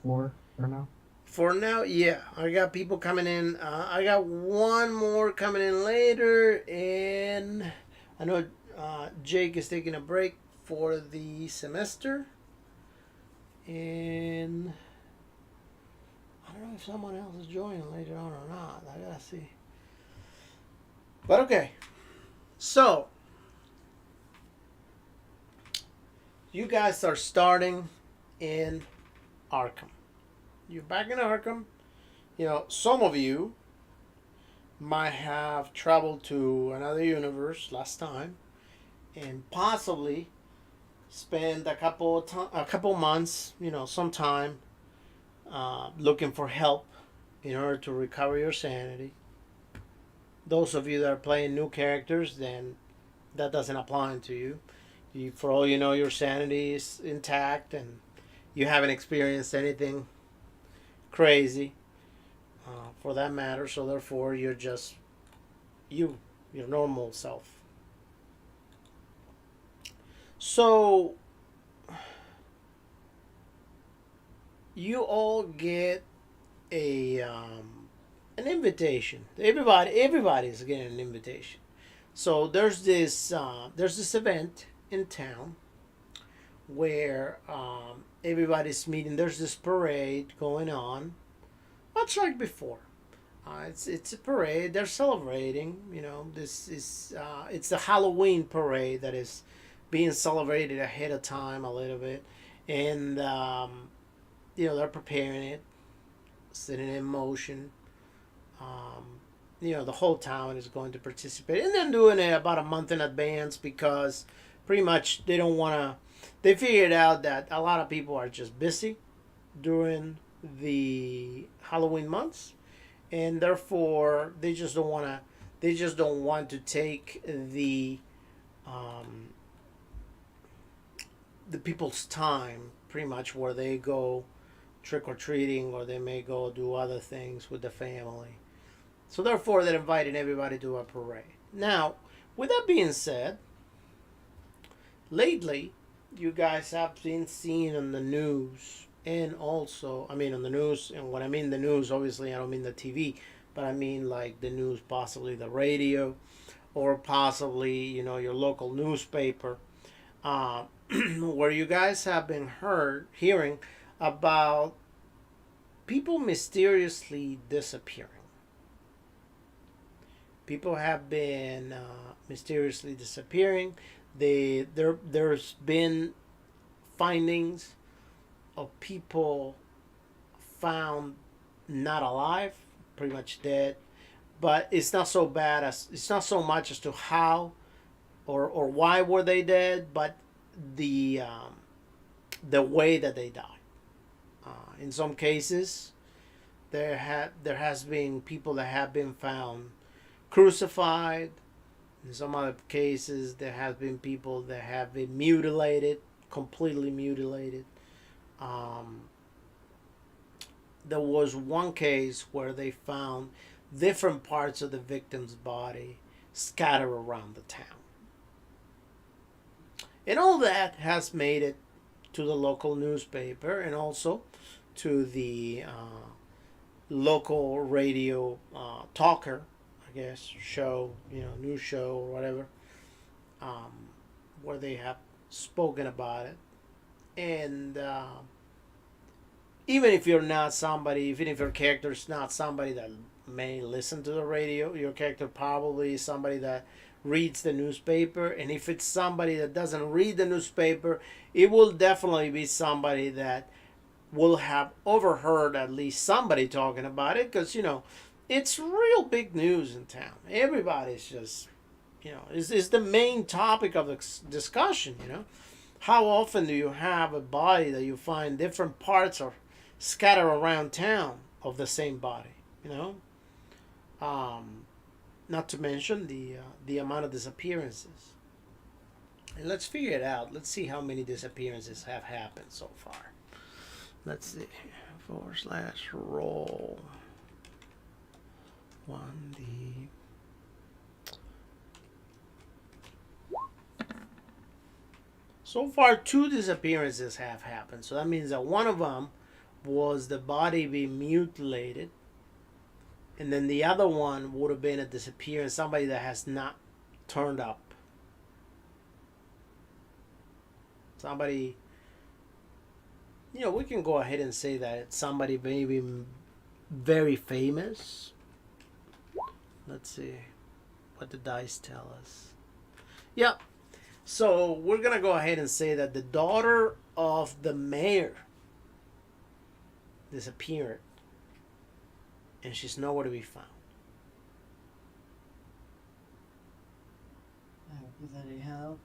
more for now? For now, yeah. I got people coming in. I got one more coming in later, and I know Jake is taking a break for the semester, and I don't know if someone else is joining later on or not. I gotta see. But okay, so you guys are starting in Arkham. You're back in Arkham. You know, some of you might have traveled to another universe last time, and possibly spend a couple months, you know, some time looking for help in order to recover your sanity. Those of you that are playing new characters, then that doesn't apply to you. For all you know, your sanity is intact and you haven't experienced anything crazy for that matter. So therefore, you're just you, your normal self. So you all get a an invitation. Everybody's getting an invitation. So there's this event in town where everybody's meeting. There's this parade going on, much like before. It's a parade. They're celebrating. You know, this is it's the Halloween parade that is being celebrated ahead of time a little bit, and you know they're preparing it, setting it in motion. Um, you know the whole town is going to participate, and they're doing it about a month in advance because pretty much they don't want to. They figured out that a lot of people are just busy during the Halloween months, and therefore they just don't want to take um, the people's time pretty much where they go trick or treating or they may go do other things with the family. So therefore they're inviting everybody to a parade. Now, with that being said, lately you guys have been seen on the news, and also I mean on the news, and when I mean the news, obviously I don't mean the TV, but I mean like the news, possibly the radio, or possibly you know your local newspaper, uh, where you guys have been hearing about people mysteriously disappearing. People have been mysteriously disappearing. There's been findings of people found not alive, pretty much dead. But it's not so bad as it's not so much as to how or why were they dead, but the the way that they died. In some cases, there has been people that have been found crucified. In some other cases, there have been people that have been mutilated, completely mutilated. Um, there was one case where they found different parts of the victim's body scattered around the town. And all that has made it to the local newspaper and also to the local radio talker, I guess, show, you know, news show or whatever, um, where they have spoken about it. And even if you're not somebody, even if your character is not somebody that may listen to the radio, your character probably is somebody that reads the newspaper. And if it's somebody that doesn't read the newspaper, it will definitely be somebody that will have overheard at least somebody talking about it because, you know, it's real big news in town. Everybody's just, you know, is the main topic of the discussion, you know. How often do you have a body that you find different parts are scattered around town of the same body, you know? Um, Not to mention the amount of disappearances. And let's figure it out. Let's see how many disappearances have happened so far. Let's see. /roll 1D. So far, two disappearances have happened. So that means that one of them was the body being mutilated, and then the other one would have been a disappearance, somebody that has not turned up. Somebody, we can go ahead and say that it's somebody maybe very famous. Let's see what the dice tell us. Yep. So we're going to go ahead and say that the daughter of the mayor disappeared, and she's nowhere to be found. Is that any help?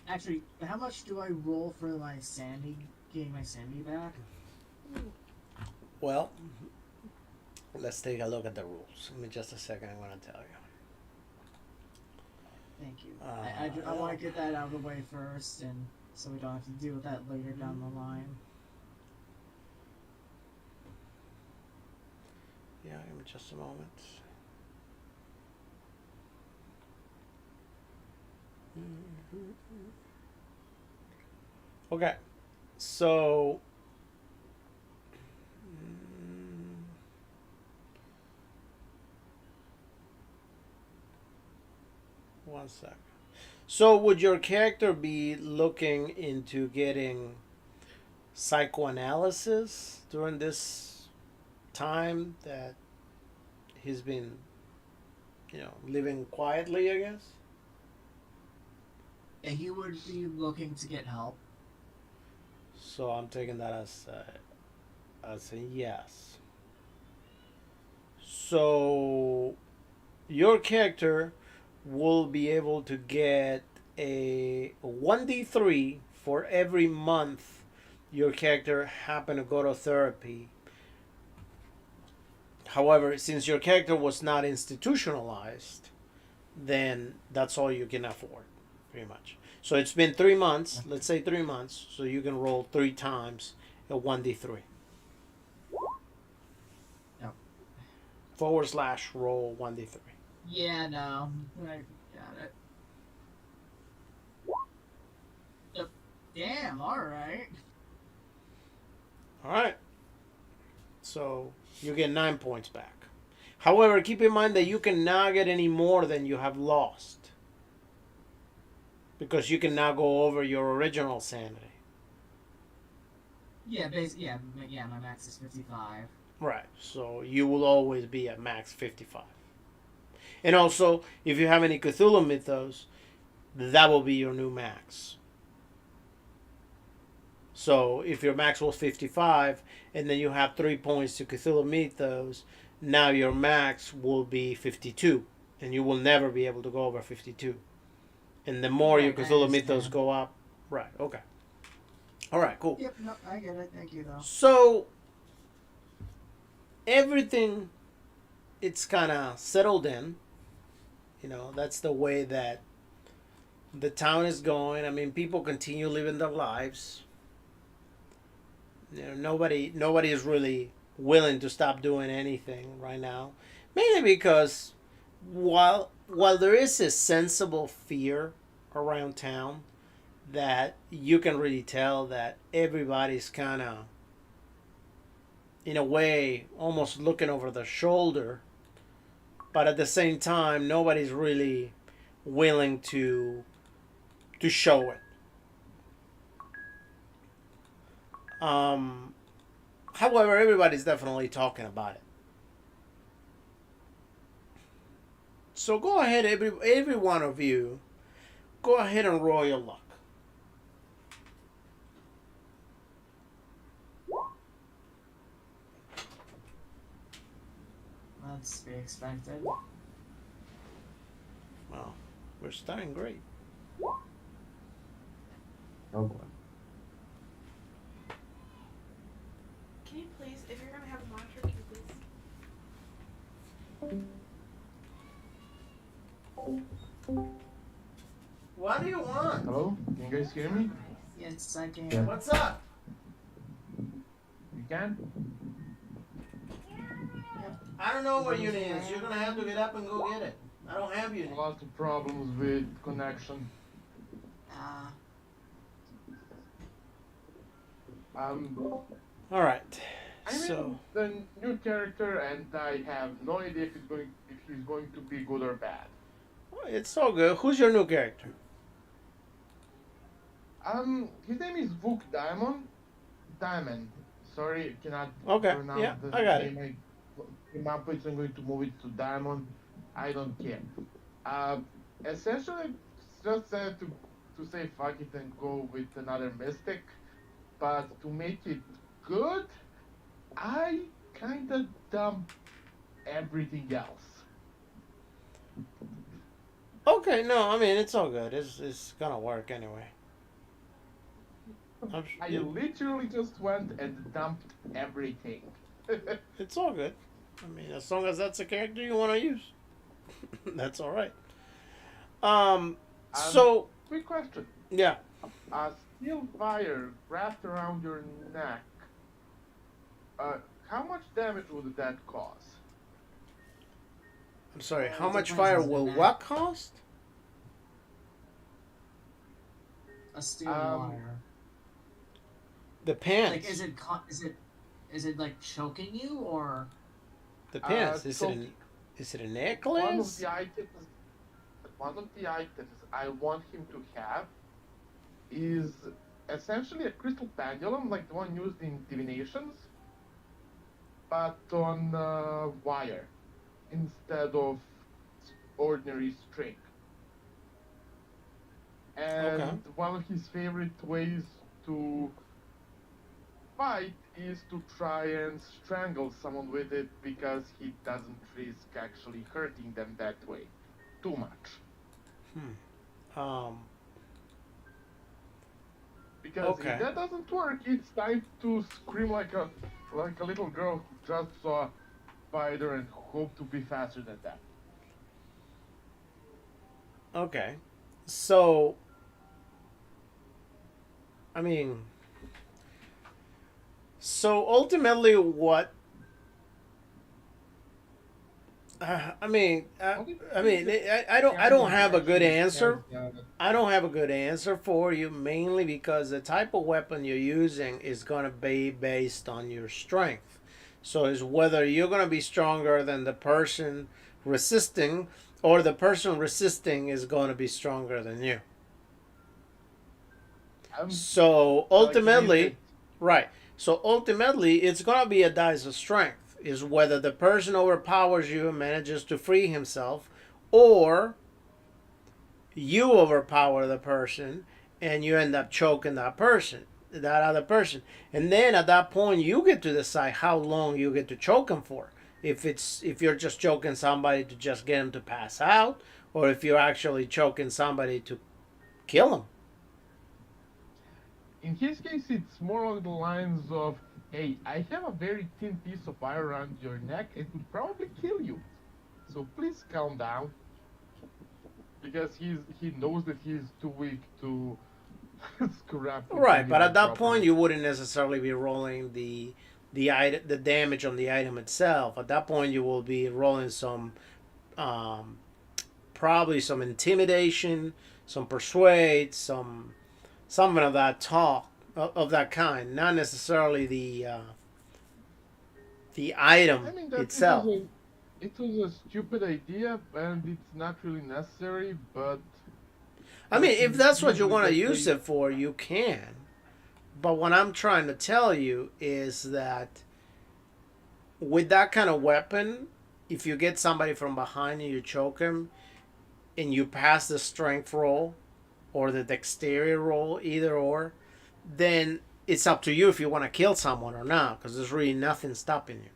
Actually, how much do I roll for my sanity, getting my sanity back? Well, let's take a look at the rules. Give me just a second. I'm going to tell you. Thank you. I want to get that out of the way first, and so we don't have to deal with that later down the line. Yeah, give me just a moment. Okay, so one sec. So would your character be looking into getting psychoanalysis during this time that he's been, living quietly, I guess? And he would be looking to get help. So I'm taking that as a yes. So your character will be able to get a 1d3 for every month your character happen to go to therapy. However, since your character was not institutionalized, then that's all you can afford, pretty much. So it's been 3 months, let's say 3 months, so you can roll 3 times a 1d3. Yep. / roll 1d3. Yeah, no. I got it. Yep. Damn, alright. Alright. So you get 9 points back. However, keep in mind that you cannot get any more than you have lost, because you can now go over your original sanity. Yeah, my max is 55. Right. So you will always be at max 55. And also, if you have any Cthulhu mythos, that will be your new max. So if your max was 55, and then you have 3 points to Cthulhu mythos, now your max will be 52, and you will never be able to go over 52. And the more your Cthulhu mythos go up, right? Okay. All right. Cool. Yep. No, I get it. Thank you, though. So everything, it's kind of settled in. That's the way that the town is going. I mean, people continue living their lives. Nobody is really willing to stop doing anything right now, mainly because while there is a sensible fear around town, that you can really tell that everybody's kind of, in a way, almost looking over their shoulder, but at the same time, nobody's really willing to show it. However, everybody's definitely talking about it. So go ahead, every one of you, go ahead and roll your luck. That's to be expected. Well, we're starting great. Oh boy. Can you please, if you're gonna have a monitor, can you please? What do you want? Hello? Can you guys hear me? Yes, I can. Yeah. What's up? You can? I don't know where Uni is. You're gonna have to get up and go get it. I don't have Uni. Lots of problems with connection. Um, All right. I'm So in the new character, and I have no idea if he's going to be good or bad. it's all good. Who's your new character? His name is Vuk Diamond. Diamond. Sorry, cannot Okay. Yeah, pronounce the I got it. name. I came up with. I'm going to move it to Diamond. I don't care. Uh, Essentially, just to say fuck it and go with another mystic. But to make it good, I kind of dump everything else. Okay. No, I mean it's all good. It's gonna work anyway. I Yeah, literally just went and dumped everything. it's all good. I mean, as long as that's a character you want to use, that's all right. Um. um, So Quick question. yeah. A steel wire wrapped around your neck, uh, how much damage would that cause? I'm sorry. How It much depends fire on the will neck. what cost? A steel Um, wire. Depends. Like, is it like choking you or? Depends. so Is it a one of necklace? the items I want him to have is essentially a crystal pendulum, like the one used in divinations, but on wire instead of ordinary string. And Okay. one of his favorite ways to fight is to try and strangle someone with it because he doesn't risk actually hurting them that way too much. Um. Because Okay. if that doesn't work, it's time to scream like a little girl who just saw a spider and hope to be faster than that. Okay. So. I mean. So ultimately, what? I mean. I don't have a good answer. I don't have a good answer for you, mainly because the type of weapon you're using is going to be based on your strength. So it's whether you're going to be stronger than the person resisting, or the person resisting is going to be stronger than you. Um, So like you ultimately, said, right. So ultimately, it's going to be a dice of strength. Is whether the person overpowers you and manages to free himself, or you overpower the person and you end up choking that other person. And then at that point, you get to decide how long you get to choke them for. If you're just choking somebody to just get them to pass out, or if you're actually choking somebody to kill them. in his case, it's more along the lines of, "Hey, I have a very thin piece of wire around your neck. It would probably kill you. So please calm down." Because he knows that he's too weak to scrap the Right, but pendulum at that point, properly. you wouldn't necessarily be rolling the damage on the item itself. At that point, you will be rolling some um, probably some intimidation, some persuade, something of that talk of that kind. Not necessarily the item I mean that itself. it was a stupid idea and it's not really necessary, but I mean, since if it's that's what used you with want to that use way, it for, you can. But what I'm trying to tell you is that with that kind of weapon, if you get somebody from behind and you choke him, and you pass the strength roll or the dexterity roll, either or, then it's up to you if you want to kill someone or not, because there's really nothing stopping you.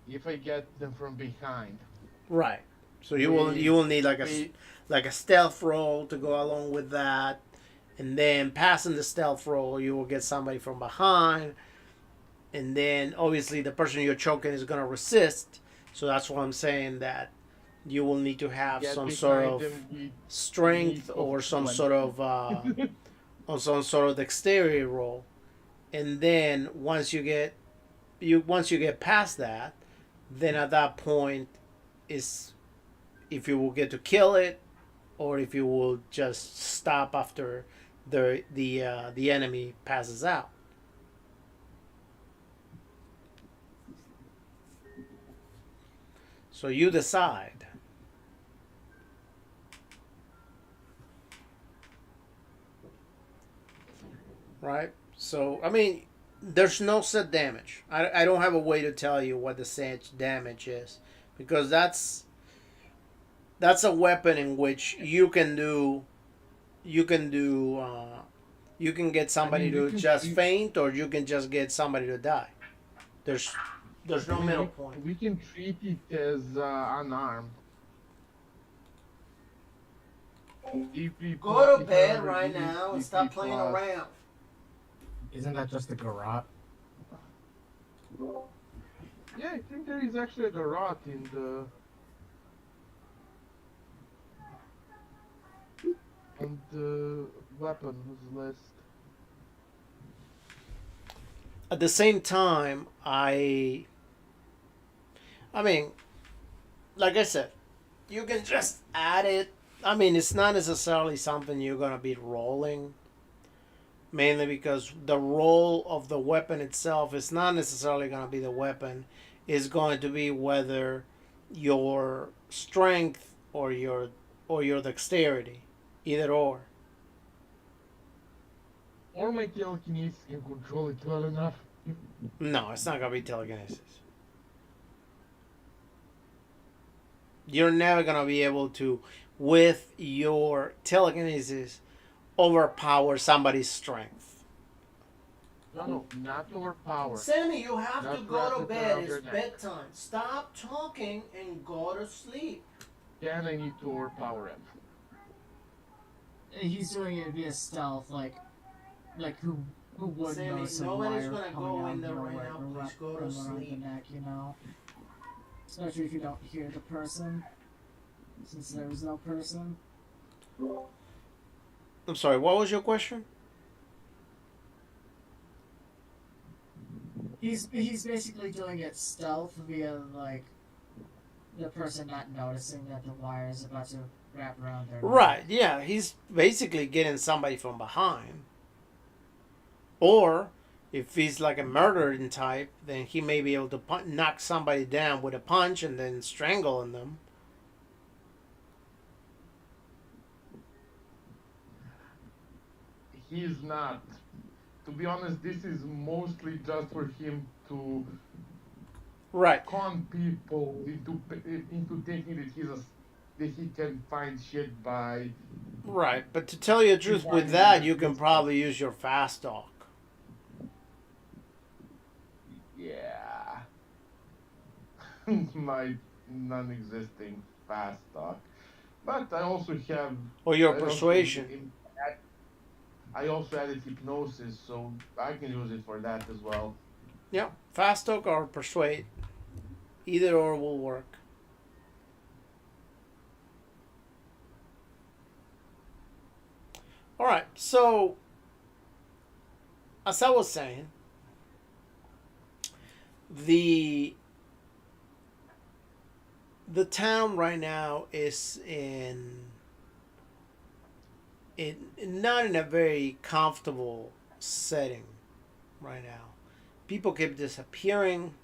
if I get them from behind Right. So with you will need with like a stealth roll to go along with that, and then passing the stealth roll, you will get somebody from behind, and then obviously the person you're choking is gonna resist. So that's why I'm saying that you will need to to have get some sort behind of them with leap strength of or some 20. sort of on some sort of dexterity roll, and then once you get past that, then at that point is if you will get to kill it or if you will just stop after the enemy passes out. So you decide, right? So I mean, there's no set damage. I don't have a way to tell you what the set damage is because that's a weapon in which you can do you can get I somebody mean, we to can just treat. faint or you can just get somebody to die. There's there's I no mean, middle point. we can treat it as unarmed if we put Go to if bed remember right this is now and DP stop playing plus. around. Isn't that just a garrote? Yeah, I think there is actually a garrote in the on the weapons list. At the same time, I mean, like I said, you can just add it. I mean, it's not necessarily something you're gonna be rolling, mainly because the roll of the weapon itself is not necessarily gonna be the weapon. It's going to be whether your strength or your dexterity, either or. Or my telekinesis can control it well enough. No, it's not gonna be telekinesis. You're never gonna be able to, with your telekinesis, overpower somebody's strength. No, not overpower. Sammy, you have Not to go wrap to it bed. around It's your neck. bedtime. Stop talking and go to sleep. Then I need to overpower him. He's doing it via stealth, like who would Sammy, know some nobody's wire gonna coming go out in of there right nowhere now. to Please wrap go to them around sleep. the neck, you know. Especially if you don't hear the person, since there is no person. I'm sorry. What was your question? He's basically doing it stealth via like the person not noticing that the wire is about to wrap around their neck. Right. Yeah. He's basically getting somebody from behind. Or if he's like a murdering type, then he may be able to knock somebody down with a punch and then strangling them. He's not. To be honest, this is mostly just for him to Right. con people into thinking that that he can find shit by. Right. But to tell you the truth, with that, you can probably use your fast talk. Yeah. My non-existing fast talk. But I also have. Or your I also- persuasion. I also added hypnosis, so I can use it for that as well. Yeah. Fast talk or persuade. Either or will work. All right. So, as I was saying, the town right now is in not in a very comfortable setting right now. People keep disappearing.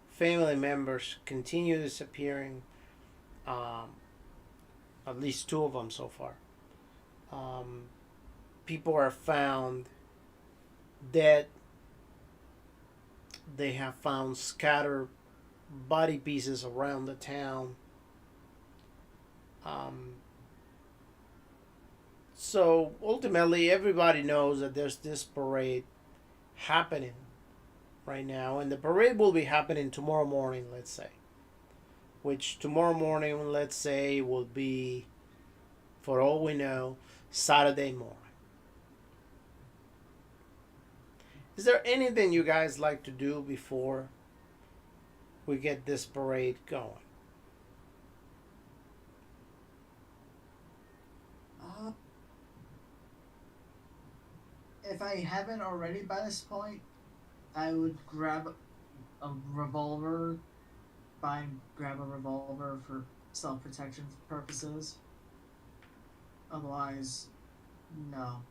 Family members continue disappearing. At least two of them so far. People are found dead. They have found scattered body pieces around the town. So ultimately, everybody knows that there's this parade happening right now, and the parade will be happening tomorrow morning, let's say. Which tomorrow morning, let's say, will be, for all we know, Saturday morning. Is there anything you guys like to do before we get this parade going? If I haven't already by this point, I would grab a revolver, grab a revolver for self-protection purposes. Otherwise, no.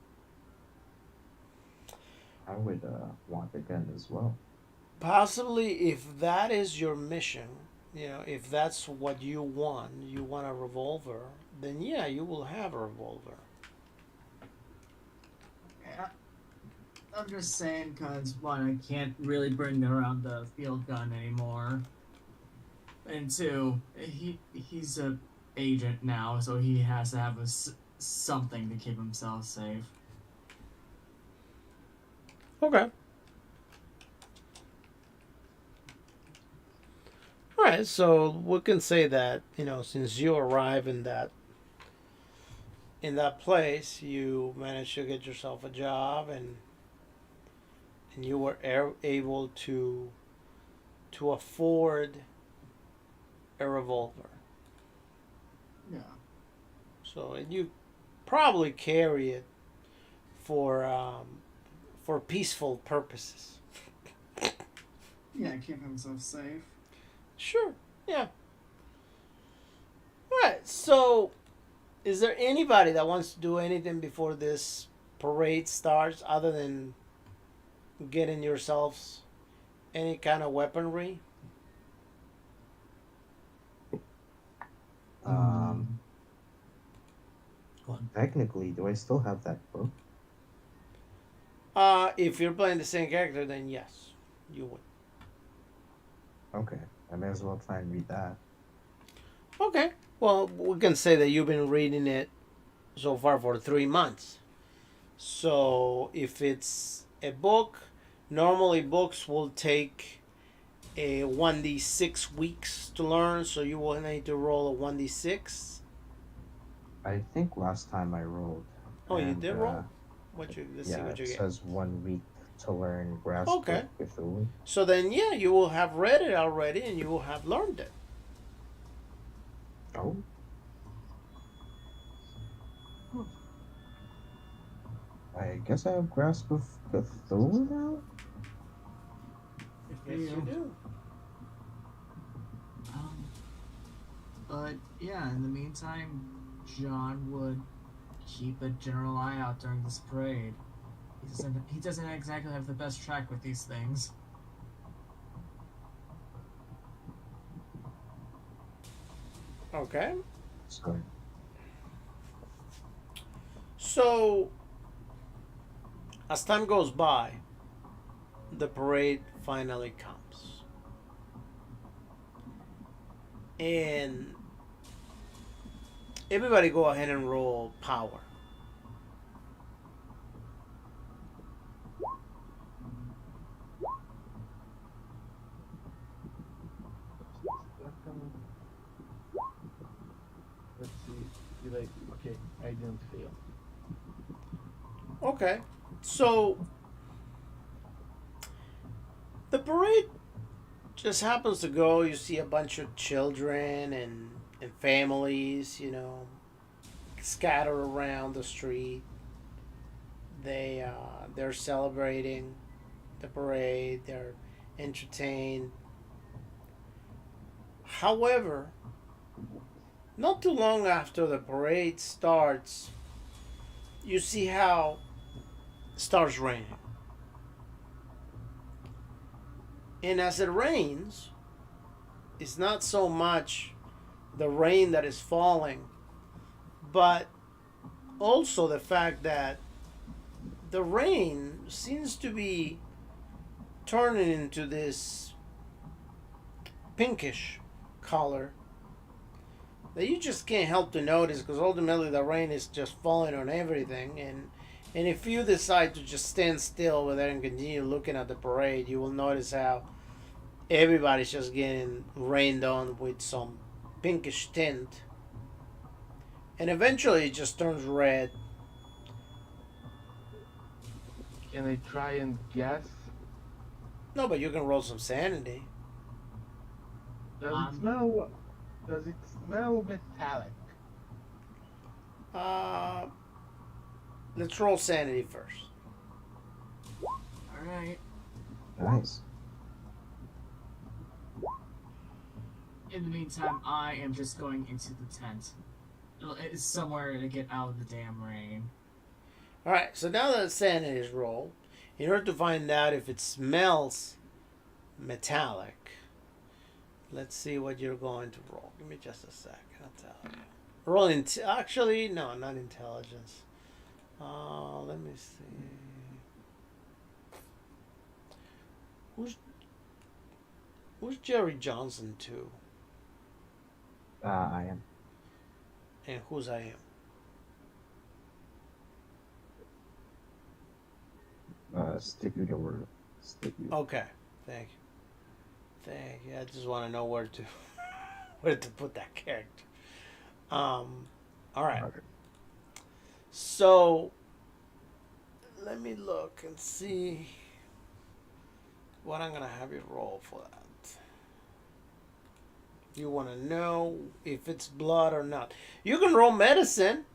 I would want a gun as well. Possibly, if that is your mission, if that's what you want a revolver, then yeah, you will have a revolver. Yeah, I'm just saying because one, I can't really bring around the field gun anymore, and two, he's a agent now, so he has to have something to keep himself safe. Okay. All right. So we can say that since you arrive in that place, you managed to get yourself a job, and you were able to afford a revolver. Yeah. So and you probably carry it for peaceful purposes. Yeah, keep himself safe. Sure. Yeah. All right. So, is there anybody that wants to do anything before this parade starts, other than getting yourselves any kind of weaponry? Um, Go on. Technically, do I still have that book? If you're playing the same character, then yes, you would. Okay, I may as well try and read that. Okay. Well, we can say that you've been reading it so far for 3 months. So if it's a book, normally books will take a 1d6 weeks to learn, so you will need to roll a 1d6. I think last time I rolled. Oh, you And, did roll? Let's see yeah, what you it get. says 1 week to learn Grasp Okay. of Cthulhu. So then, yeah, you will have read it already, and you will have learned it. Oh. I guess I have Grasp of Cthulhu now? Yes, you do. But yeah, in the meantime, John would keep a general eye out during this parade. He doesn't exactly have the best track with these things. Okay. Sorry. So, as time goes by, the parade finally comes. And everybody go ahead and roll power. Let's see. Okay, I didn't fail. Okay. So, the parade just happens to go. You see a bunch of children and families, scatter around the street. They're celebrating the parade. They're entertained. However, not too long after the parade starts, you see how it starts raining. And as it rains, it's not so much the rain that is falling, but also the fact that the rain seems to be turning into this pinkish color that you just can't help to notice, because ultimately the rain is just falling on everything. And if you decide to just stand still with it and continue looking at the parade, you will notice how everybody's just getting rained on with some pinkish tint. And eventually it just turns red. Can I try and guess? No, but you can roll some sanity. Does it smell? Does it smell metallic? Uh, let's roll sanity first. Alright. Nice. In the meantime, I am just going into the tent. It's somewhere to get out of the damn rain. Alright, so now that sanity is rolled, In order to find out if it smells metallic, let's see what you're going to roll. Give me just a sec. I'll tell you. Roll actually, no, not intelligence. Let me see. Who's Jerry Johnson to? I am. And who's I am? Stick you the word. Stick you. Okay, thank you. Thank you. I just want to know where to where to put that character. All right. Okay. So let me look and see what I'm gonna have you roll for that. You want to know if it's blood or not. You can roll medicine.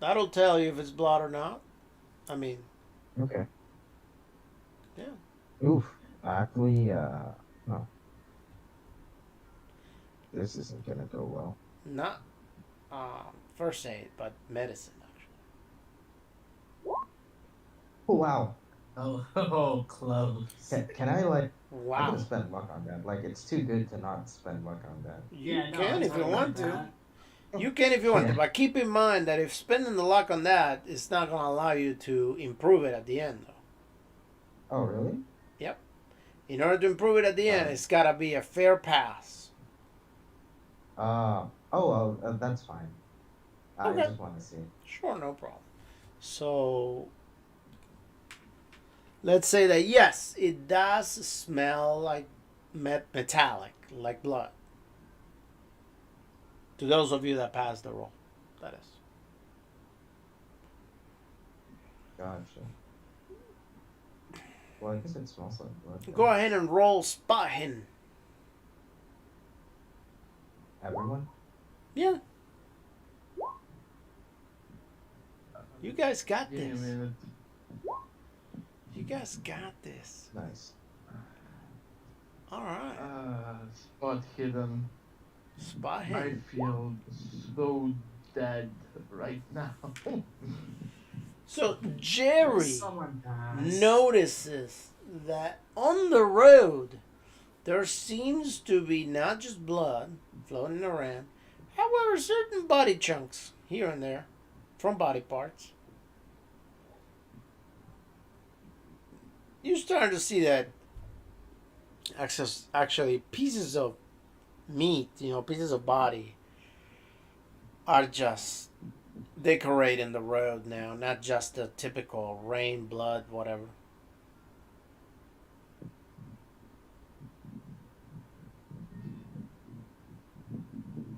That'll tell you if it's blood or not. I mean, Okay. yeah. Oof. Actually, no. This isn't gonna go well. Not first aid, but medicine actually. Oh wow. Oh, close. Can I like? I'm Wow. gonna spend luck on that. Like it's too good to not spend luck on that. You Yeah, no, can I if you totally want get to. that. You can if you want to, Yeah. but keep in mind that if spending the luck on that, it's not going to allow you to improve it at the end, though. Oh really? Yep. In order to improve it at the end, it's got to be a fair pass. Oh well, that's fine. I Okay. just want to see. Sure, no problem. So, let's say that yes, it does smell like metallic, like blood. To those of you that passed the roll, that is. Gotcha. Well, I guess it smells like blood. Go ahead and roll spot hidden. Everyone? Yeah. You guys got Give me a this. minute. You guys got this. Nice. All right. Spot hidden. Spot I hidden. feel so dead right now. So Jerry Someone passed. notices that on the road there seems to be not just blood floating around, however, certain body chunks here and there from body parts. You're starting to see that actually pieces of meat, pieces of body are just decorating the road now, not just the typical rain, blood, whatever.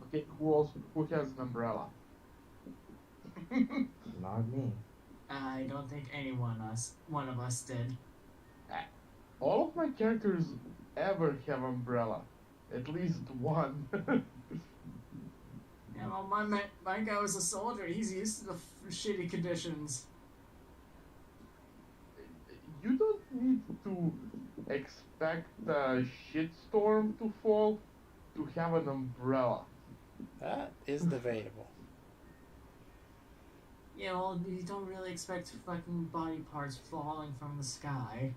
Okay, who has an umbrella? Not me. I don't think one of us did. All of my characters ever have umbrella. At least one. Yeah, well, my guy was a soldier. He's used to the shitty conditions. You don't need to expect a shitstorm to fall to have an umbrella. That is debatable. Yeah, well, you don't really expect fucking body parts falling from the sky.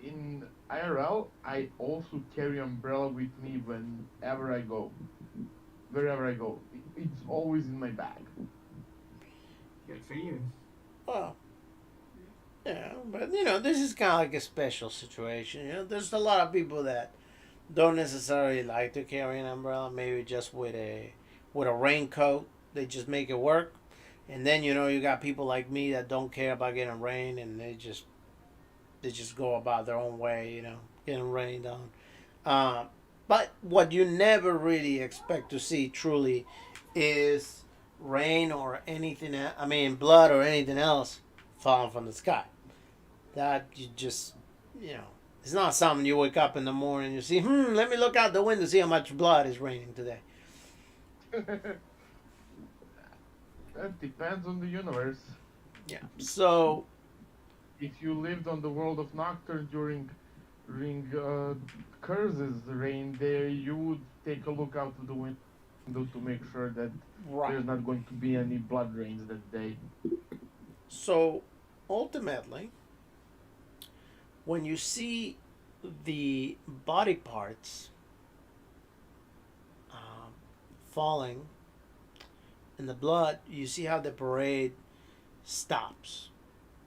In IRL, I also carry umbrella with me whenever I go. Wherever I go. It's always in my bag. Good for you. Well, yeah, but this is kind of like a special situation. There's a lot of people that don't necessarily like to carry an umbrella. Maybe just with a raincoat, they just make it work. And then you got people like me that don't care about getting rain, and they just go about their own way, getting rained on. But what you never really expect to see truly is rain or anything. I mean, blood or anything else falling from the sky. That you just, it's not something you wake up in the morning and you see. Let me look out the window to see how much blood is raining today. That depends on the universe. Yeah. So. If you lived on the world of Nocturne during Curse's reign there, you would take a look out of the window to make sure that Right. there's not going to be any blood rains that day. So, ultimately, when you see the body parts um, falling in the blood, you see how the parade stops.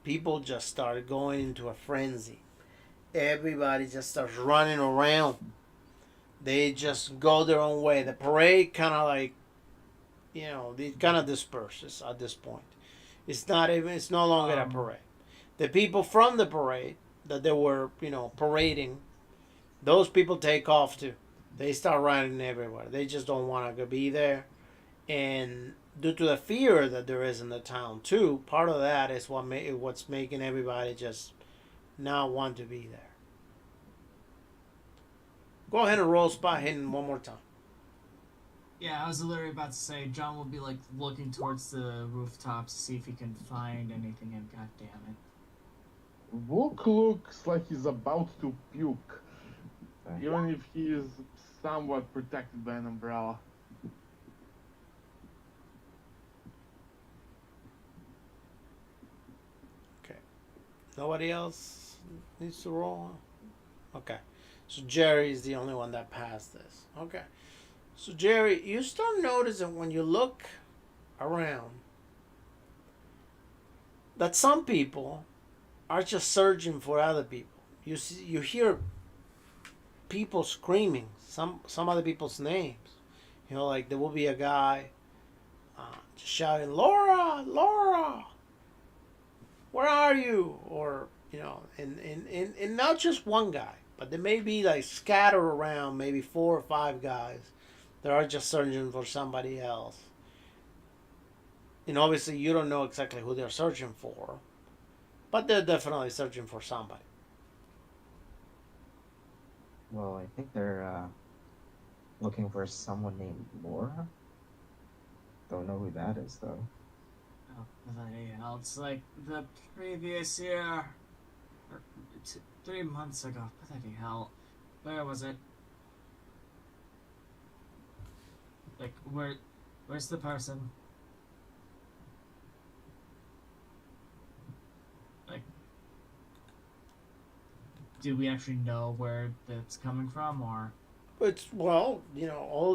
People just started going into a frenzy. Everybody just starts running around. They just go their own way. The parade kind of like, it kind of disperses at this point. It's no longer a parade. The people from the parade that they were, parading, those people take off too. They start running everywhere. They just don't want to be there. And due to the fear that there is in the town too, part of that is what's making everybody just not want to be there. Go ahead and roll spot hidden one more time. Yeah, I was literally about to say John will be like looking towards the rooftops to see if he can find anything, and god damn it. Book looks like he's about to puke, Okay. even if he is somewhat protected by an umbrella. Okay. Nobody else needs to roll? Okay. So Jerry is the only one that passed this. Okay. So Jerry, you start noticing when you look around that some people are just searching for other people. You hear people screaming some other people's names. Like there will be a guy just shouting, "Laura, Laura, where are you?" Or and not just one guy, but there may be like scattered around, maybe 4 or 5 guys that are just searching for somebody else. And obviously, you don't know exactly who they're searching for, but they're definitely searching for somebody. Well, I think they're looking for someone named Laura. Don't know who that is though. Oh, bloody hell. It's like the previous year. Or 3 months ago. Bloody hell. Where was it? Like, where's the person? Like, do we actually know where that's coming from, or? It's all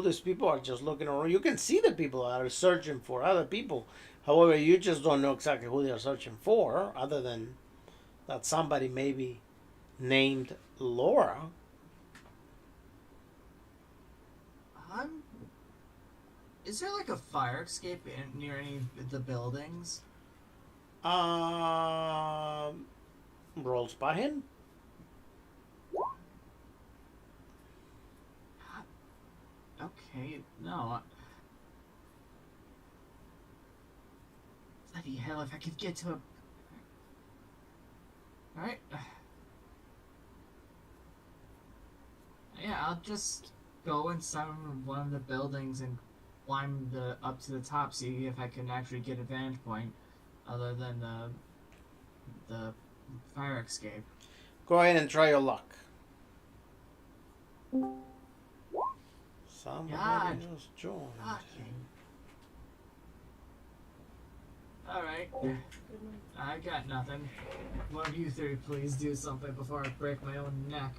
these people are just looking around. You can see the people that are searching for other people. However, you just don't know exactly who they're searching for, other than that somebody maybe named Laura. Is there like a fire escape near any of the buildings? Rolls by him. Okay, no. Bloody hell, if I could get to a... Alright. Yeah, I'll just go inside one of the buildings and climb up to the top, see if I can actually get a vantage point other than the fire escape. Go ahead and try your luck. Somebody God. else joined. Fucking. Alright. I got nothing. One of you three please do something before I break my own neck.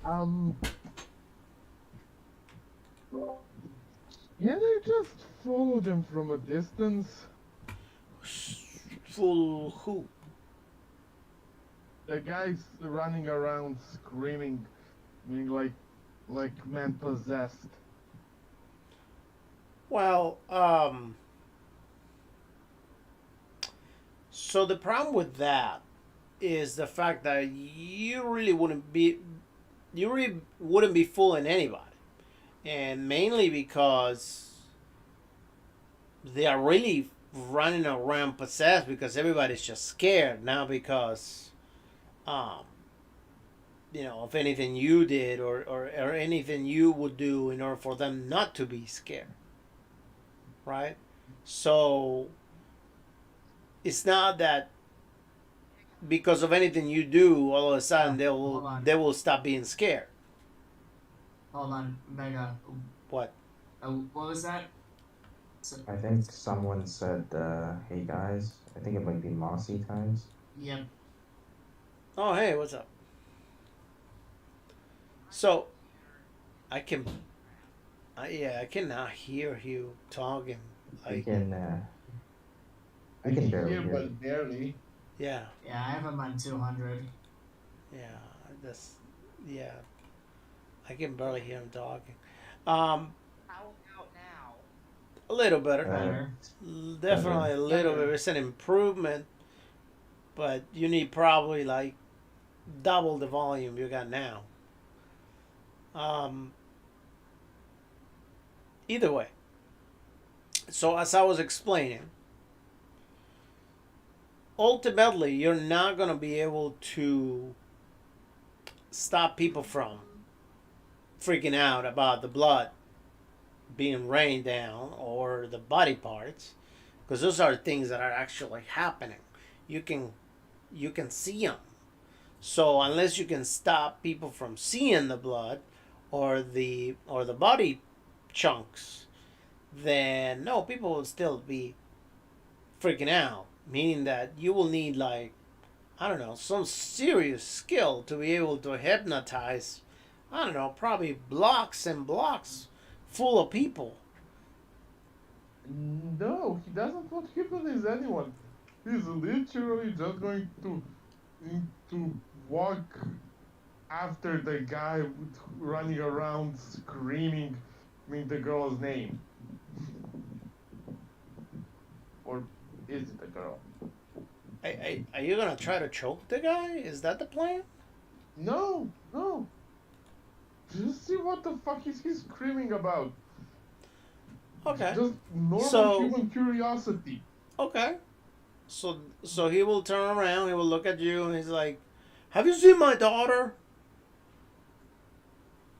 Can I just follow them from a distance? Full who? The guys running around screaming, being like men possessed. Well, so the problem with that is the fact that you really wouldn't be fooling anybody, and mainly because they are really running around possessed because everybody's just scared now because of anything you did or anything you would do in order for them not to be scared, right? So it's not that because of anything you do all of a sudden they will stop being scared. Hold on, Mega. What? What was that? So, I think someone said, hey guys, I think it might be Mossy Times. yep. Oh, hey, what's up? So I can, yeah, I cannot hear you talking. We Like, can, we I can can barely hear, hear you. but barely. yeah, Yeah, I have him on 200. yeah, that's, yeah, I can barely hear him talking. Um, How about now? a little better, Uh, Better. definitely better. a little bit. Better. It's an improvement, but you need probably like double the volume you got now. Um, Either way, so as I was explaining, ultimately you're not gonna be able to stop people from freaking out about the blood being rained down or the body parts, because those are things that are actually happening. You can see them. So unless you can stop people from seeing the blood or the body chunks, then no, people will still be freaking out. Meaning that you will need, like, I don't know, some serious skill to be able to hypnotize, I don't know, probably blocks and blocks full of people. No, he doesn't want to hypnotize anyone. He's literally just going to walk after the guy running around screaming, I mean, the girl's name. Or is it a girl? Are you gonna try to choke the guy? Is that the plan? No, no. Just see what the fuck is he screaming about. Okay. Just normal So human curiosity. okay. So he will turn around. He will look at you, and he's like, "Have you seen my daughter?"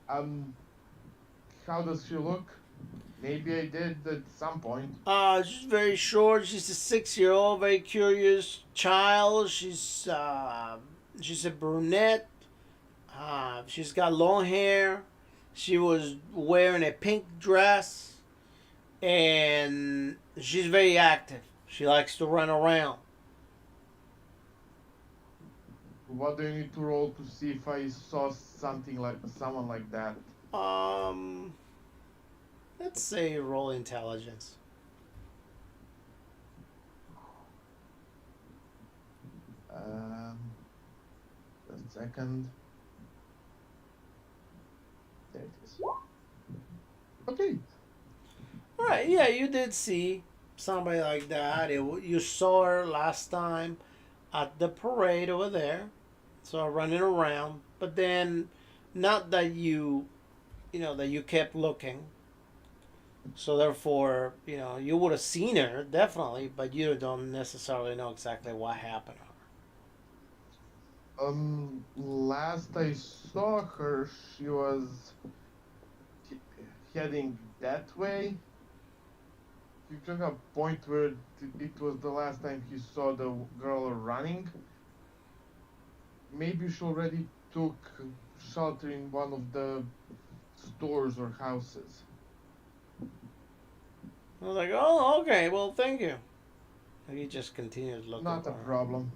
Um, how does she look? Maybe I did at some point. She's very short. She's a 6-year-old, very curious child. She's a brunette. She's got long hair. She was wearing a pink dress, and she's very active. She likes to run around. What do you need to roll to see if I saw something like someone like that? Um, let's say roll intelligence. Um, just a second. There it is. Okay. All right, yeah, you did see somebody like that. You saw her last time at the parade over there, so running around. But then, not that that you kept looking. So therefore, you would have seen her definitely, but you don't necessarily know exactly what happened to Last I saw her, she was he- heading that way. He took a point where it was the last time he saw the girl running. Maybe she already took shelter in one of the stores or houses. her. I was like, oh, okay, well, thank you. And he just continued looking Not for a her. problem.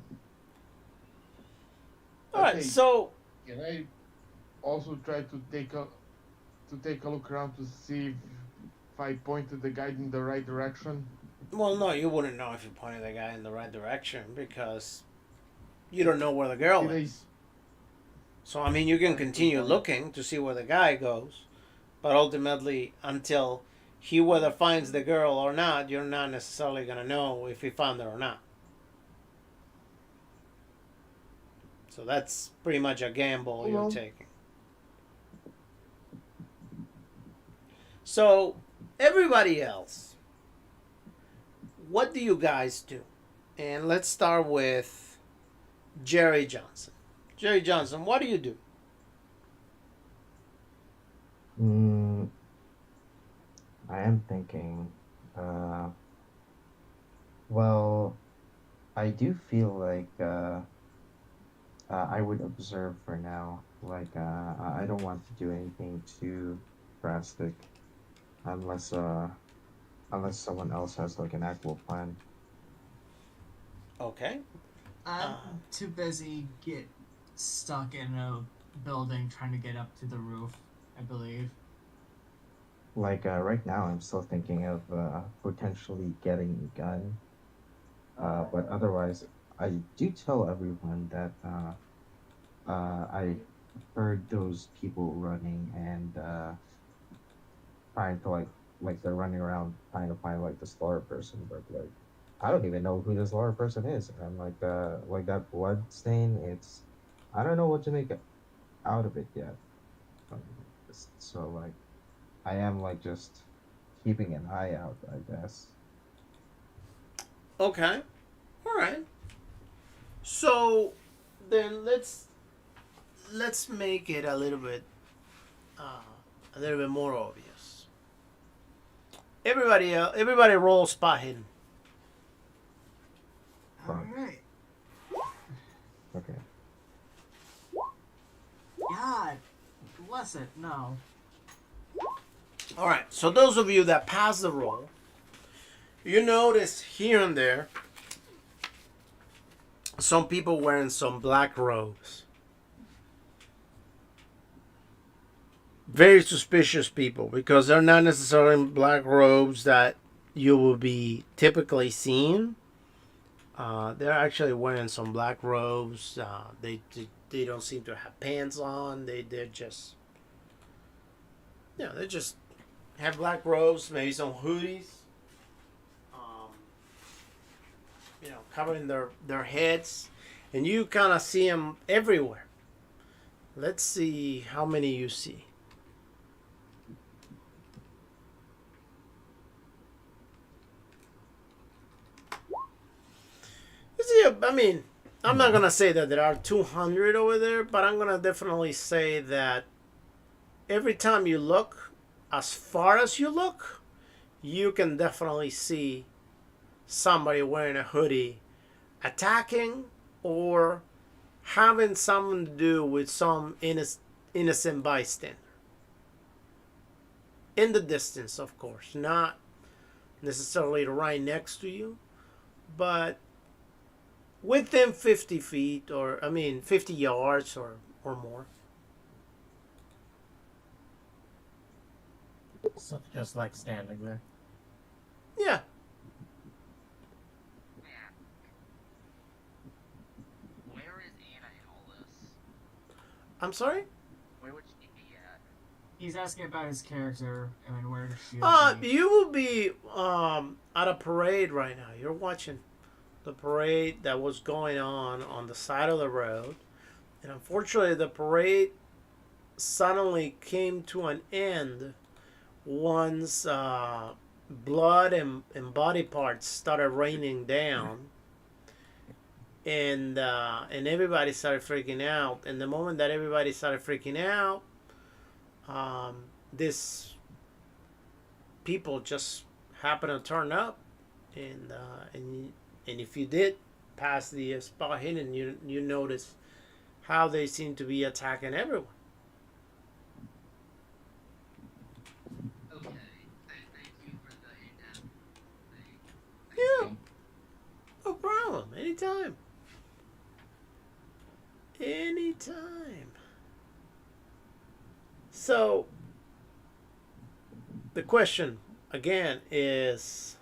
All right, Okay, so can I also try to take a look around to see if I pointed the guide in the right direction? well, no, you wouldn't know if you pointed the guy in the right direction because you don't know where the girl Did I is. So I mean, you can That's a good continue point. looking to see where the guy goes, but ultimately, until he whether finds the girl or not, you're not necessarily gonna know if he found her or not. So that's pretty much a gamble Oh you're well. taking. So everybody else, what do you guys do? And let's start with Jerry Johnson. Jerry Johnson, what do you do? Mm, I am thinking, uh, well, I do feel like, I would observe for now. Like, I don't want to do anything too drastic unless, unless someone else has like an actual plan. Okay. I'm too busy get stuck in a building trying to get up to the roof, I believe. Like right now, I'm still thinking of potentially getting a gun. But otherwise, I do tell everyone that I heard those people running and trying to like they're running around trying to find like this Laura person, but like I don't even know who this Laura person is. And like that blood stain, it's I don't know what to make out of it yet. Um, so like I am like just keeping an eye out, I guess. Okay. All right. So then let's make it uh, a little bit more obvious. Everybody roll spot hidden. All Fuck. right. Okay. God bless it. No. All right. So those of you that pass the roll, you notice here and there some people wearing some black robes. Very suspicious people because they're not necessarily in black robes that you will be typically seeing. They're actually wearing some black robes. They don't seem to have pants on. They're just they just have black robes, maybe some hoodies. Um, covering their heads, and you kind of see them everywhere. Let's see how many you see. You see, I mean, I'm not gonna say that there are 200 over there, but I'm gonna definitely say that every time you look, as far as you look, you can definitely see somebody wearing a hoodie attacking or having something to do with some innocent bystander. In the distance, of course, not necessarily right next to you, but within 50 feet, or 50 yards or more. So just like standing there. Yeah. Where is Anna in all this? I'm sorry? Where would she be at? He's asking about his character and where she You will be at a parade right now. You're watching the parade that was going on the side of the road. And unfortunately, the parade suddenly came to an end once blood and body parts started raining down. And everybody started freaking out. And the moment that everybody started freaking out, this people just happened to turn up, and if you did pass the spot hidden, you notice how they seem to be attacking everyone. Okay, thank you for the in-depth thing. Yeah, no problem. Anytime. Anytime. So, the question again is,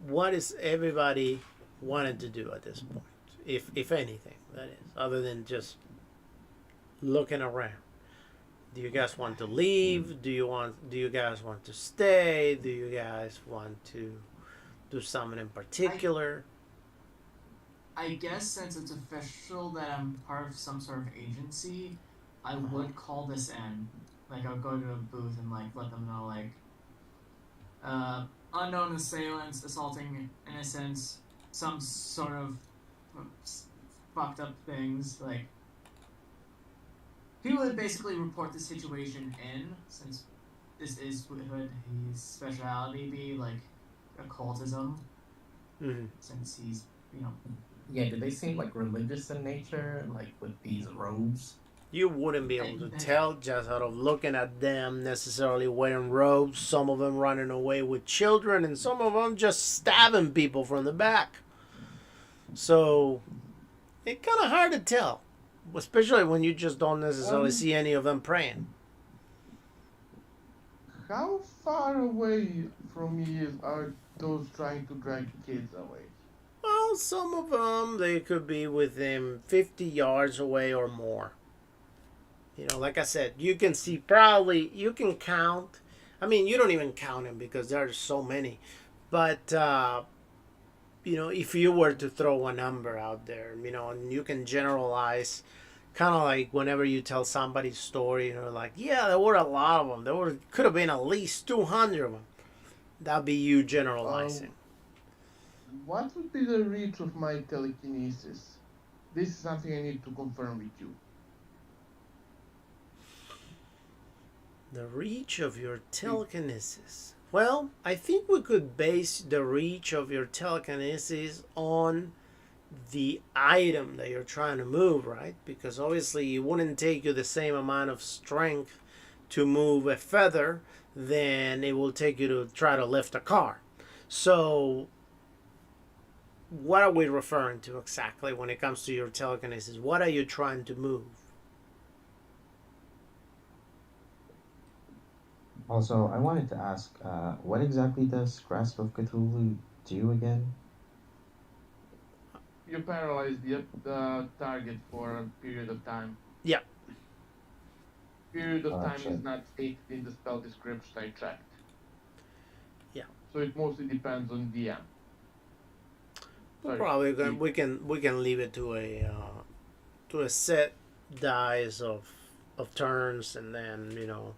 what is everybody wanting to do at this point, if anything, that is, other than just looking around? Do you guys want to leave? Do you guys want to stay? Do you guys want to do something in particular? I guess since it's official that I'm part of some sort of agency, I would call this in. Like, I'll go to a booth and, like, let them know, like, unknown assailants assaulting innocents, some sort of fucked up things, like, he would basically report the situation in, since this is what his speciality be, like, occultism, since he's, Yeah, do they seem like religious in nature, like with these robes? You wouldn't be able to tell just out of looking at them necessarily wearing robes, some of them running away with children, and some of them just stabbing people from the back. So it's kind of hard to tell, especially when you just don't necessarily see any of them praying. How far away from me are those trying to drag kids away? Well, some of them, they could be within 50 yards away or more. You know, like I said, you can see probably, you can count. I mean, you don't even count them because there's so many. But, you know, if you were to throw a number out there, you know, and you can generalize, kind of like whenever you tell somebody's story, you know, like, yeah, there were a lot of them. Could have been at least 200 of them. That'd be you generalizing. What would be the reach of my telekinesis? This is something I need to confirm with you. The reach of your telekinesis. Well, I think we could base the reach of your telekinesis on the item that you're trying to move, right? Because obviously it wouldn't take you the same amount of strength to move a feather than it will take you to try to lift a car. So what are we referring to exactly when it comes to your telekinesis? What are you trying to move? Also, I wanted to ask, what exactly does Grasp of Cthulhu do again? You paralyze the target for a period of time. Yeah. Period of time Gotcha. is not stated in the spell description I checked. Yeah. So it mostly depends on DM. We're Sorry. probably we can leave it to a set dice of turns, and then, you know,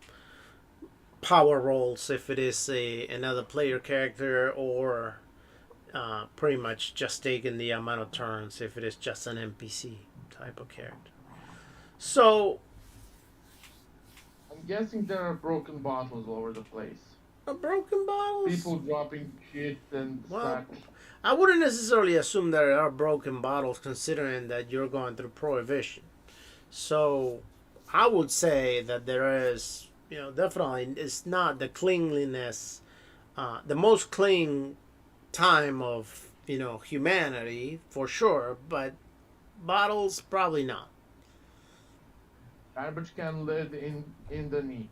power rolls if it is another player character, or pretty much just taking the amount of turns if it is just an NPC type of character. So I'm guessing there are broken bottles all over the place. broken bottles. People dropping shit and Well, such. I wouldn't necessarily assume there are broken bottles, considering that you're going through prohibition. So I would say that there is, you know, definitely it's not the cleanliness, the most clean time of, you know, humanity for sure, but bottles probably not. Garbage can lid in the knee.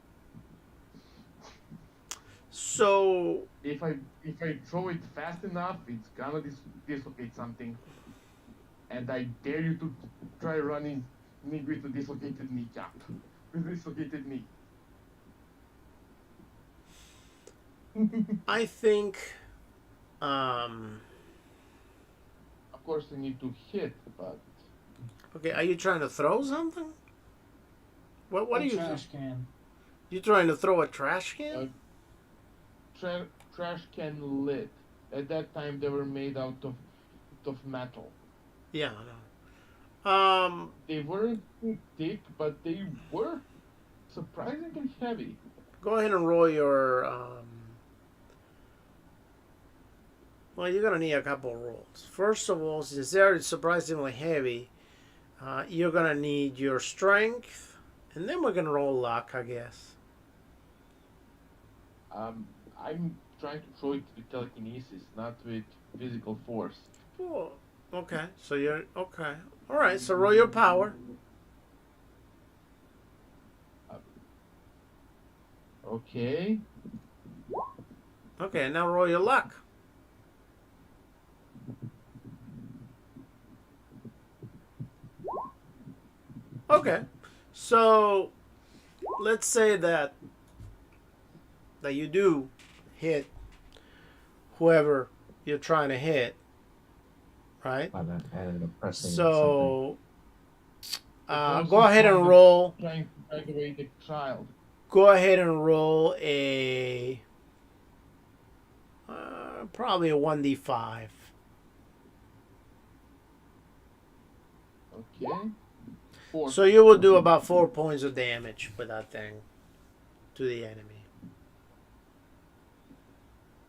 So If I throw it fast enough, it's gonna dislocate something. And I dare you to try running me with a dislocated kneecap. With dislocated knee. I think, Of course, I need to hit, but okay, are you trying to throw something? What are you? Trash can. You trying to throw a trash can? trash can lid. At that time, they were made out of metal. Yeah, I know. They weren't too thick, but they were surprisingly heavy. Go ahead and roll your. Well, you're gonna need a couple of rolls. First of all, since they're surprisingly heavy, you're gonna need your strength, and then we're gonna roll luck, I guess. I'm trying to throw it with telekinesis, not with physical force. Oh, okay. So you're okay. All right. So roll your power. Okay. Okay. Now roll your luck. Okay. So let's say that you do hit whoever you're trying to hit, right? And pressing something. So I'm go ahead and roll. Trying to drag away the child. Go ahead and roll a probably a 1d5. Okay. 4. So you will do about 4 points of damage with that thing to the enemy.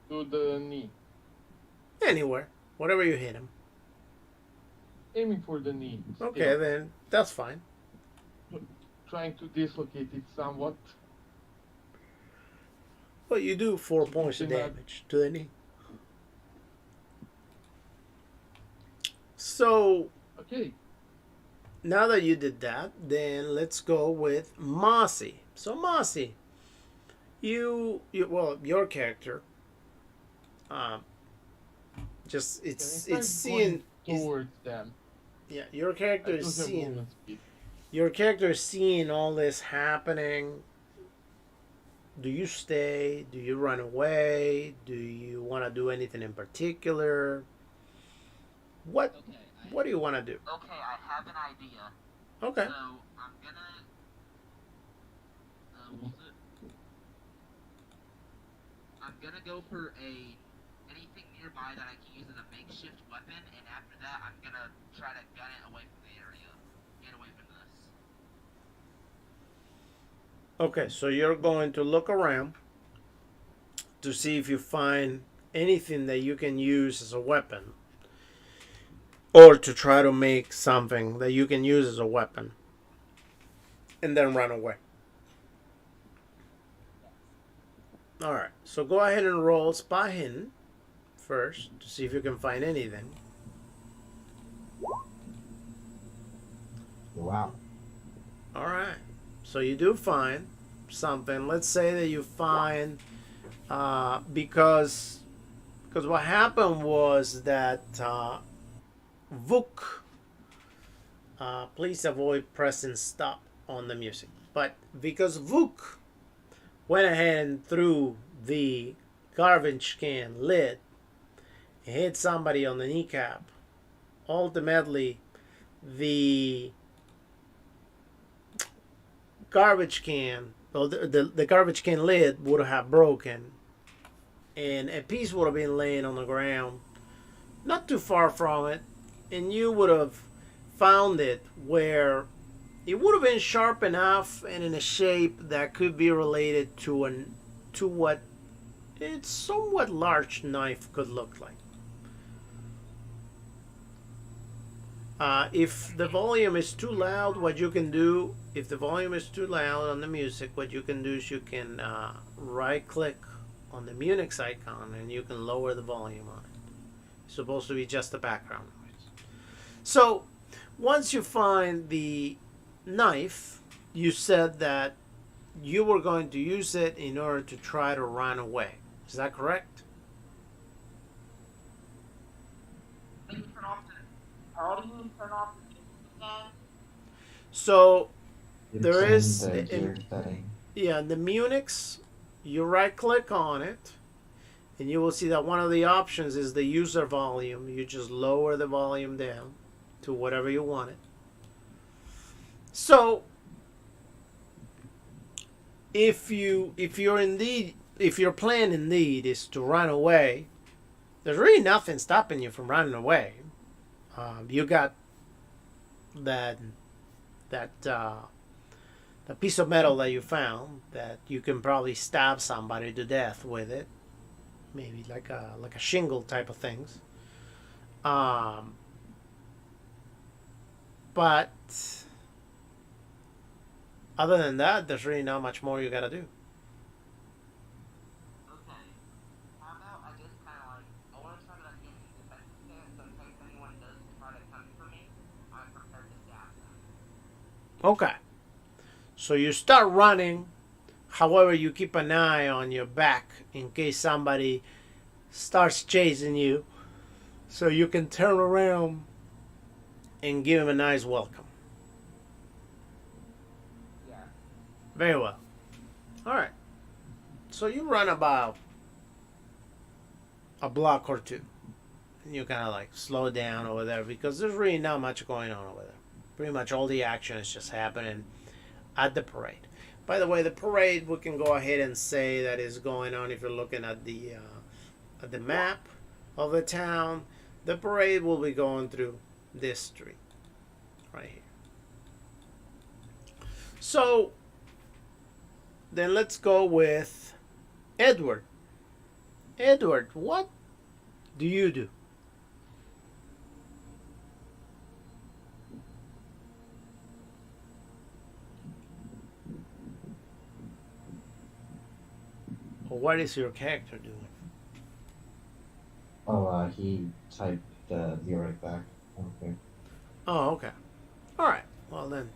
To the knee. Anywhere, whatever you hit him. Aiming for the knee. Okay, Still. then that's fine. trying to dislocate it somewhat. Well, you do 4 So points of keeping that- damage to the knee. So Okay. now that you did that, then let's go with Mossy. So Mossy, well, your character, um, just Can I it's start seeing going towards them? yeah, your I character do is have seeing movement speed. your character is seeing all this happening. Do you stay? Do you run away? Do you want to do anything in particular? What Okay. what do you want to do? Okay, I have an idea. Okay. So I'm gonna. What was it? I'm gonna go for anything nearby that I can use as a makeshift weapon, and after that, I'm gonna try to gun it away from the area. Get away from this. Okay, so you're going to look around to see if you find anything that you can use as a weapon, or to try to make something that you can use as a weapon and then run away. Alright, so go ahead and roll spot hidden first to see if you can find anything. Wow. Alright, so you do find something. Let's say that you find because what happened was that Vuk, please avoid pressing stop on the music. But because Vuk went ahead and threw the garbage can lid and hit somebody on the kneecap, ultimately the garbage can, well, the garbage can lid would have broken, and a piece would have been laying on the ground not too far from it, and you would have found it where it would have been sharp enough and in a shape that could be related to what its somewhat large knife could look like. If the volume is too loud, what you can do, if the volume is too loud on the music, what you can do is you can right click on the Munich icon and you can lower the volume on it. It's supposed to be just the background noise. So once you find the knife, you said that you were going to use it in order to try to run away. Is that correct? How do you turn off the music again? So It's there in is the gear setting. yeah, in the Munich's, you right click on it and you will see that one of the options is the user volume. You just lower the volume down to whatever you want it. So if your plan indeed is to run away, there's really nothing stopping you from running away. You got that the piece of metal that you found that you can probably stab somebody to death with it, maybe like a shingle type of things. But other than that, there's really not much more you gotta do. Okay. How about I just kind of like, I want to try to get in defensive stance so in case anyone does try to come for me, I'm prepared to stab them. Okay. So you start running. However, you keep an eye on your back in case somebody starts chasing you, so you can turn around and give him a nice welcome. Yeah. Very well. All right. So you run about a block or two, and you kind of like slow down over there because there's really not much going on over there. Pretty much all the action is just happening at the parade. By the way, the parade, we can go ahead and say that is going on. If you're looking at the map of the town, the parade will be going through this street right here. So then let's go with Edward. Edward, what do you do? what is your character doing? Oh, he typed be right back. Okay. Oh, okay. All right. Well, then,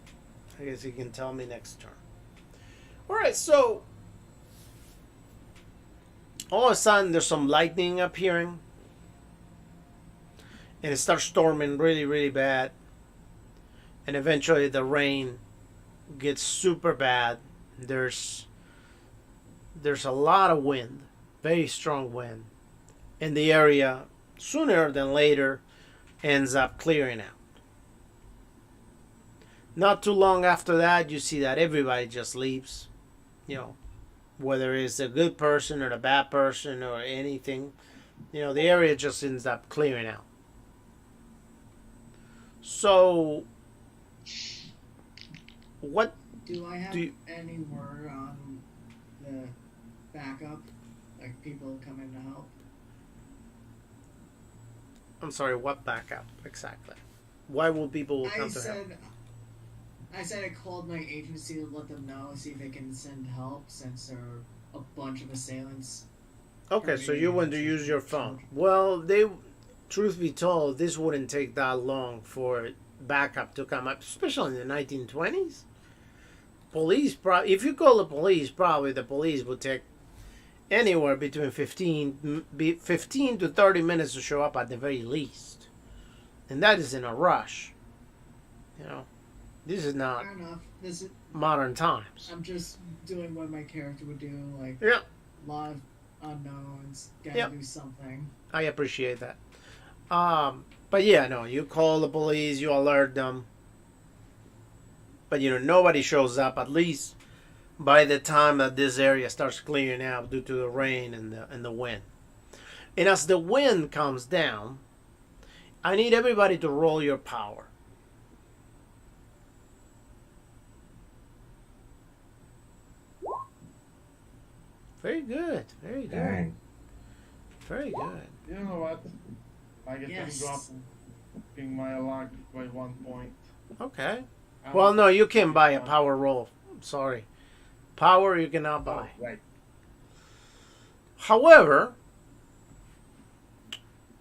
I guess you can tell me next turn. All right. So, all of a sudden, there's some lightning appearing, and it starts storming really, really bad. And eventually, the rain gets super bad. There's a lot of wind, very strong wind, and the area sooner than later ends up clearing out. Not too long after that, you see that everybody just leaves. You know, whether it's a good person or a bad person or anything, you know, the area just ends up clearing out. So, what Do I have do you, any word on the backup? Like people coming to help? I'm sorry, what backup exactly? Why will people I come to help? said I called my agency to let them know, see if they can send help since there are a bunch of assailants. Okay, so you want to use your phone. Well, truth be told, this wouldn't take that long for backup to come up, especially in the 1920s. Police, if you call the police, probably the police would take anywhere between 15 to 30 minutes to show up at the very least. And that is in a rush. You know, this is not Fair enough. This is. modern times. I'm just doing what my character would do. Like Yeah, a lot of unknowns. Gotta Yep. do something. I appreciate that. But yeah, no, you call the police, you alert them. But you know, nobody shows up at least by the time that this area starts clearing out due to the rain and the wind. And as the wind comes down, I need everybody to roll your power. Very good. Very good. Dang. Very good. You know what? I guess Yes. I'm dropping my luck by 1 point. Okay. Well, no, you can buy a power roll. Sorry. Power you cannot Oh, buy. right. However,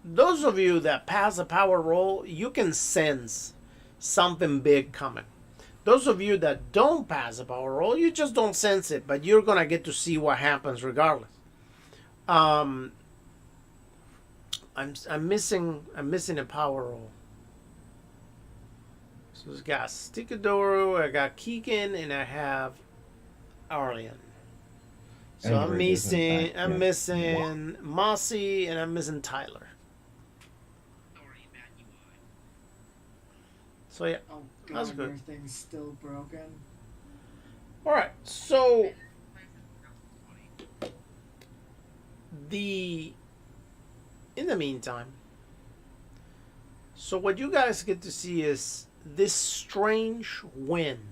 those of you that pass a power roll, you can sense something big coming. Those of you that don't pass a power roll, you just don't sense it, but you're gonna get to see what happens regardless. I'm missing a power roll. So it's got Sticadoro, I got Keegan, and I have Arlian. So I'm Ingrid is in missing fact, I'm yeah. missing Mossy and I'm missing Tyler. So yeah. Oh That's god, good. everything's still broken. Alright, so in the meantime, so what you guys get to see is this strange wind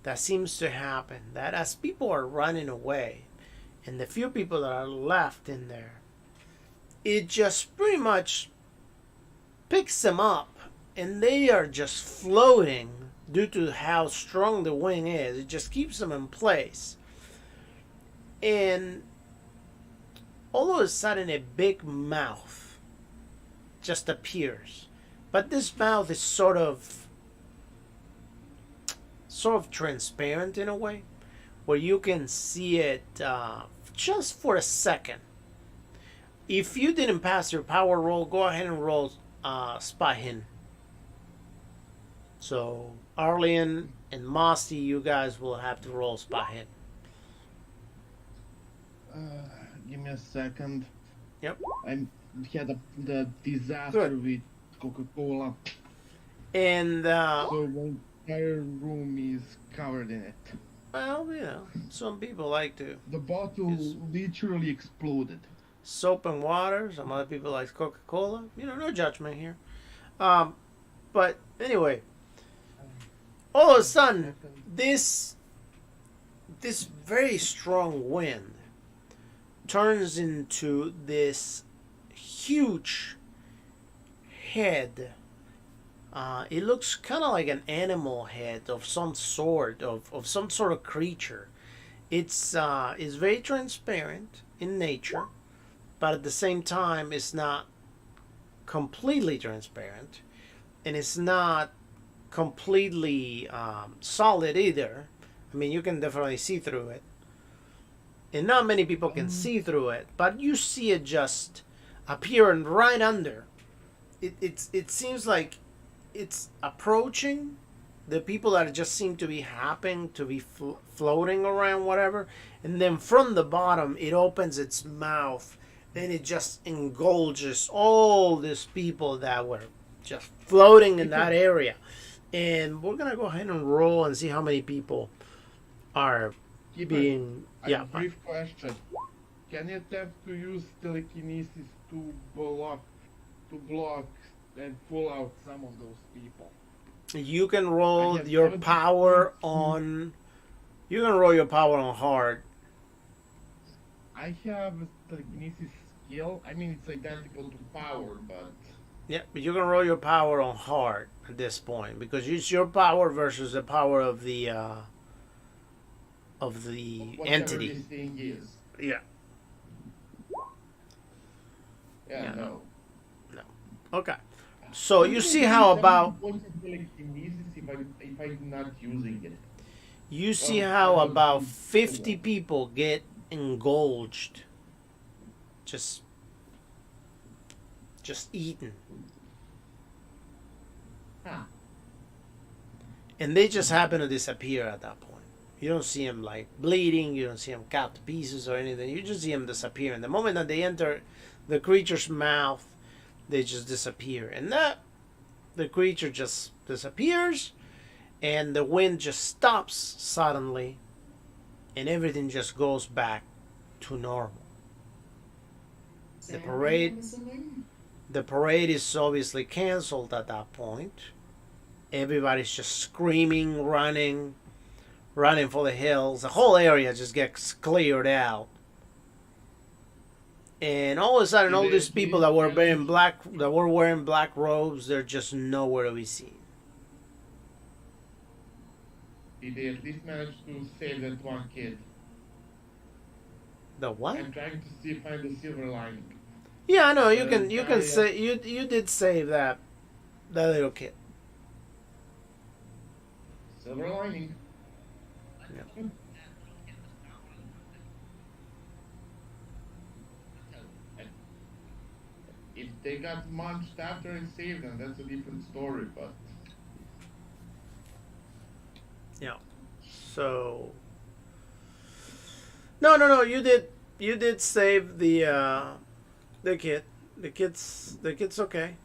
that seems to happen, that as people are running away and the few people that are left in there, it just pretty much picks them up and they are just floating due to how strong the wind is. It just keeps them in place. And all of a sudden a big mouth just appears. But this mouth is sort of transparent in a way, where you can see it just for a second. If you didn't pass your power roll, go ahead and roll spy hidden. So Arlian and Mossy, you guys will have to roll spy hidden. Give me a second. Yep. I had the disaster Good. with Coca-Cola, And so my entire room is covered in it. well, you know, some people like to The bottle Yes. literally exploded. soap and water. Some other people like Coca-Cola. You know, no judgment here. But anyway, all of a sudden, this very strong wind turns into this huge head. It looks kind of like an animal head of some sort, of some sort of creature. It's very transparent, in nature, but at the same time, it's not completely transparent, and it's not completely solid either. I mean, you can definitely see through it, and not many people can see through it, but you see it just appearing right under. It seems like it's approaching the people that just seem to be happening to be floating around, whatever, and then from the bottom it opens its mouth and it just engulges all these people that were just floating in that area. And we're gonna go ahead and roll and see how many people are being. A brief question: can you attempt to use telekinesis to block and pull out some of those people? You can roll your power on. You can roll your power on hard. I have a telekinesis skill. I mean, it's identical to power, but Yeah, but you can roll your power on hard at this point because it's your power versus the power of the whatever entity. this thing is. Yeah. Yeah, no. Okay. So you see how about telekinesis if I'm not using it. you see how about 50 people get engulged, just eaten, and they just happen to disappear at that point. You don't see them like bleeding. You don't see them cut to pieces or anything. You just see them disappear. And the moment that they enter the creature's mouth, they just disappear. And that the creature just disappears, and the wind just stops suddenly, and everything just goes back to normal. The parade is obviously canceled at that point. Everybody's just screaming, running for the hills. The whole area just gets cleared out. And all of a sudden, all these people that were wearing black robes, they're just nowhere to be seen. Did they at least manage to save that one kid? The what? I'm trying to find the silver lining. Yeah, I know. You can say you did save that little kid. Silver lining. Yeah. If they got munched after and saved them, that's a different story, but Yeah. So no. You did save the kid. The kid's okay.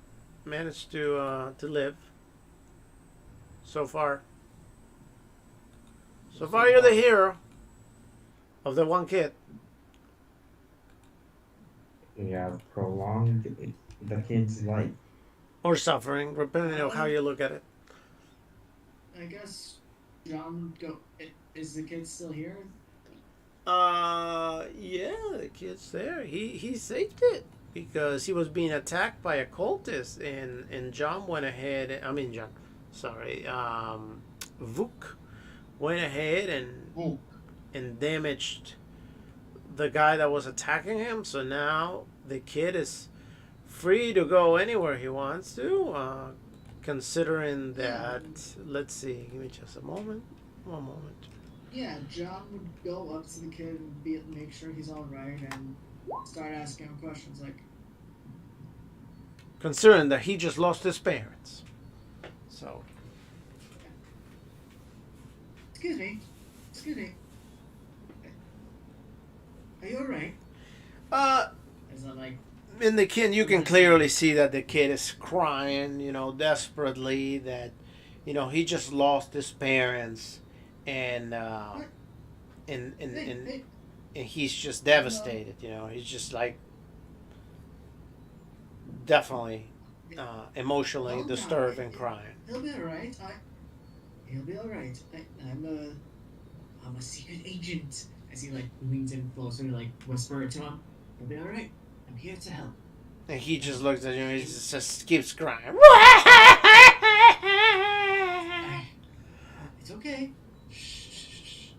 Managed to live. So far. So far, you're the hero of the one kid. Yeah, prolonged the kid's life. Or suffering, depending on how you look at it. I guess John is the kid still here? Yeah, the kid's there. He saved it because he was being attacked by a cultist, and John went ahead. I mean, John, sorry, Vuk went ahead and damaged the guy that was attacking him. So now the kid is free to go anywhere he wants to. Considering that, let's see, give me just a moment. One moment. Yeah, John would go up to the kid and make sure he's all right and start asking him questions like, considering that he just lost his parents. So. Excuse me. Are you alright? Is that like... In the kid, you can clearly see that the kid is crying, desperately, that, he just lost his parents, and he's just devastated, he's just like, definitely, emotionally disturbed and crying. He'll be alright. He'll be alright. I'm a secret agent. As he leans in closer, whisper it to him. He'll be alright. I'm here to help. And he just looks at you and he just keeps crying. It's okay. Shh.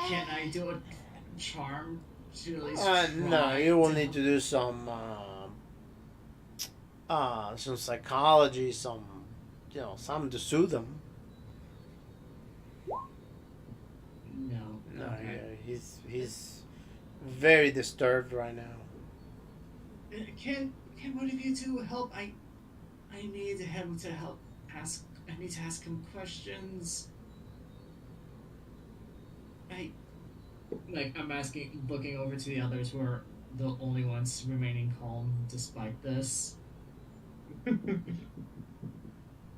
Can I do a charm to at least No, try you will to need to do some psychology, something to soothe them. No. No, Okay. yeah, he's very disturbed right now. Can one of you two help? I need him to help ask. I need to ask him questions. I'm asking, looking over to the others who are the only ones remaining calm despite this.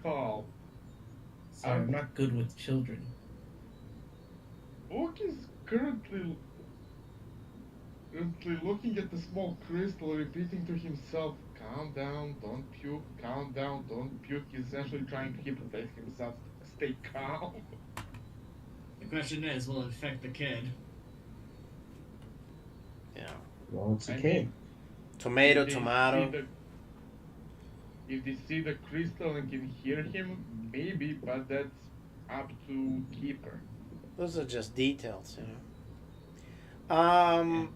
Call. I'm not good with children. Book is currently looking at the small crystal, repeating to himself, "Calm down, don't puke. Calm down, don't puke." He's essentially trying to hypnotize himself to stay calm. The question is, will it affect the kid? Yeah. Well, it's a I kid. mean, Tomato, if they tomato. see the- If they see the crystal and can hear him, maybe, but that's up to keeper. Those are just details, you know.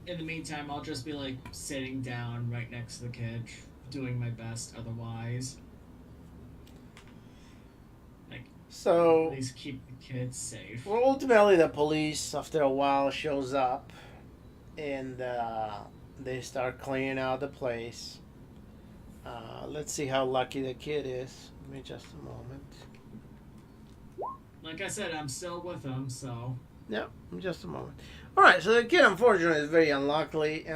In the meantime, I'll just be like sitting down right next to the kid, doing my best. Otherwise, at So, least keep the kid safe. well, ultimately, the police, after a while, shows up, and they start clearing out the place. Let's see how lucky the kid is. Give me just a moment. Like I said, I'm still with him, so Yeah, just a moment. All right, so the kid, unfortunately, is very unlucky,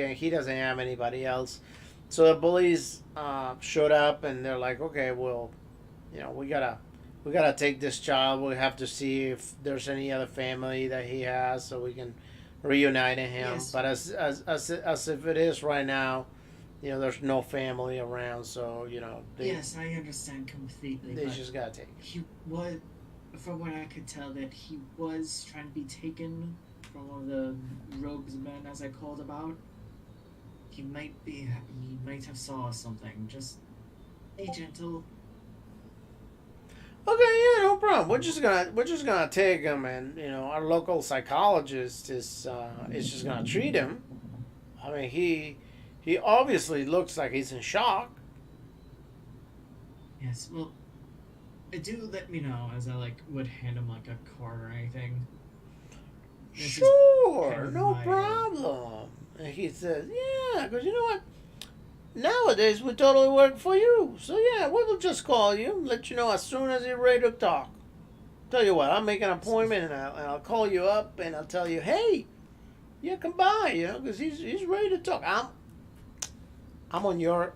and he doesn't have anybody else. So the police showed up, and they're like, "Okay, well, we gotta take this child. We have to see if there's any other family that he has, so we can reunite him. Yes. But as if it is right now, there's no family around, so they yes, I understand completely. they But just gotta take it. he was, from what I could tell, that he was trying to be taken from one of the rogues men, as I called about. He might have saw something. Just be gentle. Okay, yeah, no problem. We're just gonna take him, and our local psychologist is just gonna treat him. I mean, he obviously looks like he's in shock. Yes, well, do let me know, as I would hand him a card or anything. This is Sure, kind of no my, problem. And he says, yeah, because you know what? Nowadays we totally work for you. So yeah, we will just call you, let you know as soon as you're ready to talk. Tell you what, I'll make an appointment, and I'll call you up, and I'll tell you, hey, yeah, come by, because he's ready to talk. I'm on your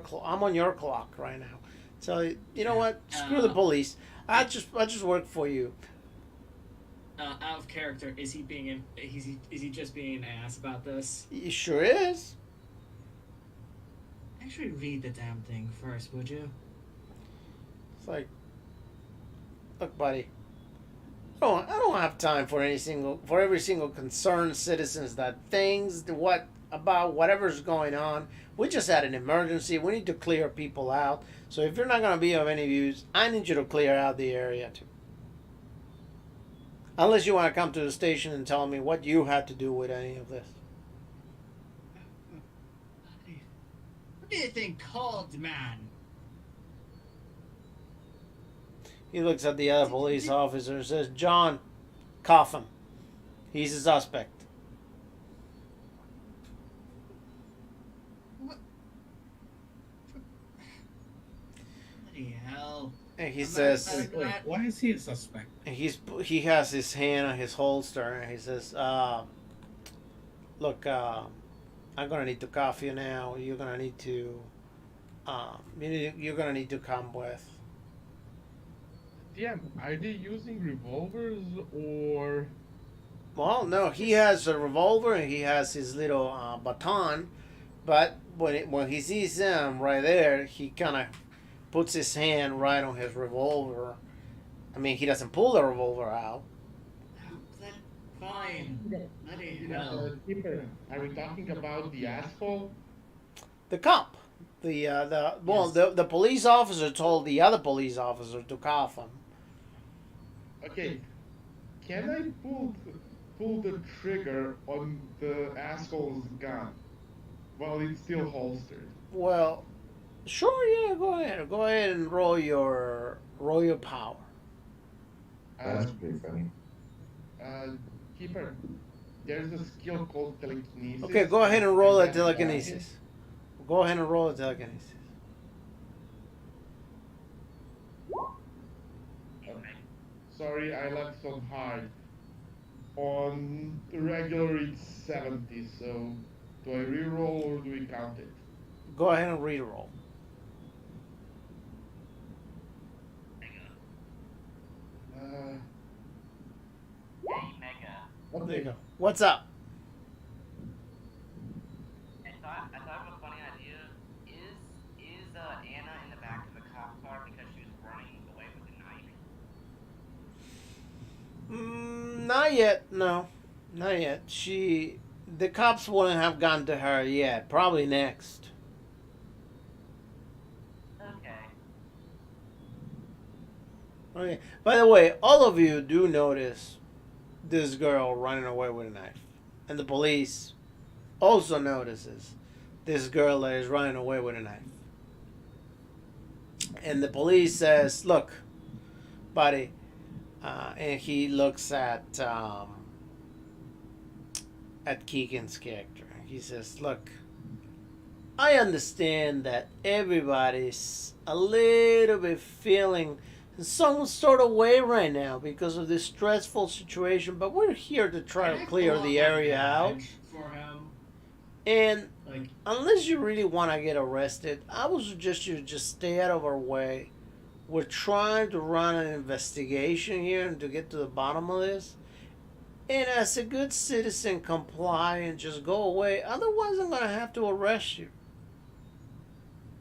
clock right now. So you know what? Screw the police. I just work for you. out of character, is he just being an ass about this? He sure is. Actually, read the damn thing first, would you? It's like, look, buddy. I don't have time for every single concerned citizens that things about whatever's going on. We just had an emergency. We need to clear people out. So if you're not going to be of any use, I need you to clear out the area too. Unless you want to come to the station and tell me what you had to do with any of this. What do you think called, man? He looks at the other police officer and says, John, cuff him. He's a suspect. What? Bloody hell. And he I'm says, not- Wait, why is he a suspect? and he has his hand on his holster, and he says, look, I'm gonna need to cuff you now. You're gonna need to, you're gonna need to come with. Yeah, are they using revolvers or? Well, no, he has a revolver and he has his little baton, but when he sees him right there, he kind of puts his hand right on his revolver. I mean, he doesn't pull the revolver out. Fine. Bloody hell. Keeper, are we talking about the asshole? The cop, the police officer told the other police officer to cuff him. Okay, can I pull the trigger on the asshole's gun while it's still holstered? Well, sure, yeah, go ahead. Go ahead and roll your power. That's Uh, pretty funny. uh, Keeper, there's a skill called Okay, telekinesis. go ahead and I'm roll a not bad at it. telekinesis. Go ahead and roll a telekinesis. Sorry, I left it on hard. On the regular, it's 70, so do I reroll or do we count it? Go ahead and re-roll. Uh, Hey, Mega. There you okay. go. What's up? I thought of a funny idea. Is Anna in the back of the cop car because she was running away with a knife? Not yet. No, not yet. The cops wouldn't have gone to her yet. Probably next. Okay. Okay. By the way, all of you do notice this girl running away with a knife, and the police also notices this girl that is running away with a knife. And the police says, "Look, buddy," and he looks at Keegan's character. He says, "Look, I understand that everybody's a little bit feeling some sort of way right now because of this stressful situation, but we're here to try Can to I clear pull the out my area out. badge for him? And Like, unless you really want to get arrested, I would suggest you just stay out of our way. We're trying to run an investigation here and to get to the bottom of this. And as a good citizen, comply and just go away. Otherwise, I'm going to have to arrest you."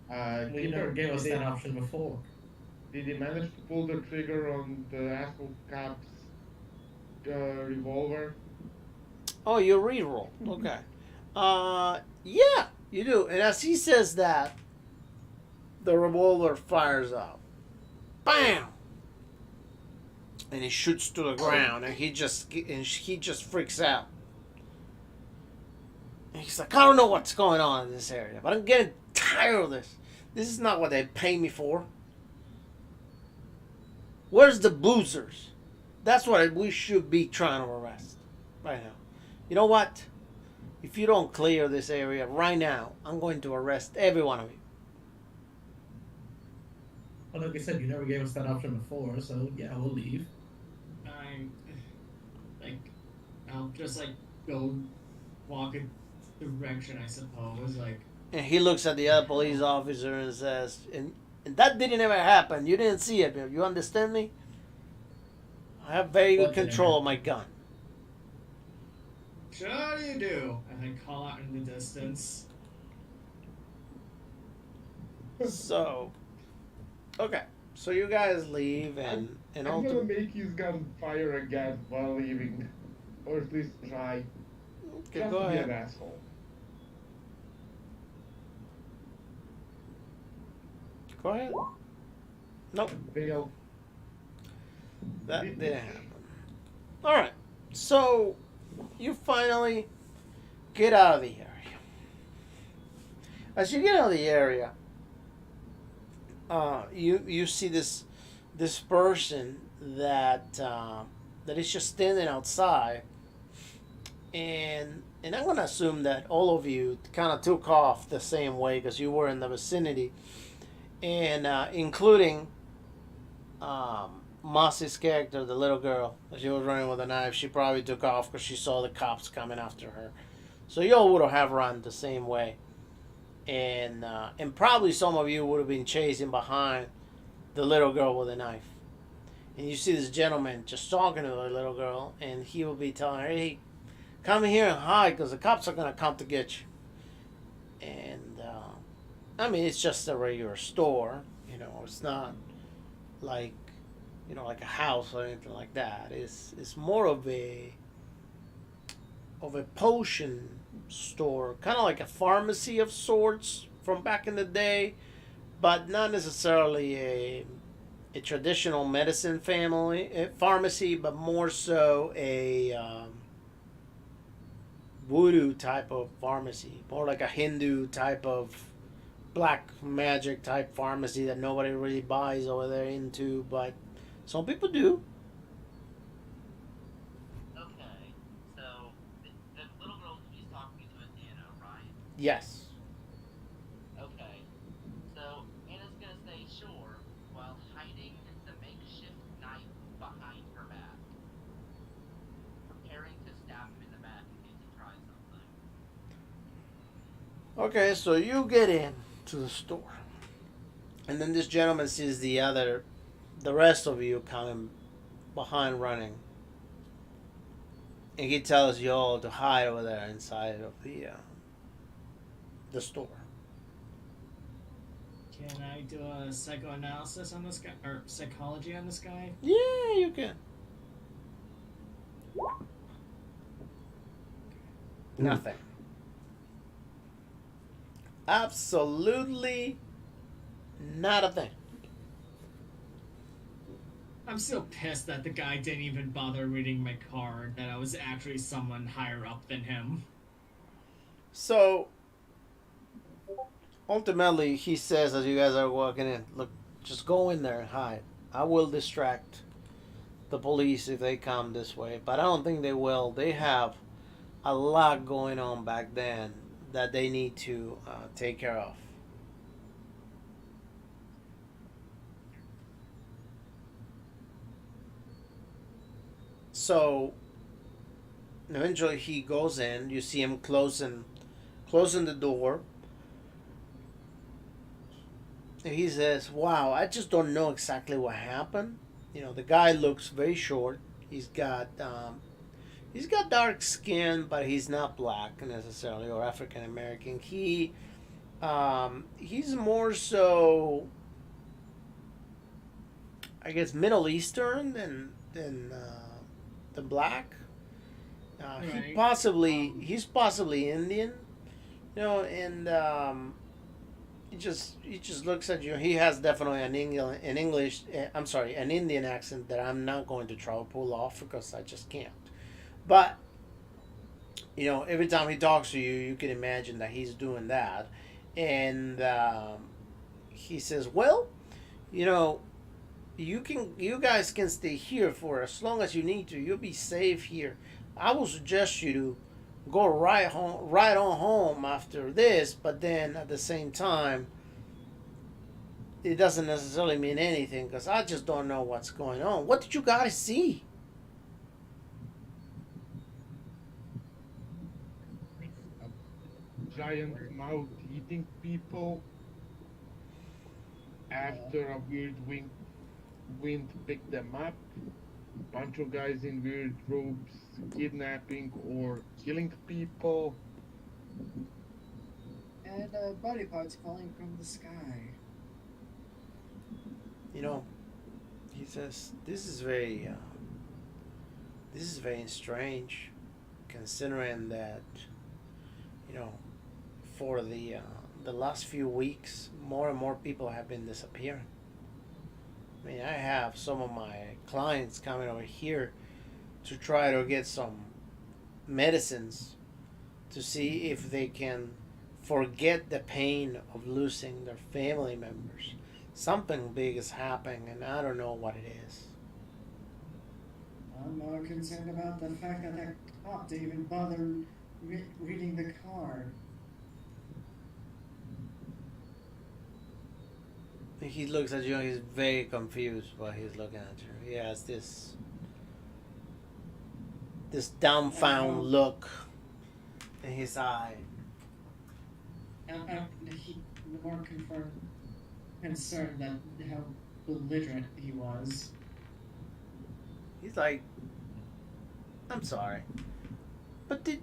Well, you Keeper, never gave us that option before. did he manage to pull the trigger on the asshole cop's revolver? Oh, you reroll. Okay. Yeah, you do. And as he says that, the revolver fires up. Bam! And he shoots to the ground, and he just freaks out. And he's like, "I don't know what's going on in this area, but I'm getting tired of this. This is not what they pay me for. Where's the boozers? That's what we should be trying to arrest right now. You know what? If you don't clear this area right now, I'm going to arrest every one of you." Well, like I said, you never gave us that option before, so yeah, we'll leave. like, I'll just like go walk a direction, I suppose. Like, And he looks at the other police officer and says, and that didn't ever happen. You didn't see it. You understand me? I have very good What didn't control of my gun." sure you do. And I call out in the distance. So, okay. So you guys leave, and I'm gonna make his gun fire again while leaving. Or at least try. okay, Just go to be an ahead. asshole. Go ahead. Nope, Fail. that didn't happen. All right. So you finally get out of the area. As you get out of the area, you see this person that is just standing outside, and I'm gonna assume that all of you kind of took off the same way because you were in the vicinity, and including Mossy's character, the little girl, she was running with a knife. She probably took off because she saw the cops coming after her. So you all would have run the same way, and probably some of you would have been chasing behind the little girl with a knife. And you see this gentleman just talking to the little girl, and he will be telling her, "Hey, come here and hide because the cops are gonna come to get you." And I mean, it's just a regular store, you know. It's not like, you know, like a house or anything like that. It's more of a potion store, kind of like a pharmacy of sorts from back in the day, but not necessarily a a traditional medicine pharmacy, but more so a voodoo type of pharmacy, more like a Hindu type of black magic type pharmacy that nobody really buys over there into, but some people do. Okay, so the little girl she's talking to is Anna, right? Yes. Okay, so Anna's gonna say sure while hiding the makeshift knife behind her back, preparing to stab him in the back in case he tries something. Okay, so you get in to the store, and then this gentleman sees the rest of you coming behind running, and he tells you all to hide over there inside of the store. Can I do a psychoanalysis on this guy or psychology on this guy? Yeah, you can. Nothing. Absolutely not a thing. I'm still pissed that the guy didn't even bother reading my card, that I was actually someone higher up than him. So ultimately, he says as you guys are walking in, look, just go in there and hide. I will distract the police if they come this way, but I don't think they will. They have a lot going on back then that they need to take care of. So eventually he goes in. You see him closing the door. And he says, "Wow, I just don't know exactly what happened. You know, the guy looks very short. He's got dark skin, but he's not black necessarily or African American. He's more so, I guess, Middle Eastern than black. Right. He's possibly Indian, you know, and he just looks at you. He has definitely an Indian accent that I'm not going to try to pull off because I just can't. But you know, every time he talks to you, you can imagine that he's doing that, and he says, "Well, you know, you guys can stay here for as long as you need to. You'll be safe here. I will suggest you to go right on home after this, but then at the same time, it doesn't necessarily mean anything because I just don't know what's going on. What did you guys see?" A giant mouth eating people after a weird wind picked them up. Bunch of guys in weird robes kidnapping or killing people. And body parts falling from the sky. You know, he says, this is very strange, considering that, you know, for the last few weeks, more and more people have been disappearing. I mean, I have some of my clients coming over here to try to get some medicines to see if they can forget the pain of losing their family members. Something big is happening, and I don't know what it is. I'm more concerned about the fact that that cop didn't even bother reading the card. He looks at you and he's very confused while he's looking at you. He has this dumbfound look in his eye. He more concerned that how belligerent he was. He's like, I'm sorry, but did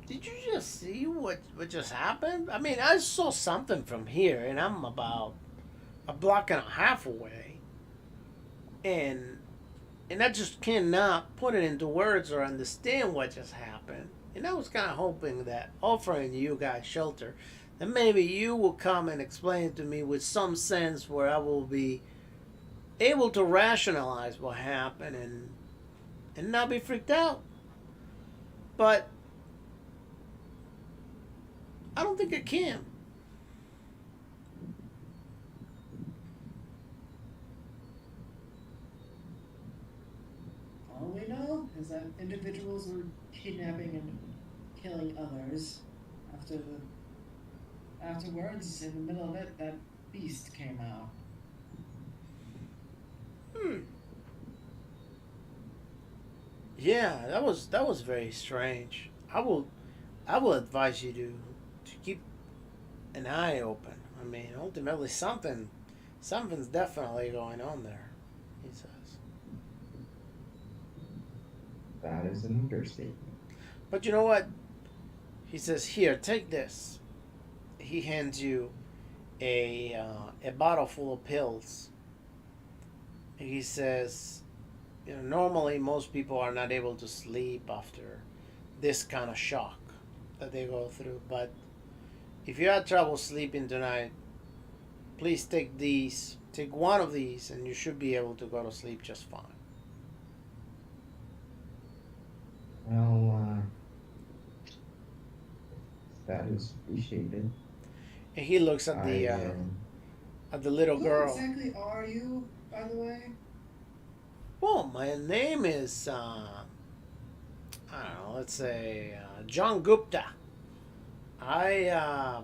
you just see what just happened? I mean, I saw something from here, and I'm about a block and a half away, and I just cannot put it into words or understand what just happened. And I was kind of hoping that offering you guys shelter, that maybe you will come and explain it to me with some sense where I will be able to rationalize what happened and not be freaked out. But I don't think I can. All we know is that individuals were kidnapping and killing others. Afterwards, in the middle of it, that beast came out. Yeah, that was very strange. I will advise you to keep an eye open. I mean, ultimately something's definitely going on there. He says. That is an understatement. But you know what? He says, "Here, take this." He hands you a bottle full of pills. He says, normally most people are not able to sleep after this kind of shock that they go through. But if you had trouble sleeping tonight, please take these. Take one of these, and you should be able to go to sleep just fine. Well, that is appreciated. And he looks at I the little Who girl. exactly are you, by the way? Well, my name is I don't know. Let's say John Gupta. I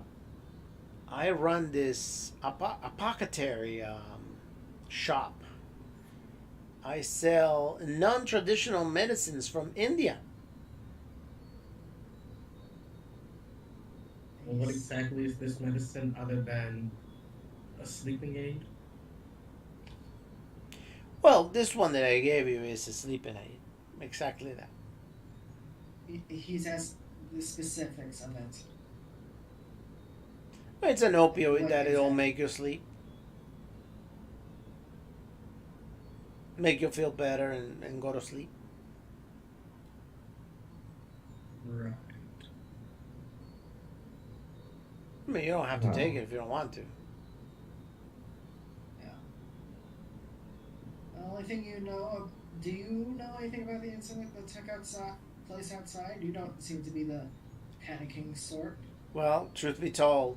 I run this apothecary shop. I sell non-traditional medicines from India. Well, what exactly is this medicine other than a sleeping aid? Well, this one that I gave you is a sleeping aid. Exactly that. He's asked the specifics of it. It's an opioid What that is it'll it? make you sleep, make you feel better, and go to sleep. Right. I mean, you don't have to Wow. take it if you don't want to. Yeah. The only thing you know of, do you know anything about the incident that took place outside? You don't seem to be the panicking sort. Well, truth be told,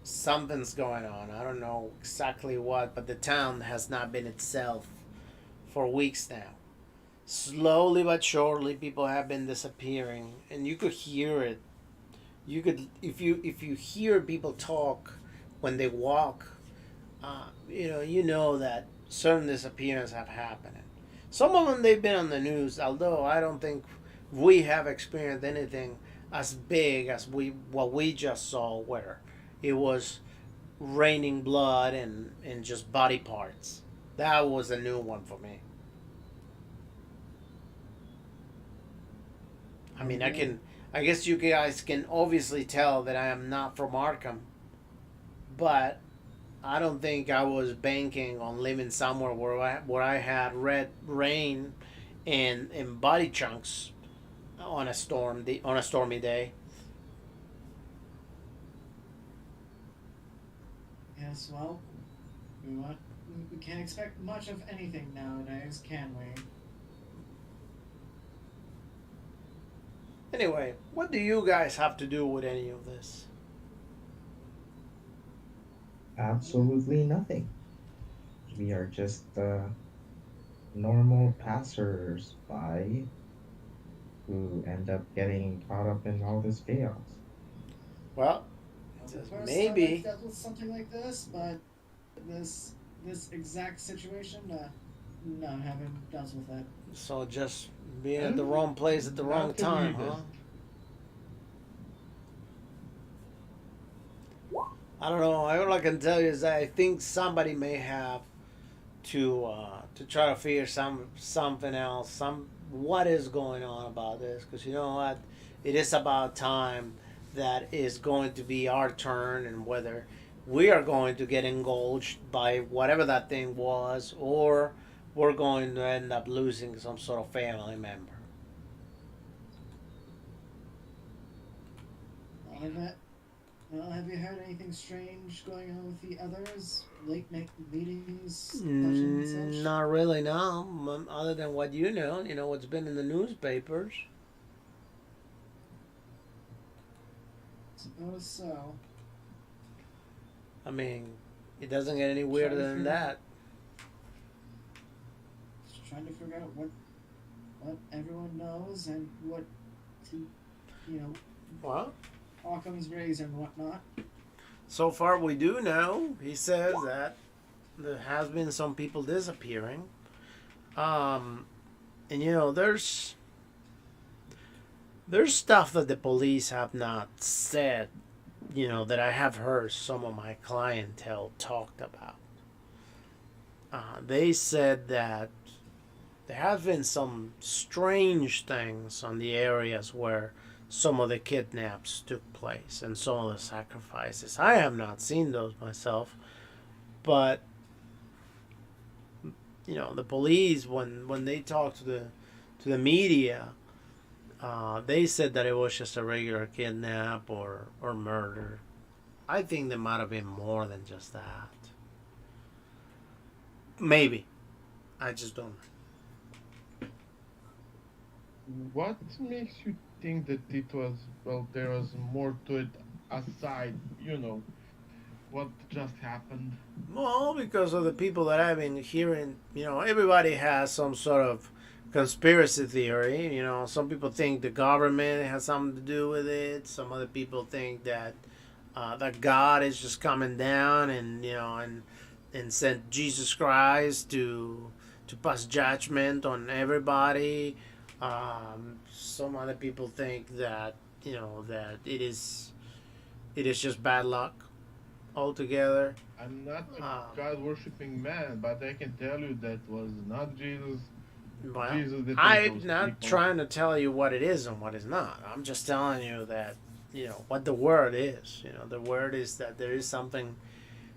something's going on. I don't know exactly what, but the town has not been itself for weeks now. Slowly but surely, people have been disappearing, and you could hear it. You could, if you hear people talk when they walk, you know that certain disappearances have happened. Some of them they've been on the news, although I don't think we have experienced anything as big as what we just saw, where it was raining blood and just body parts. That was a new one for me. I mean, I guess you guys can obviously tell that I am not from Arkham, but I don't think I was banking on living somewhere where I had red rain and body chunks on a stormy day. Yes, well, we can't expect much of anything nowadays, can we? Anyway, what do you guys have to do with any of this? Absolutely nothing. We are just normal passers-by who end up getting caught up in all this chaos. Well, Not it the says first time I've maybe. dealt with something like this, but this exact situation, no, I haven't dealt with it. So just being at the wrong place at the wrong Not the time, huh? weirdest. I don't know. All I can tell you is that I think somebody may have to try to figure something else. What is going on about this? Because you know what, it is about time that is going to be our turn, and whether we are going to get engulfed by whatever that thing was, or we're going to end up losing some sort of family member. All of it. Well, have you heard anything strange going on with the others? Late night meetings, such and such? Not really, no. Other than what you know what's been in the newspapers. Suppose so. I mean, it doesn't get any Trying weirder to than figure that. Just trying to figure out what everyone knows and what to, you know, Well, Occam's razor and whatnot. so far we do know. He says that there has been some people disappearing. And there's stuff that the police have not said, that I have heard some of my clientele talked about. They said that there have been some strange things on the areas where some of the kidnaps took place and some of the sacrifices. I have not seen those myself, but the police when they talk to the media, they said that it was just a regular kidnap or murder. I think there might have been more than just that. Maybe. I just don't know. What makes you think that it was, well, there was more to it aside, what just happened? Well, because of the people that I've been hearing, everybody has some sort of conspiracy theory. Some people think the government has something to do with it. Some other people think that that God is just coming down and sent Jesus Christ to pass judgment on everybody. Some other people think that that it is just bad luck altogether. I'm not a Um, God worshipping man, but I can tell you that was not Jesus. well, Jesus that ate I'm those not people. trying to tell you what it is and what is not. I'm just telling you that what the word is. The word is that there is something,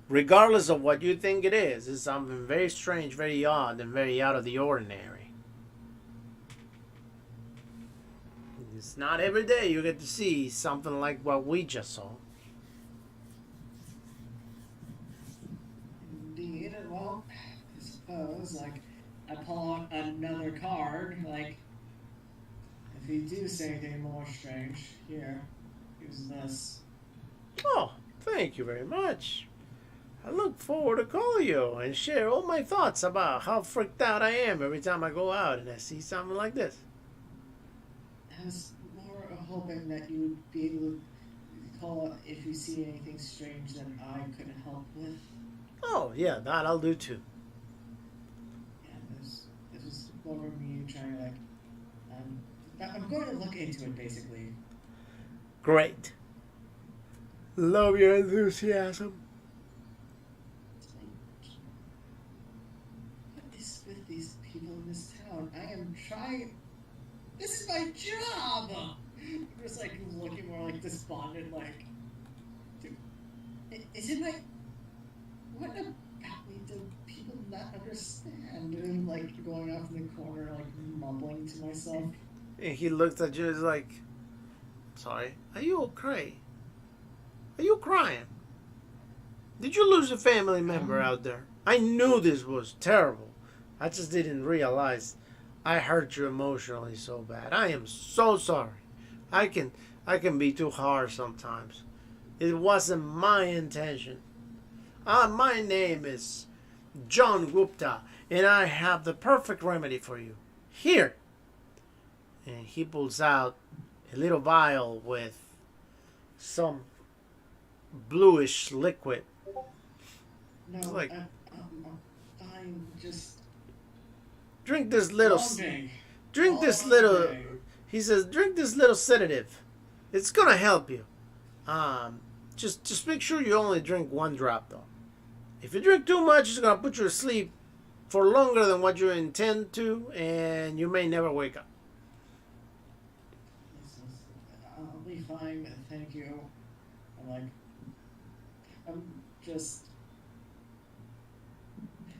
regardless of what you think it is something very strange, very odd, and very out of the ordinary. It's not every day you get to see something like what we just saw. Indeed. Well, I suppose, like, I pull out another card, like, if you do say anything more strange, here, use this. Oh, thank you very much. I look forward to call you and share all my thoughts about how freaked out I am every time I go out and I see something like this. I was more hoping that you would be able to call if you see anything strange that I could help with. Oh, yeah, that I'll do too. Yeah, this was over me trying to, like, I'm going to look into it, basically. Great. Love your enthusiasm. What is with these people in this town? I am trying. This is my job! I'm just, like, looking more, like, despondent, like, dude, is it my. What about me do people not understand? And, like, going off in the corner, like, mumbling to myself. And he looked at you and was like, sorry, are you okay? Are you crying? Did you lose a family member out there? I knew this was terrible. I just didn't realize I hurt you emotionally so bad. I am so sorry. I can be too harsh sometimes. It wasn't my intention. My name is John Gupta, and I have the perfect remedy for you. Here. And he pulls out a little vial with some bluish liquid. No, Like- I'm just. Drink this little. Longing. Drink this All little. day. He says, drink this little sedative. It's gonna help you. Just make sure you only drink one drop though. If you drink too much, it's gonna put you to sleep for longer than what you intend to, and you may never wake up. I'll be fine, thank you. I'm just.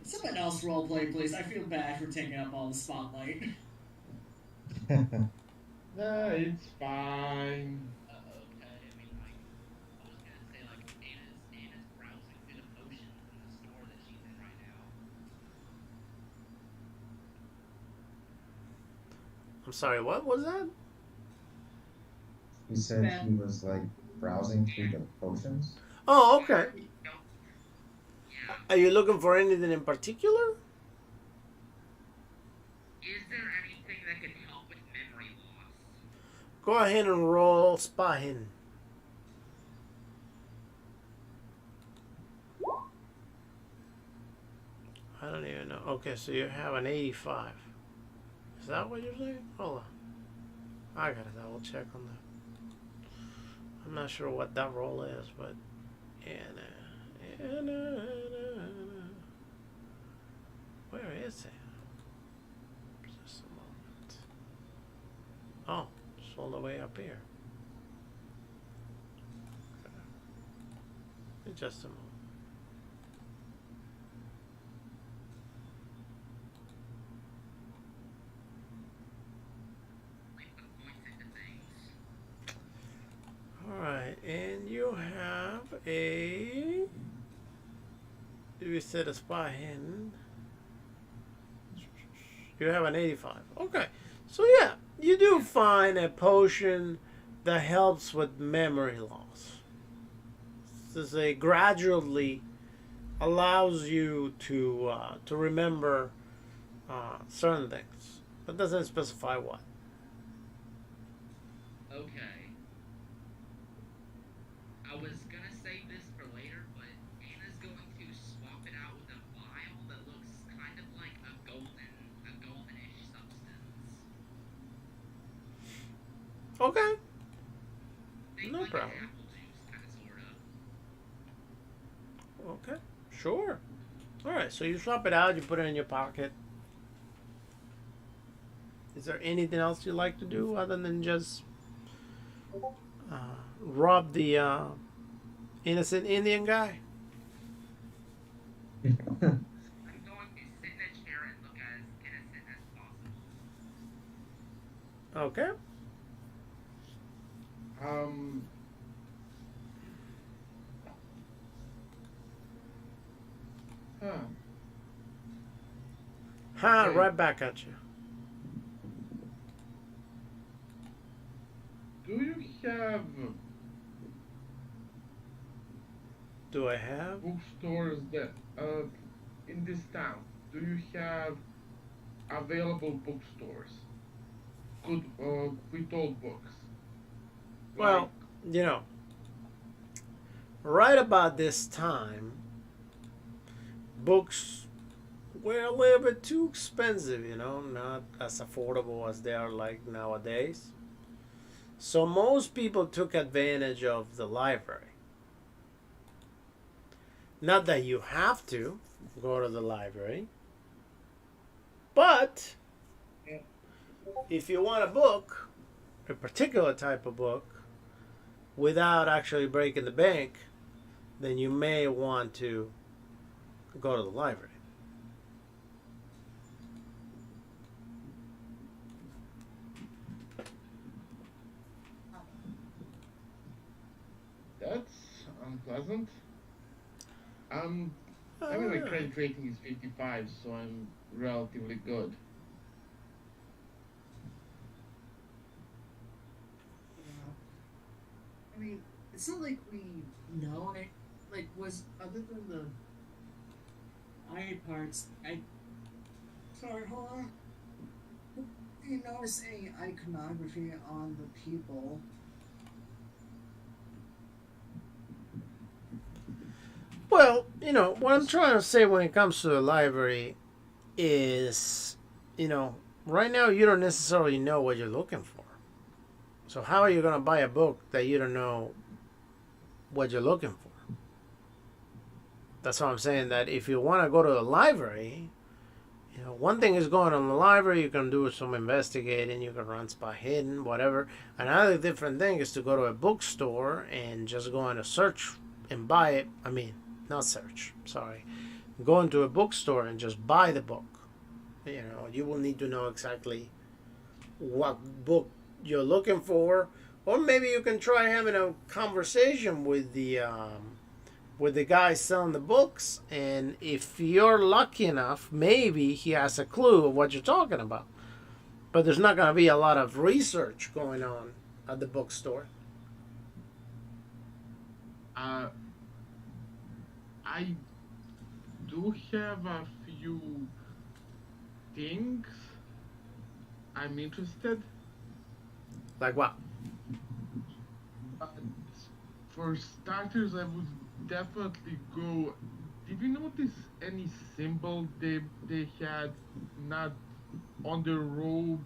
Someone else roleplay, please. I feel bad for taking up all the spotlight. Nah, it's fine. Okay, I mean, I was gonna I'm sorry, what was that? He said he was like browsing through the potions. Oh, okay. Nope. Yeah. Are you looking for anything in particular? Is there anything that could help with memory loss? Go ahead and roll spy hidden. I don't even know. Okay, so you have an 85. Is that what you're saying? Hold on. I gotta double check on that. I'm not sure what that roll is, but where is it? Just a moment. Oh, it's all the way up here. Okay. Just a moment. We put points into things. Alright, and you have a. You said a spy hidden. You have an 85. Okay. So, yeah, you do find a potion that helps with memory loss. This is a gradually allows you to remember certain things, but doesn't specify what. Okay. I was gonna save this for later, but Anna's going to swap it out with a vial that looks kind of like a goldenish substance. Okay. Think No like problem. an apple juice, kind of, sorta. Okay. Sure. Alright, so you swap it out, you put it in your pocket. Is there anything else you'd like to do other than just rob the innocent Indian guy? I'm going to sit in a chair and look as innocent as possible. Okay. Huh. Ha, Okay. right back at you. Do you have Do I have? bookstores that in this town? Do you have available bookstores? Good with old books. Well, you know, right about this time, books were a little bit too expensive, you know, not as affordable as they are like nowadays. So most people took advantage of the library. Not that you have to go to the library, but if you want a book, a particular type of book, without actually breaking the bank, then you may want to go to the library. That's unpleasant. I mean, my credit rating is 55, so I'm relatively good. I mean, it's not like we know it. Like, was other than the iron parts, Sorry, hold on. Do you notice any iconography on the people? Well, you know, what I'm trying to say when it comes to the library is, you know, right now you don't necessarily know what you're looking for. So how are you going to buy a book that you don't know what you're looking for? That's why I'm saying that if you want to go to the library, you know, one thing is going on the library, you can do some investigating, you can run spy hidden, whatever. Another different thing is to go to a bookstore and just go on a search and buy it. I mean, not search, sorry. Go into a bookstore and just buy the book. You know, you will need to know exactly what book you're looking for, or maybe you can try having a conversation with the guy selling the books, and if you're lucky enough, maybe he has a clue of what you're talking about. But there's not going to be a lot of research going on at the bookstore. I do have a few things I'm interested, Like what? but for starters, I would definitely go. Did you notice any symbol they had? Not on the robes,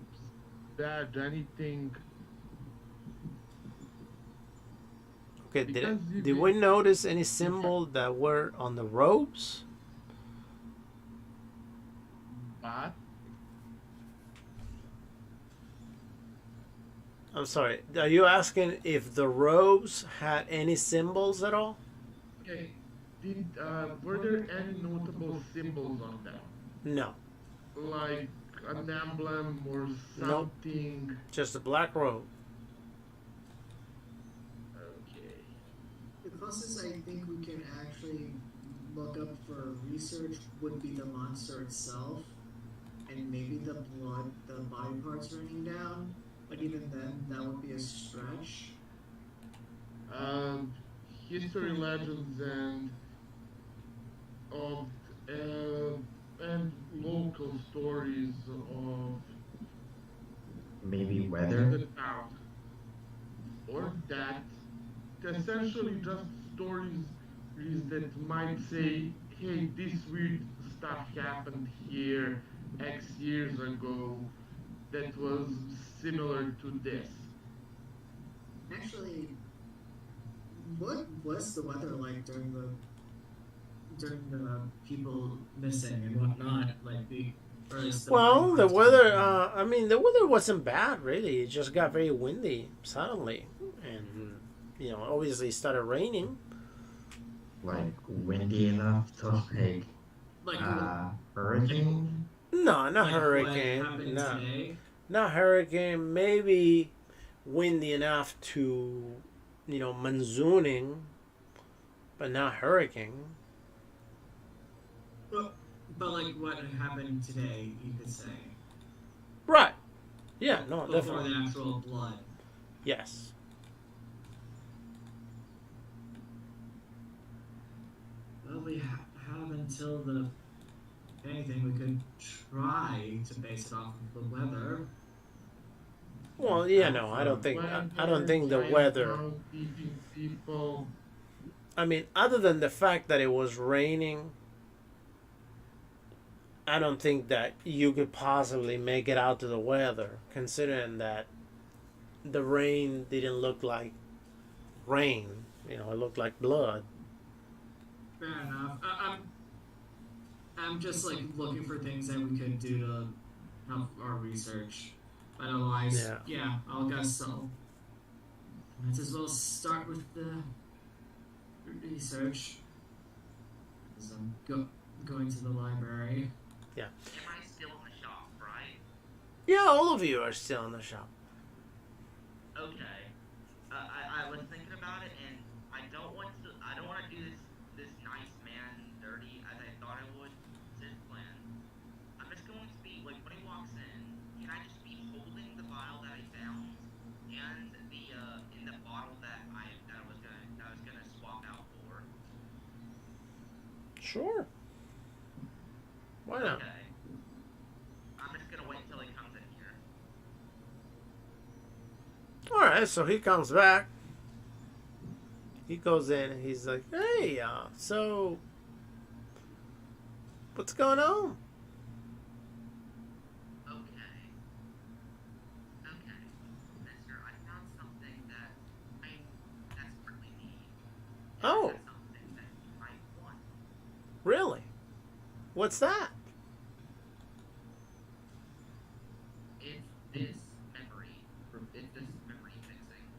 badge, anything? Okay, Because if did it, we notice any it had, symbol that were on the robes? but I'm sorry. Are you asking if the robes had any symbols at all? okay, did were there any notable symbols on them? No. Like an emblem or Nope. something? Just a black robe. Okay. The closest I think we can actually look up for research would be the monster itself, and maybe the blood, the body parts raining down. But even then, that would be a stretch. Um, history, legends, of uh, and local stories of Maybe the weather. town, or that essentially just stories that might say, "Hey, this weird stuff happened here X years ago that was similar to this." Actually, what was the weather like during the people missing and whatnot? Like the or at least the body Well, the parts weather, being found? I mean, the weather wasn't bad, really. It just got very windy suddenly. And, obviously it started raining. Like windy enough to like Like hurricane. No, not like what hurricane. happened No, today? not hurricane. Maybe windy enough to, monsooning, but not hurricane. But like what happened today, you could say. Right. Yeah, no, Before definitely. the actual blood. Yes. Well, we have until the if anything we could try to base it off of the weather. Well, no, I don't think. I don't think the weather. Chinatown, eating people. I mean, other than the fact that it was raining, I don't think that you could possibly make it out to the weather, considering that the rain didn't look like rain. It looked like blood. Fair enough. I'm just like looking for things that we could do to help our research. But otherwise, yeah, I'll guess so. Might as well start with the research. As I'm going to the library. Yeah. Am I still in the shop, right? Yeah, all of you are still in the shop. Okay. I was thinking about it, and I don't want to do this nice man dirty as I thought I would. It's his plan. I'm just going to be like when he walks in, can I just be holding the vial that I found and the in the bottle that I was gonna swap out for? Sure. Why not? Okay. I'm just gonna wait until he comes in here. All right, so he comes back. He goes in and he's like, "Hey, so what's going on?" Okay. Okay. Mister, I found something that I desperately need. And Oh, I found something that you might want. really? What's that? It's this memory fixing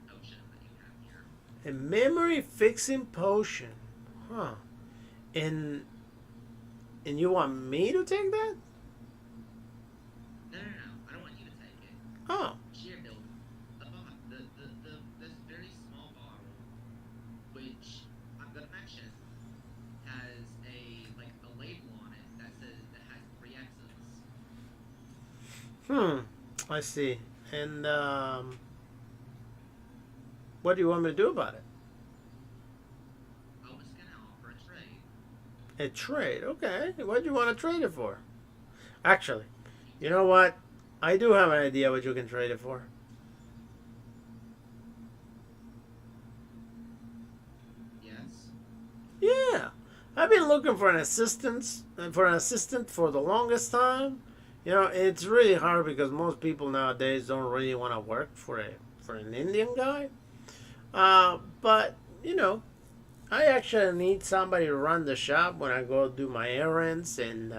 potion that you have here. A memory fixing potion. Huh. And you want me to take that? No, I don't want you to take it. Oh. Here, Bill. This very small bottle, which I'm gonna mention, has a label on it that says that has 3 X's. I see. And what do you want me to do about it? I was gonna offer a trade. A trade? Okay. What do you want to trade it for? Actually, you know what? I do have an idea what you can trade it for. Yes. Yeah, I've been looking for an assistant for the longest time. You know, it's really hard because most people nowadays don't really want to work for an Indian guy. But you know, I actually need somebody to run the shop when I go do my errands and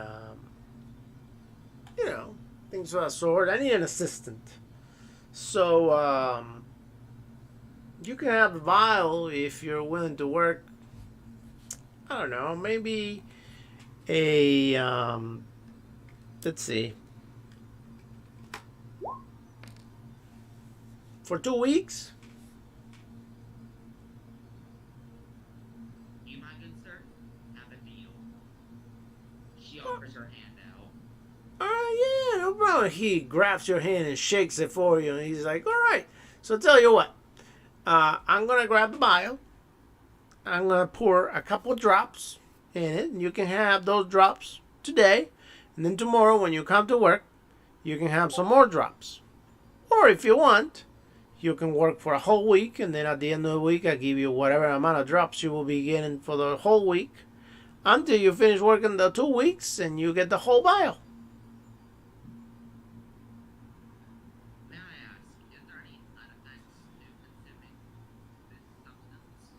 you know, things of that sort. I need an assistant. So you can have the vial if you're willing to work. I don't know, maybe a let's see, for 2 weeks. You, my good sir, have a deal. She offers her hand out. Yeah, no problem. He grabs your hand and shakes it for you, and he's like, "All right." So tell you what, I'm gonna grab the vial. I'm gonna pour a couple of drops in it, and you can have those drops today, and then tomorrow when you come to work, you can have some more drops. Or if you want, you can work for a whole week, and then at the end of the week, I give you whatever amount of drops you will be getting for the whole week until you finish working the 2 weeks, and you get the whole vial. May I ask, is there any side effects to consuming this substance?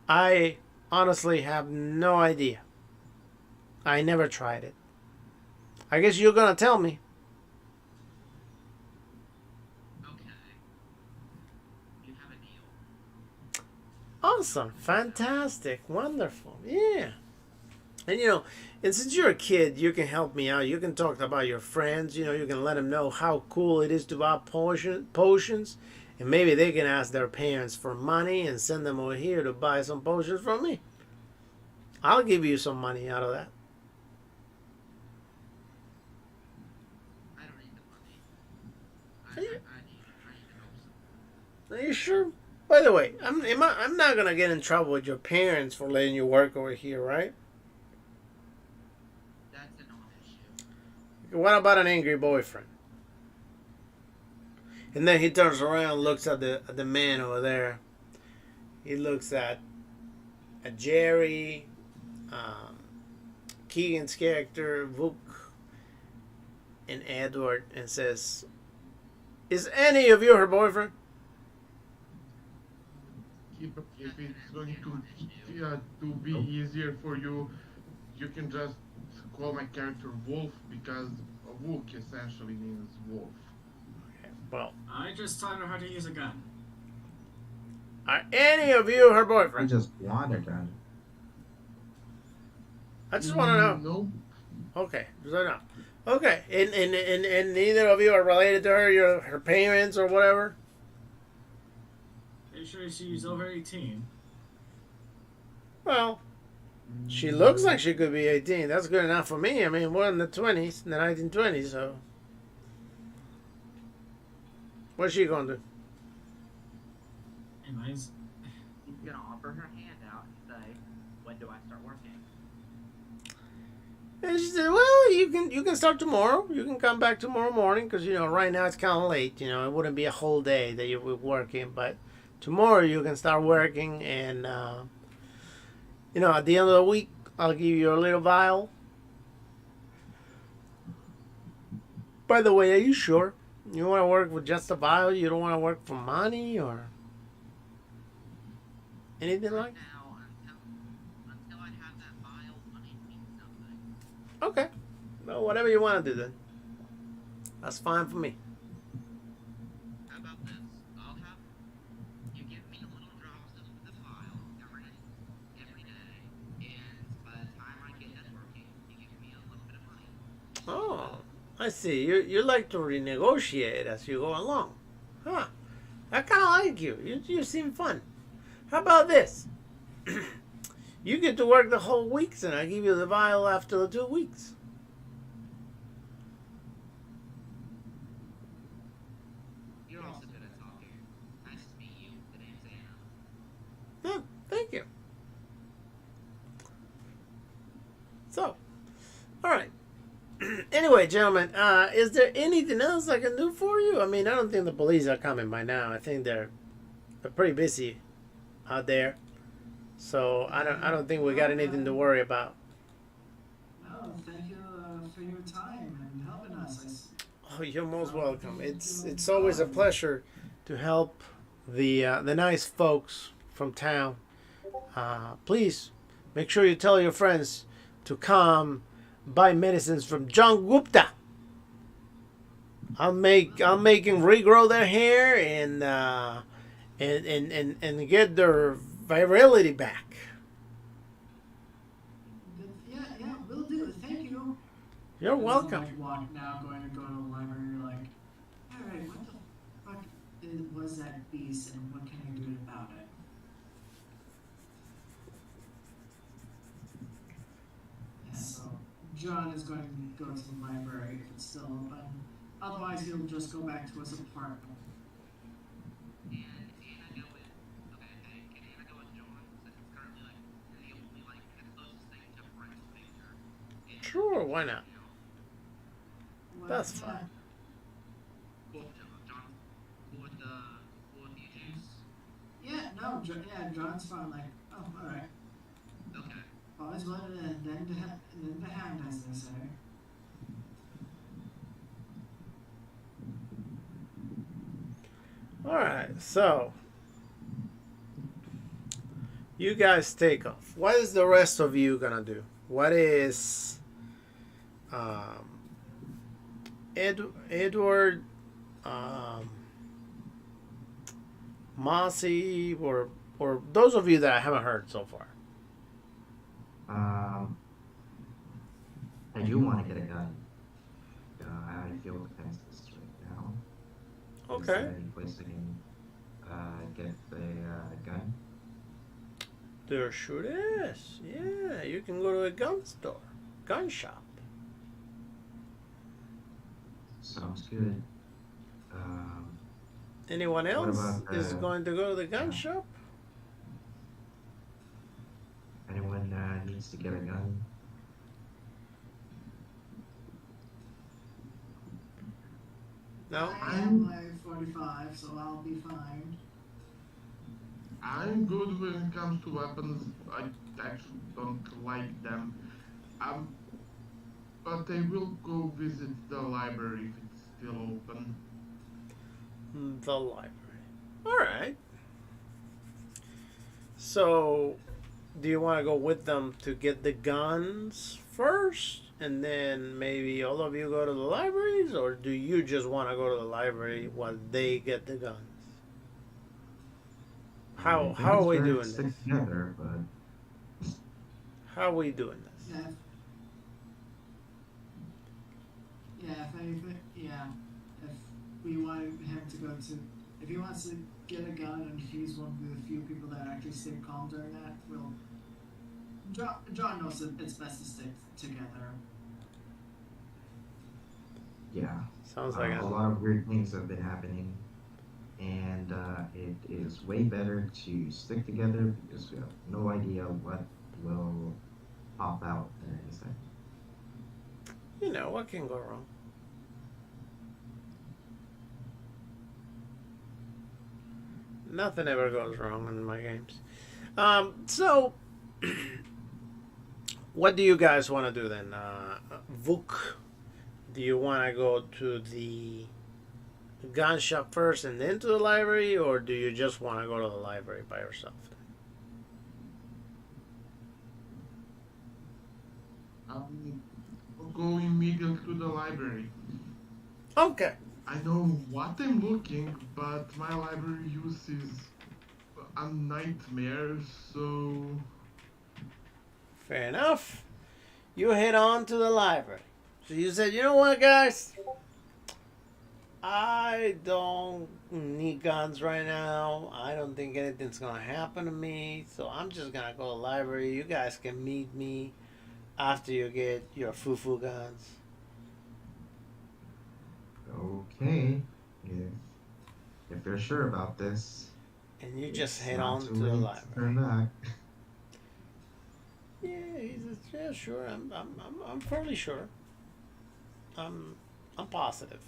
I honestly have no idea. I never tried it. I guess you're gonna tell me. Okay. You have a deal. Awesome, fantastic, wonderful, yeah. And you know, and since you're a kid, you can help me out. You can talk about your friends. You know, you can let them know how cool it is to buy potions, and maybe they can ask their parents for money and send them over here to buy some potions from me. I'll give you some money out of that. I don't need the money. Are you- I need to help someone. Are you sure? By the way, I'm not gonna get in trouble with your parents for letting you work over here, right? That's a non-issue. What about an angry boyfriend? And then he turns around, looks at the man over there. He looks at Jerry, Keegan's character, Vuk, and Edward, and says, "Is any of you her boyfriend?" If it's going to be easier for you, you can just call my character Wolf because Wook essentially means wolf. Well, I just taught her how to use a gun. are any of you her I boyfriend? just wanted that. I just want to know. No, Okay, so no. Okay, and neither of you are related to her, her parents or whatever? Are you sure she's over 18? Well, she looks like she could be 18. That's good enough for me. I mean, we're in the 20s, in the 1920s, so. What's she going to do? Anyways, He's gonna offer her hand out and say, "When do I start working?" And she said, "Well, you can start tomorrow. You can come back tomorrow morning because you know right now it's kind of late. You know, it wouldn't be a whole day that you would working, but tomorrow you can start working. And you know, at the end of the week, I'll give you a little vial. By the way, are you sure you want to work with just a vial? You don't want to work for money or anything like?" Now, until I have that vial, money means something. Okay, well, whatever you want to do then. That's fine for me. How about this? I'll have you give me the little drops of the vial every day, and by the time I get done working, you give me a little bit of money. Oh, I see. You like to renegotiate as you go along. Huh. I kind of like you. You seem fun. How about this? You get to work the whole weeks and I give you the vial after the 2 weeks. gentlemen. Is there anything else I can do for you? I mean, I don't think the police are coming by now. I think they're pretty busy out there. So I don't think we got anything to worry about. No, thank you for your time and helping us. Oh, you're most welcome. It's always a pleasure to help the nice folks from town. Please make sure you tell your friends to come buy medicines from John Gupta. I'll make him regrow their hair and get their virility back. Yeah, will do. Thank you. You're welcome. Now going to go to the library. You're like, all right, what the fuck was that beast, and what can I do about it? Yeah, so John is going to go to the library if it's still open. Otherwise, he'll just go back to his apartment. And Anna go with can Anna go with John since it's currently like the only like the closest thing to parental figure. Sure, why not? Well, That's fine. Cool, John. Cool with you, James. John's fine. Like, oh, all right. Okay. Always wanted and then the hand, as they say. All right, so you guys take off. What is the rest of you gonna do? What is Edward, Mossy, or those of you that I haven't heard so far? I do want to get a gun. I feel defenseless right now. Is Okay. there any place I can get a gun? There sure is. Yeah, you can go to a gun store, gun shop. Sounds good. Anyone What else about, is going to go to the gun yeah. shop? Anyone needs to get a gun? No. I have my 45, so I'll be fine. I'm good when it comes to weapons. I actually don't like them. But I will go visit the library if it's still open. The library. All right. So, do you want to go with them to get the guns first, and then maybe all of you go to the libraries, or do you just want to go to the library while they get the guns? How are we doing this? Stick together, but How are we doing this? If anything, if we want him to go to, if he wants to get a gun and he's one of the few people that actually stay calm during that, John knows that it's best to stick together. yeah. Sounds like A lot of weird things have been happening, and it is way better to stick together because we have no idea what will pop out at any second. You know, what can go wrong? Nothing ever goes wrong in my games. So, what do you guys want to do then? Vuk, do you want to go to the gun shop first and then to the library, or do you just want to go to the library by yourself? I'll go immediately to the library. Okay. I know what I'm looking, but my library use is a nightmare, so... Fair enough. You head on to the library. So you said, you know what, guys? I don't need guns right now. I don't think anything's going to happen to me. So I'm just going to go to the library. You guys can meet me after you get your foo-foo guns. Okay. If you're sure about this. And you just it's head not on too to the late to library. Turn back. Yeah, he says, yeah, sure. I'm fairly sure. I'm I'm positive.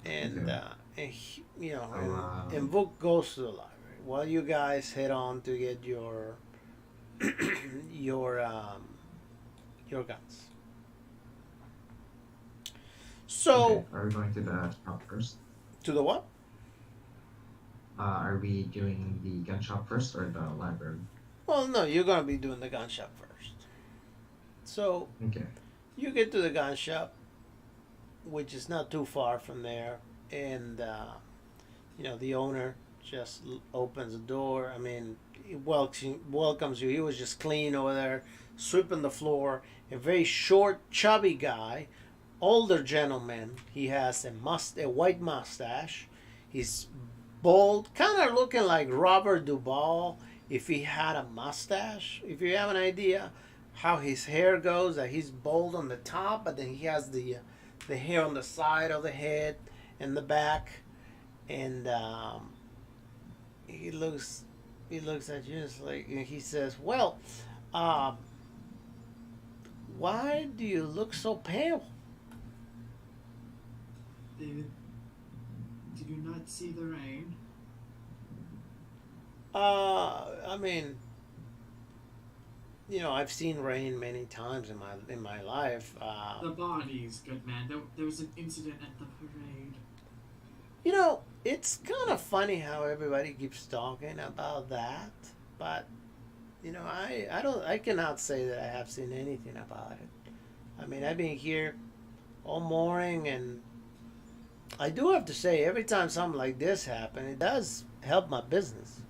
And Okay. you know, So, and Book goes to the library while you guys head on to get your your guns. okay. So Are we going to the shop first? to the what? Are we doing the gun shop first or the library? Well, no, you're gonna be doing the gun shop first. So Okay. you get to the gun shop, which is not too far from there, and you know the owner just opens the door. I mean, he welcomes you. He was just clean over there, sweeping the floor. A very short, chubby guy, older gentleman. He has a white mustache. He's bald, kind of looking like Robert Duvall if he had a mustache. If you have an idea how his hair goes, that he's bald on the top, but then he has the hair on the side of the head and the back, and he looks he looks at you just like, and he says, "Well, um, why do you look so pale?" David, did you not see the rain? I mean, you know, I've seen rain many times in my life. The bodies, good man. There was an incident at the parade. You know, it's kind of funny how everybody keeps talking about that, but you know, I cannot say that I have seen anything about it. I mean, I've been here all morning, and I do have to say, every time something like this happens, it does help my business.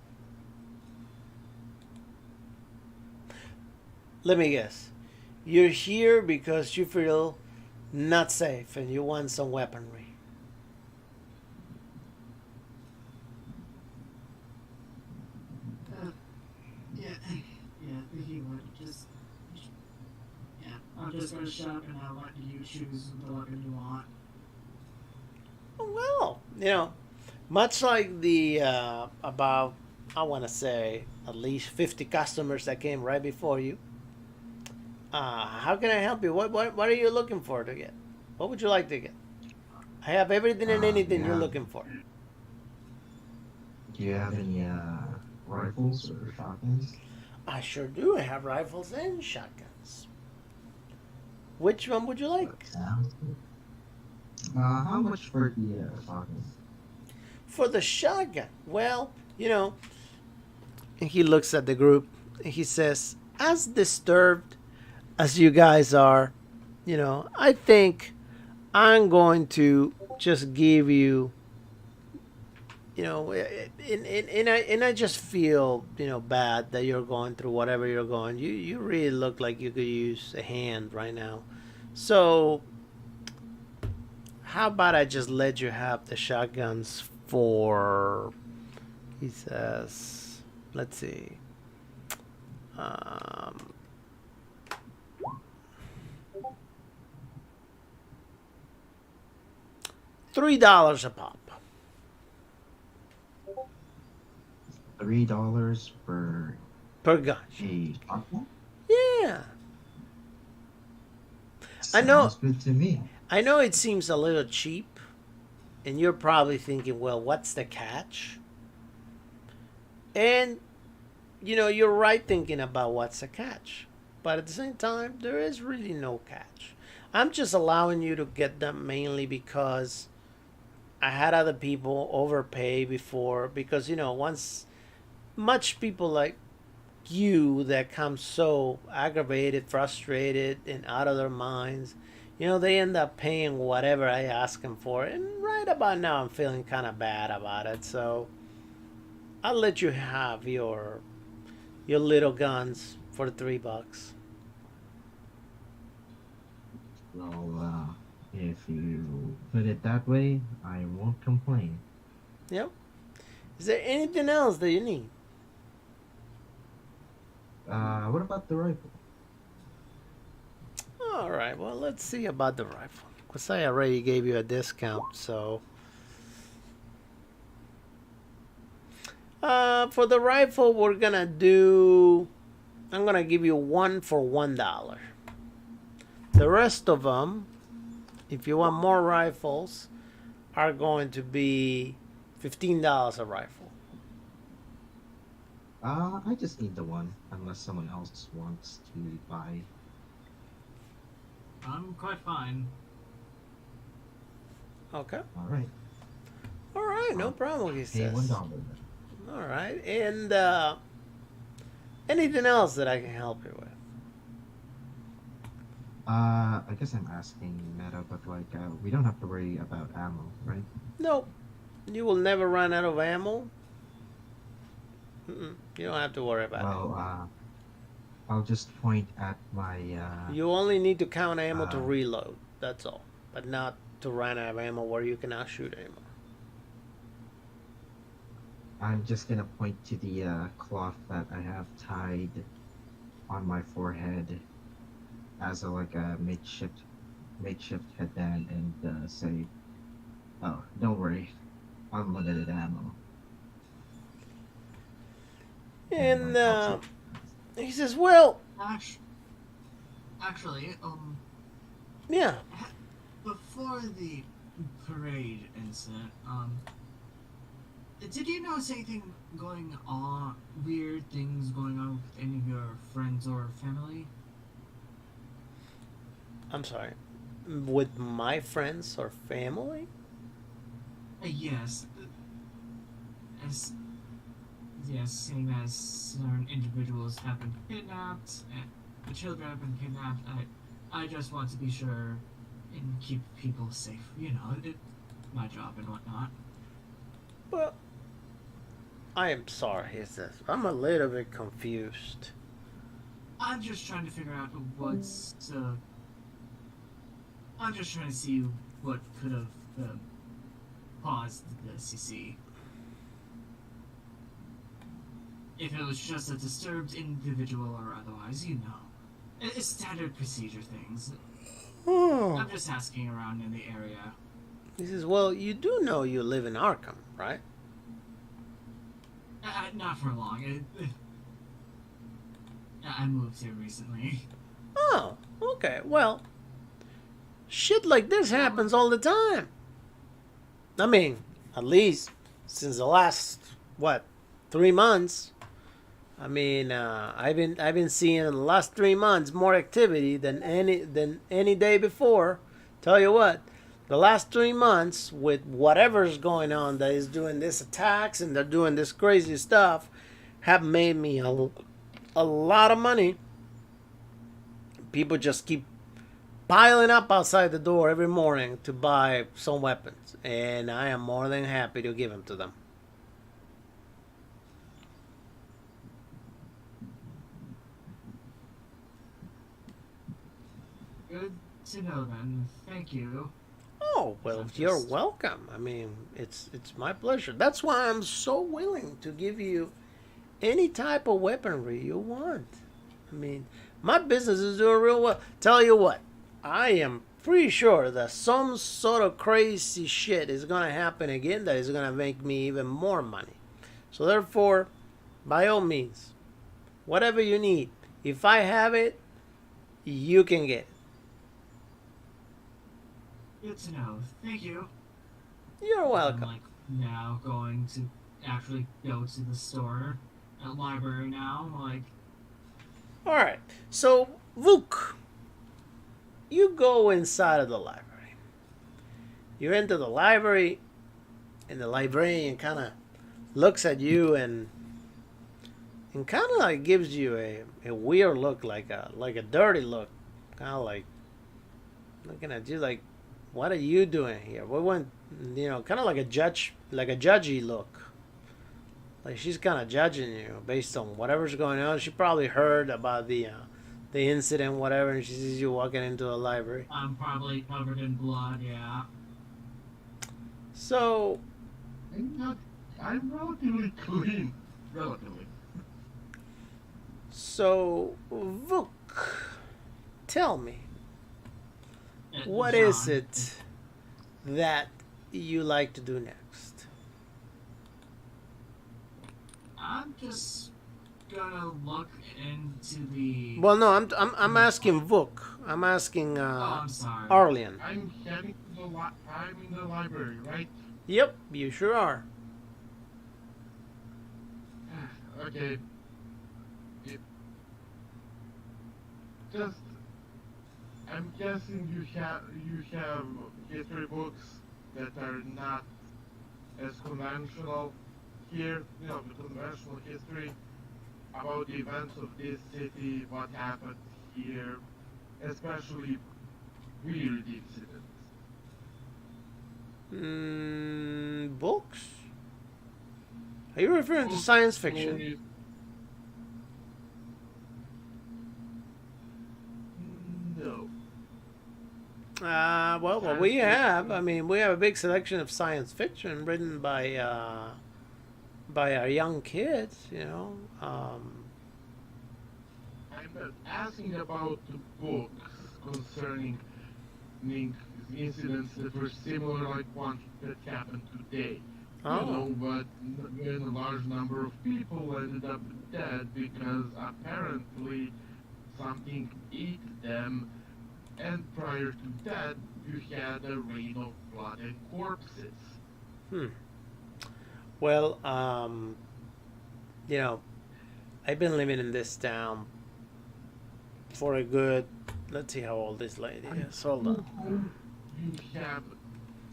Let me guess. You're here because you feel not safe and you want some weaponry. Yeah, yeah, he would just. Yeah, I'm just gonna shop and I'll let you choose the weapon you want. Well, you know, much like the about, I want to say, at least 50 customers that came right before you. How can I help you? What are you looking for to get? What would you like to get? I have everything and anything you're looking for. Do you have any rifles or shotguns? I sure do. I have rifles and shotguns. Which one would you like? Sounds good. How much for the shotguns? For the shotgun, well, you know, and he looks at the group and he says, as disturbed as you guys are, you know, I think I'm going to just give you, you know, and I just feel, you know, bad that you're going through whatever you're going. You really look like you could use a hand right now. So how about I just let you have the shotguns for, he says, let's see, um, $3 a pop. $3 for Per gun. a shotgun? Yeah. I know. Sounds good to me. I know it seems a little cheap, and you're probably thinking, well, what's the catch? And, you know, you're right thinking about what's the catch. But at the same time, there is really no catch. I'm just allowing you to get them mainly because I had other people overpay before. Because, you know, once much people like you that come so aggravated, frustrated, and out of their minds, you know, they end up paying whatever I ask them for. And right about now, I'm feeling kind of bad about it. So I'll let you have your little guns for $3. Well, if you put it that way, I won't complain. Yep. Is there anything else that you need? What about the rifle? All right. Well, let's see about the rifle. Because I already gave you a discount, so. For the rifle, we're gonna do. I'm gonna give you one for $1. The rest of them, if you want more rifles, are going to be $15 a rifle. I just need the one, unless someone else wants to buy. I'm quite fine. Okay. All right. All right, no I'll problem, he Pay says. $1. All right, and anything else that I can help you with? I guess I'm asking Meta, but like, we don't have to worry about ammo, right? Nope. You will never run out of ammo. You don't have to worry about Well, I'll just point at my. it. You only need to count ammo to uh, reload. That's all. But not to run out of ammo where you cannot shoot anymore. I'm just gonna point to the cloth that I have tied on my forehead as a like a makeshift headband and say, "Oh, don't worry, unlimited ammo." And like, I'll he says, "Well, Actually, yeah. before the parade incident, did you notice anything going on, weird things going on with any of your friends or family? I'm sorry. With my friends or family? Yes. Seeing as certain individuals have been kidnapped, and the children have been kidnapped, I just want to be sure and keep people safe. You know, my job and whatnot. Well, I am sorry, he says. I'm a little bit confused. I'm just trying to figure out what's. I'm just trying to see what could have caused this, you see. If it was just a disturbed individual or otherwise, you know. It's standard procedure things. Oh. I'm just asking around in the area. He says, well, you do know you live in Arkham, right? Not for long. I moved here recently. Oh, okay. Well, shit like this happens all the time. I mean, at least since the last, 3 months. I mean, I've been seeing in the last 3 months more activity than any day before. Tell you what, the last 3 months with whatever's going on that is doing this attacks and they're doing this crazy stuff have made me a lot of money. People just keep piling up outside the door every morning to buy some weapons, and I am more than happy to give them to them. Good to know then. Thank you. Oh, well, you're welcome. I mean, it's my pleasure. That's why I'm so willing to give you any type of weaponry you want. I mean, my business is doing real well. Tell you what, I am pretty sure that some sort of crazy shit is going to happen again that is going to make me even more money. So therefore, by all means, whatever you need, if I have it, you can get it. Good to know. Thank you. You're welcome. I'm now going to actually go to the store at library now. All right. So, Vuk, you go inside of the library. You enter the library, and the librarian kind of looks at you and kind of like gives you a weird look, like a dirty look, kind of like looking at you like, what are you doing here? We went, kind of like a judgy look. Like she's kind of judging you based on whatever's going on. She probably heard about the incident, whatever, and she sees you walking into a library. I'm probably covered in blood, yeah. So, I'm relatively clean. Relatively. So, Vuk, tell me, what John, is it that you like to do next? I'm just gonna look into the. Well, no, I'm asking Vuk. I'm asking Oh, I'm sorry. Arlian. I'm heading to I'm in the library, right? Yep, you sure are. Okay. It, just, I'm guessing you have history books that are not as conventional here. You know, the conventional history about the events of this city, what happened here, especially weird incidents. Books? Are you referring to science fiction? Stories. No. Well, what we have, I mean, we have a big selection of science fiction written by our young kids, you know. I'm not asking about the books concerning incidents that were similar like one that happened today. Oh. You know, but when a large number of people ended up dead because apparently something ate them, and prior to that, you had a rain of blood and corpses. Well, you know, I've been living in this town for a good. Let's see how old this lady is. Hold on. You have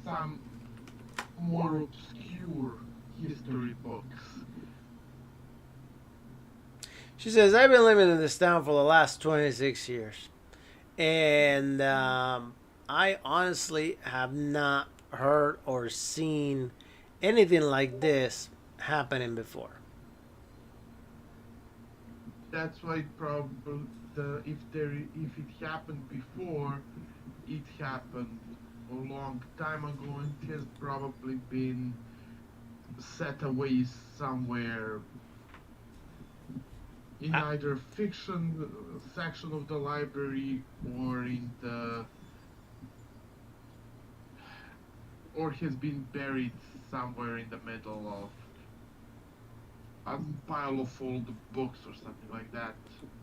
some more obscure history books. She says, I've been living in this town for the last 26 years. And I honestly have not heard or seen anything like this happening before. That's why probably if it happened before, it happened a long time ago and it has probably been set away somewhere in either fiction section of the library or has been buried somewhere in the middle of a pile of old books or something like that.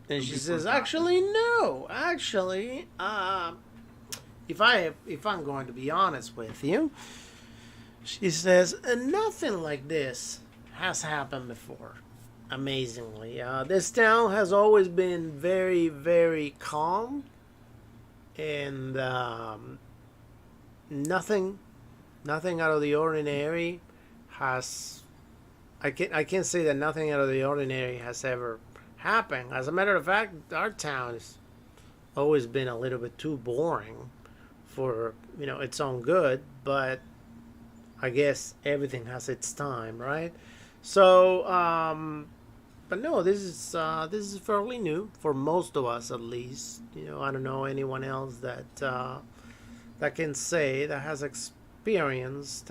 And she says, actually, no. Actually, if I'm going to be honest with you, she says, nothing like this has happened before. Amazingly, this town has always been very, very calm, and nothing out of the ordinary has. I can't say that nothing out of the ordinary has ever happened. As a matter of fact, our town has always been a little bit too boring for its own good, but I guess everything has its time, right? So, but no, this is fairly new for most of us, at least. I don't know anyone else that can say that has experienced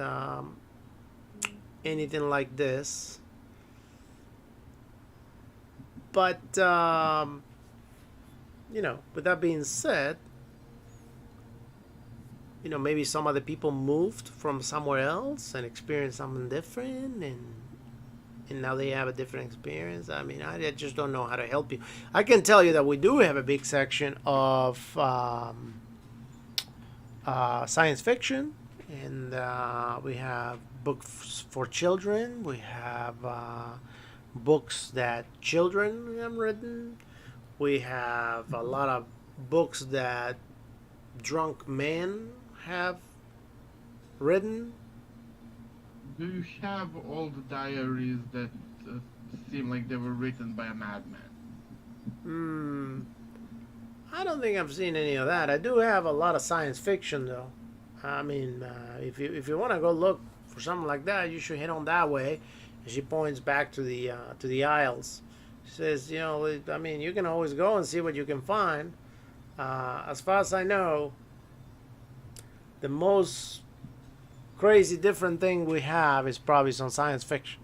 anything like this. But with that being said, maybe some other people moved from somewhere else and experienced something different, and now they have a different experience. I mean, I just don't know how to help you. I can tell you that we do have a big section of science fiction, and we have books for children. We have books that children have written. We have a lot of books that drunk men have written. Do you have all the diaries that seem like they were written by a madman? I don't think I've seen any of that. I do have a lot of science fiction, though. I mean, if you want to go look for something like that, you should head on that way. And she points back to the aisles. She says, I mean, you can always go and see what you can find. As far as I know, the most crazy different thing we have is probably some science fiction.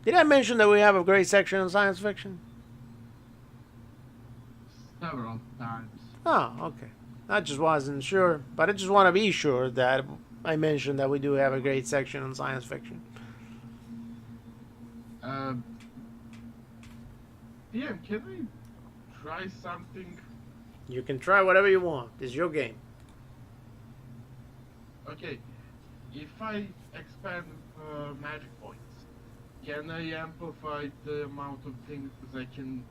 Did I mention that we have a great section on science fiction? Several times. Oh, okay. I just wasn't sure, but I just want to be sure that I mentioned that we do have a great section on science fiction. DM, can we try something? You can try whatever you want. It's your game. Okay, if I expand magic points, can I amplify the amount of things I can,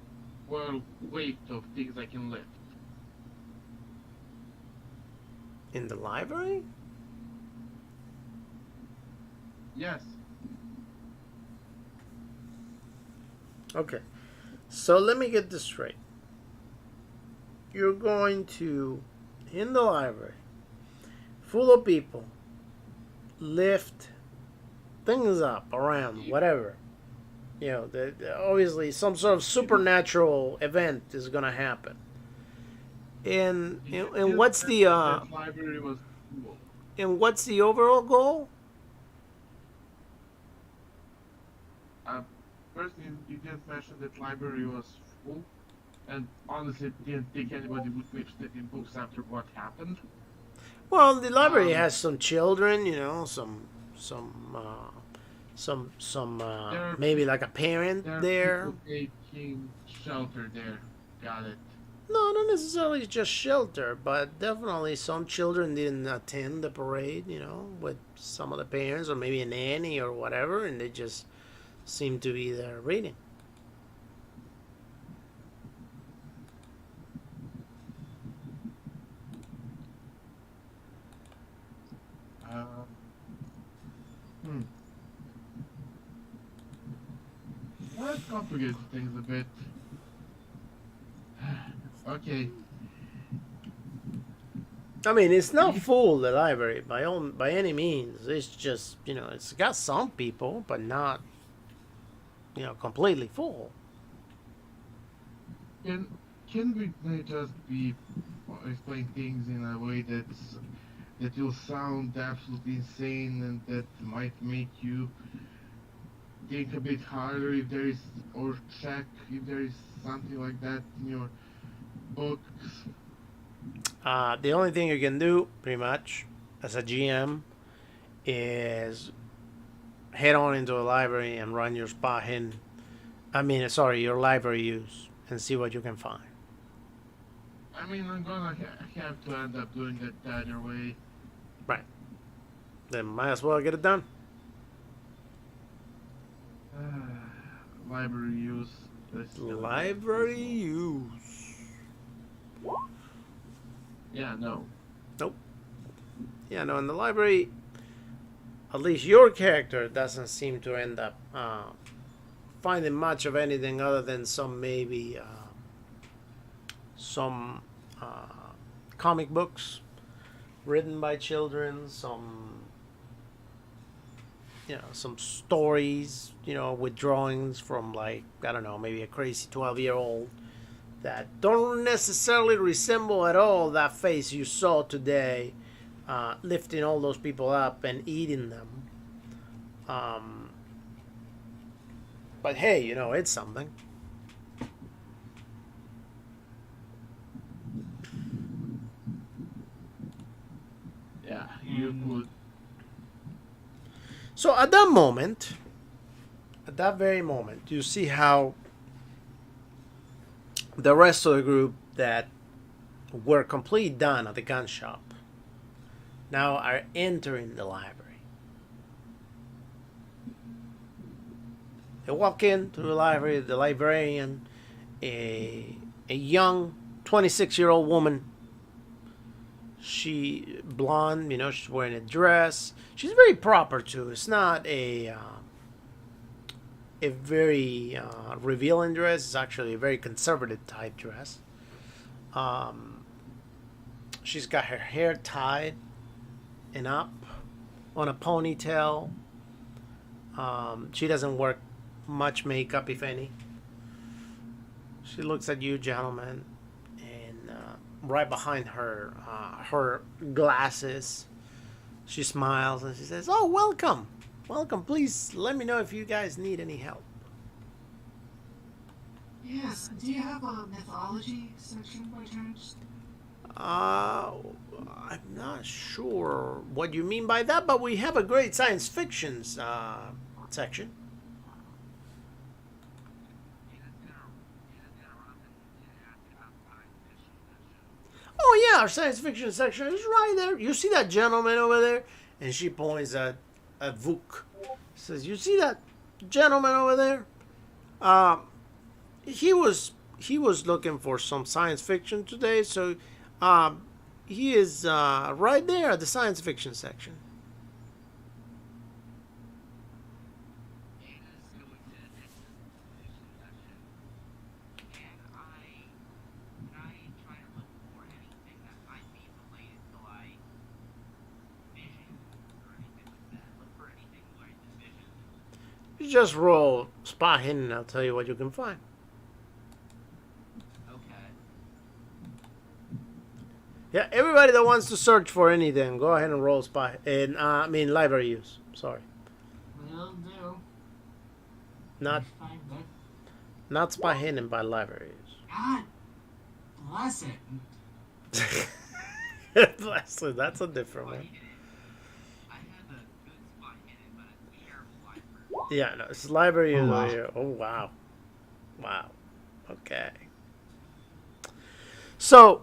well, weight of things I can lift? In the library? Yes. Okay. So let me get this straight. You're going to, in the library, full of people, lift things up, around, whatever. You know, obviously some sort of supernatural event is going to happen. And what's the That library was full. and what's the overall goal? First, you just mentioned that library was full, and honestly, didn't think anybody would be interested in books after what happened. Well, the library has some children, you know, some maybe like a parent There are there. people taking shelter there. Got it. No, not necessarily just shelter, but definitely some children didn't attend the parade, you know, with some of the parents or maybe a nanny or whatever, and they just seem to be there reading. Hmm. Let's complicate things a bit. Okay. I mean, it's not full, the library, by any means. It's just, you know, it's got some people, but not, you know, completely full. Can we just be explain things in a way that will sound absolutely insane and that might make you think a bit harder if there is, or check if there is something like that in your books? The only thing you can do, pretty much, as a GM, is head on into a library and run your spot hidden. Your library use, and see what you can find. I mean, I'm gonna have to end up doing it either way. Right. Then might as well get it done. Library use. Library use. Yeah, no. Nope. Yeah, no, in the library, at least your character doesn't seem to end up finding much of anything other than some comic books written by children, some stories, with drawings from, like, I don't know, maybe a crazy 12-year-old that don't necessarily resemble at all that face you saw today, lifting all those people up and eating them. But hey, it's something. Yeah, you could. So at that very moment, you see how the rest of the group that were completely done at the gun shop now are entering the library. They walk into the library, the librarian, a young 26-year-old woman. She blonde, she's wearing a dress. She's very proper too. It's not a very revealing dress. It's actually a very conservative type dress. She's got her hair tied and up on a ponytail. She doesn't wear much makeup, if any. She looks at you, gentlemen, and right behind her, her glasses, she smiles and she says, "Oh, welcome. Welcome. Please let me know if you guys need any help." Yes, do you have a mythology section by chance? I'm not sure what you mean by that, but we have a great science fiction section. Yeah, our science fiction section is right there. You see that gentleman over there? And she points at Vuk. Says, you see that gentleman over there? He was looking for some science fiction today, so he is right there at the science fiction section. You just roll spot hidden and I'll tell you what you can find. Okay. Yeah, everybody that wants to search for anything, go ahead and roll spot. And library use. Sorry, Will do. not Find that. not spot hidden, by library God bless it. use. Bless you, that's a different one. I had a good spot hidden, but a terrible library. Yeah, no, it's library use Oh, wow. over here. Oh wow, wow. Okay. So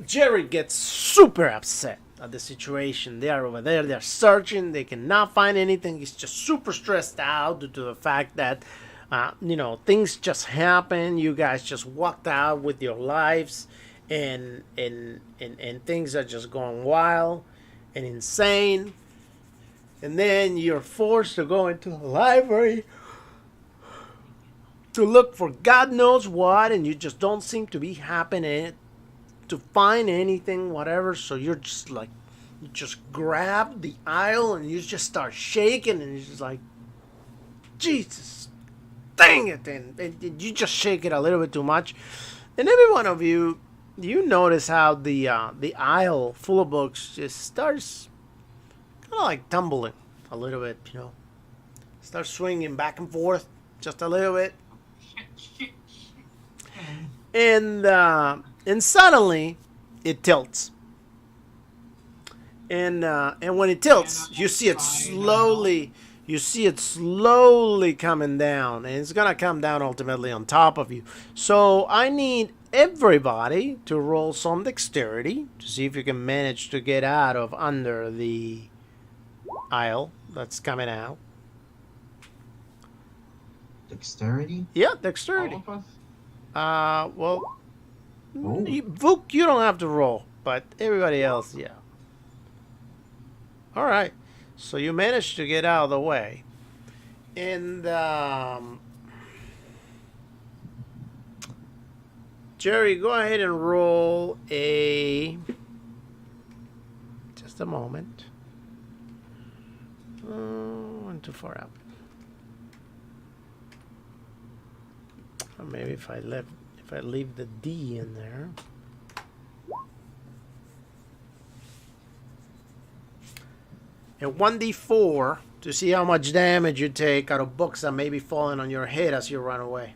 Jerry gets super upset at the situation. They are over there, they're searching, they cannot find anything. He's just super stressed out due to the fact that, things just happen. You guys just walked out with your lives, and things are just going wild and insane. And then you're forced to go into the library to look for God knows what, and you just don't seem to be happening to find anything, whatever. So you're just like, you just grab the aisle and you just start shaking, and you're just like, Jesus, dang it. And you just shake it a little bit too much. And every one of you, you notice how the aisle full of books just starts kind of like tumbling a little bit, starts swinging back and forth just a little bit. And suddenly it tilts. And when it tilts, you see it slowly coming down, and it's gonna come down ultimately on top of you. So I need everybody to roll some dexterity to see if you can manage to get out of under the aisle that's coming out. Dexterity? Yeah, dexterity. All of us? Well, Oh. Vuk, you don't have to roll, but everybody else, yeah. All right, so you managed to get out of the way, and Jerry, go ahead and roll a. Just a moment. One too far out. Or maybe if I leave the D in there. And 1d4 to see how much damage you take out of books that may be falling on your head as you run away.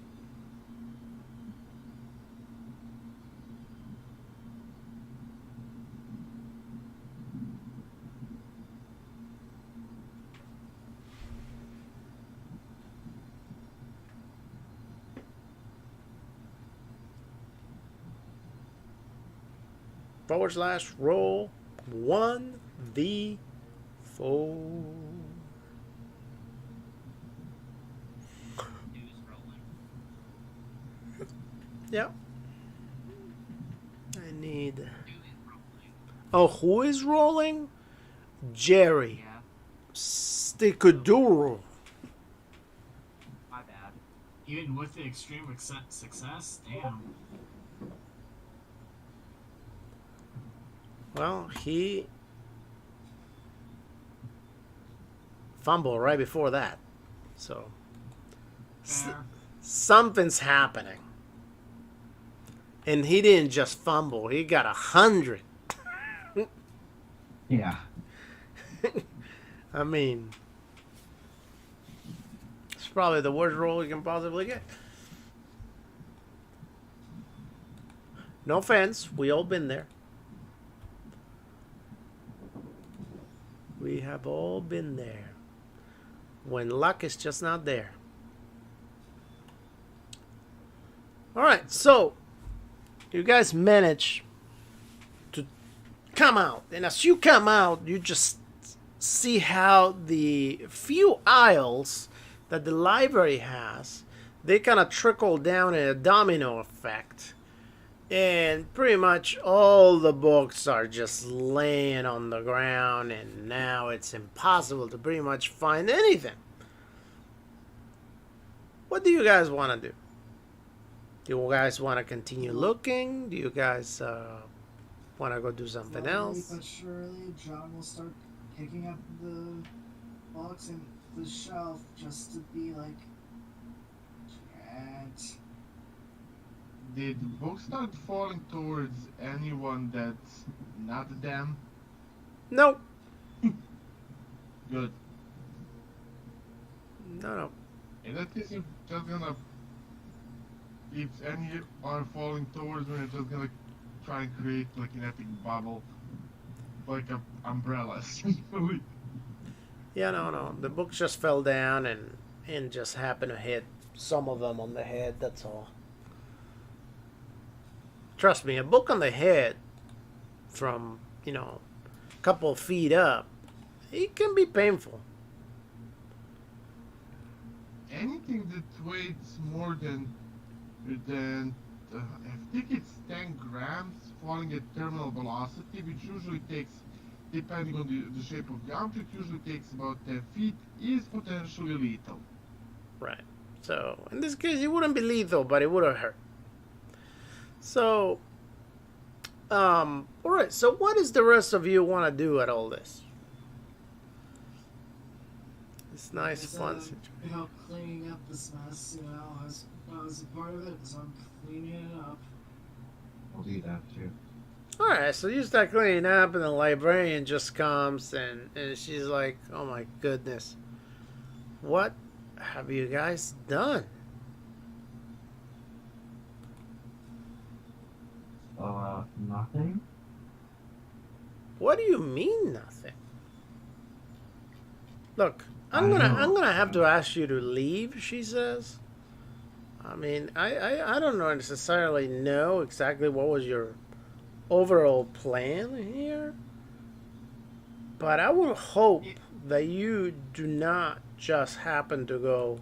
/ roll 1d4. Yeah. I need. Oh, who is rolling? Jerry. Yeah, Stickaduro. my bad. Even with the extreme success, damn. Well, he fumbled right before that. So Fair. something's happening. And he didn't just fumble, he got 100. Yeah. I mean, it's probably the worst roll you can possibly get. No offense, we all been there. We have all been there. When luck is just not there. Alright, so You guys manage to come out, and as you come out, you just see how the few aisles that the library has, they kind of trickle down in a domino effect. And pretty much all the books are just laying on the ground, and now it's impossible to pretty much find anything. What do you guys want to do? Do you guys want to continue looking? Do you guys want to go do something Slowly else? but surely, John will start picking up the books and the shelf just to be like, can't. Did the book start falling towards anyone that's not them? Nope. Good. No. In that case, you're just gonna. If any are falling towards me, I'm just gonna try and create like an epic bubble. Like an umbrella, essentially. Yeah, no. The books just fell down and just happened to hit some of them on the head, that's all. Trust me, a book on the head from, a couple of feet up, it can be painful. Anything that weighs more than I think it's 10 grams falling at terminal velocity, which usually takes, depending on the shape of the object, usually takes about 10 feet, is potentially lethal. Right. So, in this case, it wouldn't be lethal, but it would have hurt. So, alright, so what does the rest of you want to do at all this? It's nice, fun situation. Cleaning up this mess, I was a part of it, so I'm cleaning it up. I'll do that too. Alright, so you start cleaning up, and the librarian just comes, and she's like, oh my goodness. What have you guys done? Nothing? What do you mean nothing? Look, I'm I know. gonna have to ask you to leave, she says. I mean, I don't necessarily know exactly what was your overall plan here, but I would hope that you do not just happen to go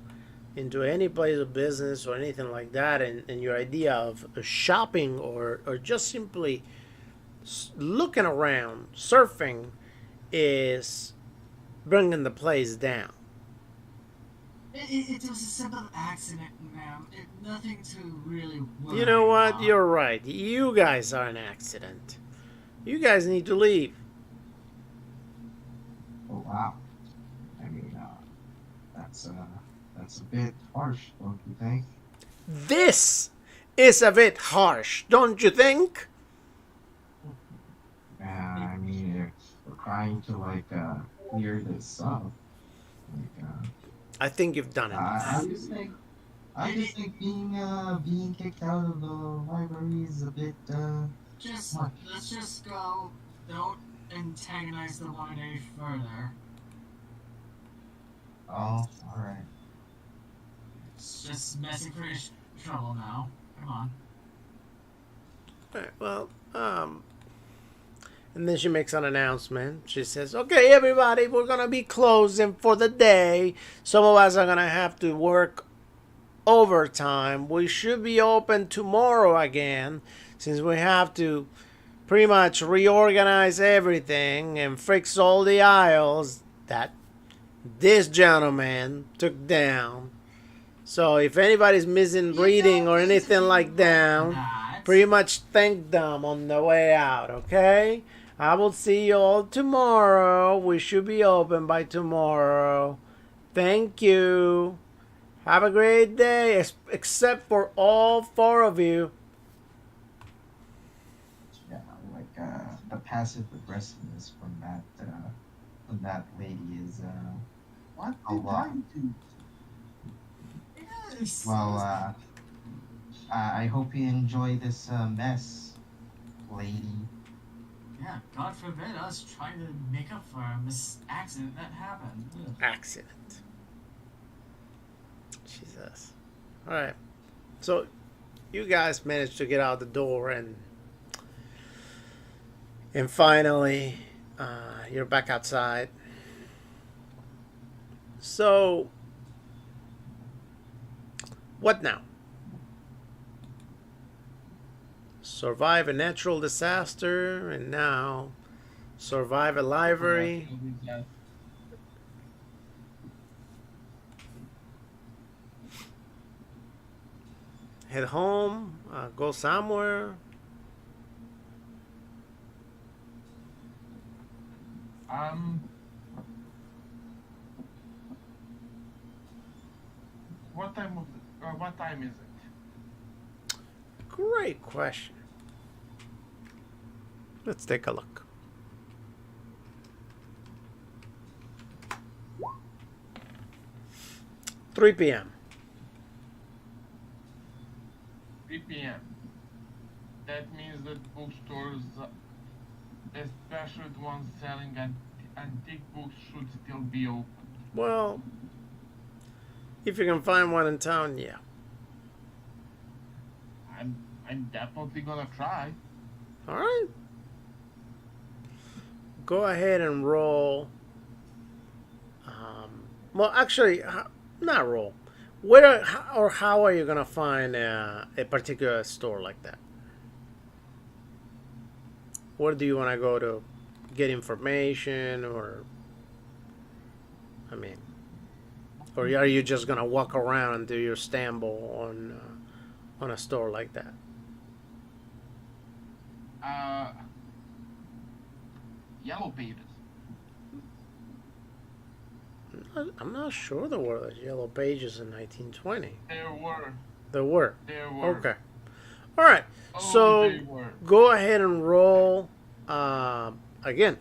into any place of business or anything like that, and your idea of shopping or just simply looking around, surfing, is bringing the place down. It was a simple accident, ma'am. Nothing to really worry You know what? about. You're right. You guys are an accident. You guys need to leave. Oh wow. I mean, that's a bit harsh, don't you think? This is a bit harsh, don't you think? I mean, if we're trying to clear this up, like, I think you've done I enough. just think being kicked out of the library is a bit Let's just go. Don't antagonize the woman any further. Oh, alright. It's just messing for trouble now. Come on. Alright, well, and then she makes an announcement. She says, okay, everybody, we're going to be closing for the day. Some of us are going to have to work overtime. We should be open tomorrow again, since we have to pretty much reorganize everything and fix all the aisles that this gentleman took down. So if anybody's missing reading or anything like that, pretty much thank them on the way out, okay? I will see you all tomorrow. We should be open by tomorrow. Thank you. Have a great day, except for all four of you. Yeah, the passive aggressiveness from that lady is What a did lot. I do? Yes. Well, I hope you enjoy this mess, lady. Yeah, God forbid us trying to make up for a accident that happened. Ugh. Accident. Jesus. Alright. So, you guys managed to get out the door, and finally, you're back outside. So, what now? Survive a natural disaster, and now survive a library. Head home, go somewhere. Um, what time is it? Great question. Let's take a look. Three p.m. 3 p.m. That means that bookstores, especially the ones selling antique books, should still be open. Well, if you can find one in town, yeah. I'm definitely gonna try. All right. Go ahead and roll. Well, actually, not roll. Where or how are you gonna find a particular store like that? Where do you want to go to get information, or I mean, or are you just gonna walk around and do your stumble on a store like that? Yellow pages. I'm not sure there were yellow pages in 1920. There were. There were. There were. Okay. All right. Oh, So they were. go ahead and roll. Again,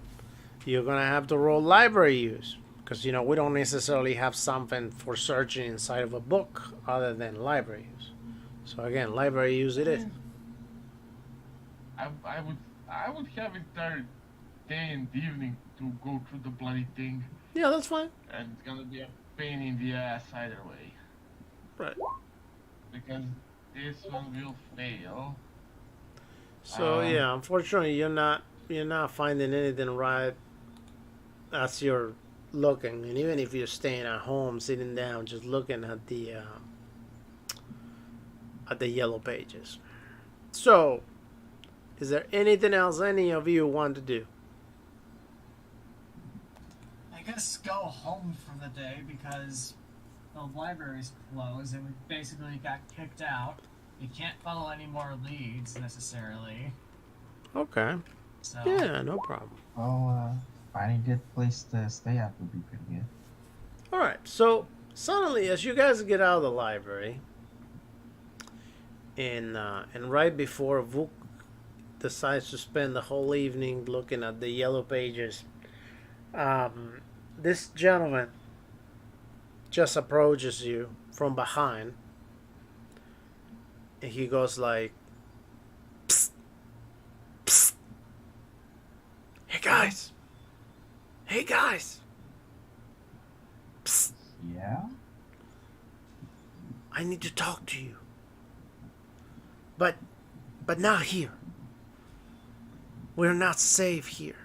you're gonna have to roll library use because we don't necessarily have something for searching inside of a book other than library use. So again, library use it is. I would have entire day and evening to go through the bloody thing, Yeah, that's fine. and it's gonna be a pain in the ass either way. Right. Because this one will fail. So yeah, unfortunately, you're not finding anything right as you're looking, and even if you're staying at home, sitting down, just looking at the yellow pages. So, is there anything else any of you want to do? I guess go home for the day because the library's closed and we basically got kicked out. You can't follow any more leads necessarily. Okay. So Yeah, no problem. Well, finding a good place to stay at would be pretty good. All right. So suddenly, as you guys get out of the library, and right before Vuk decides to spend the whole evening looking at the yellow pages, this gentleman just approaches you from behind, and he goes like, "Psst, psst. Hey guys, psst. Yeah? I need to talk to you, but not here. We're not safe here.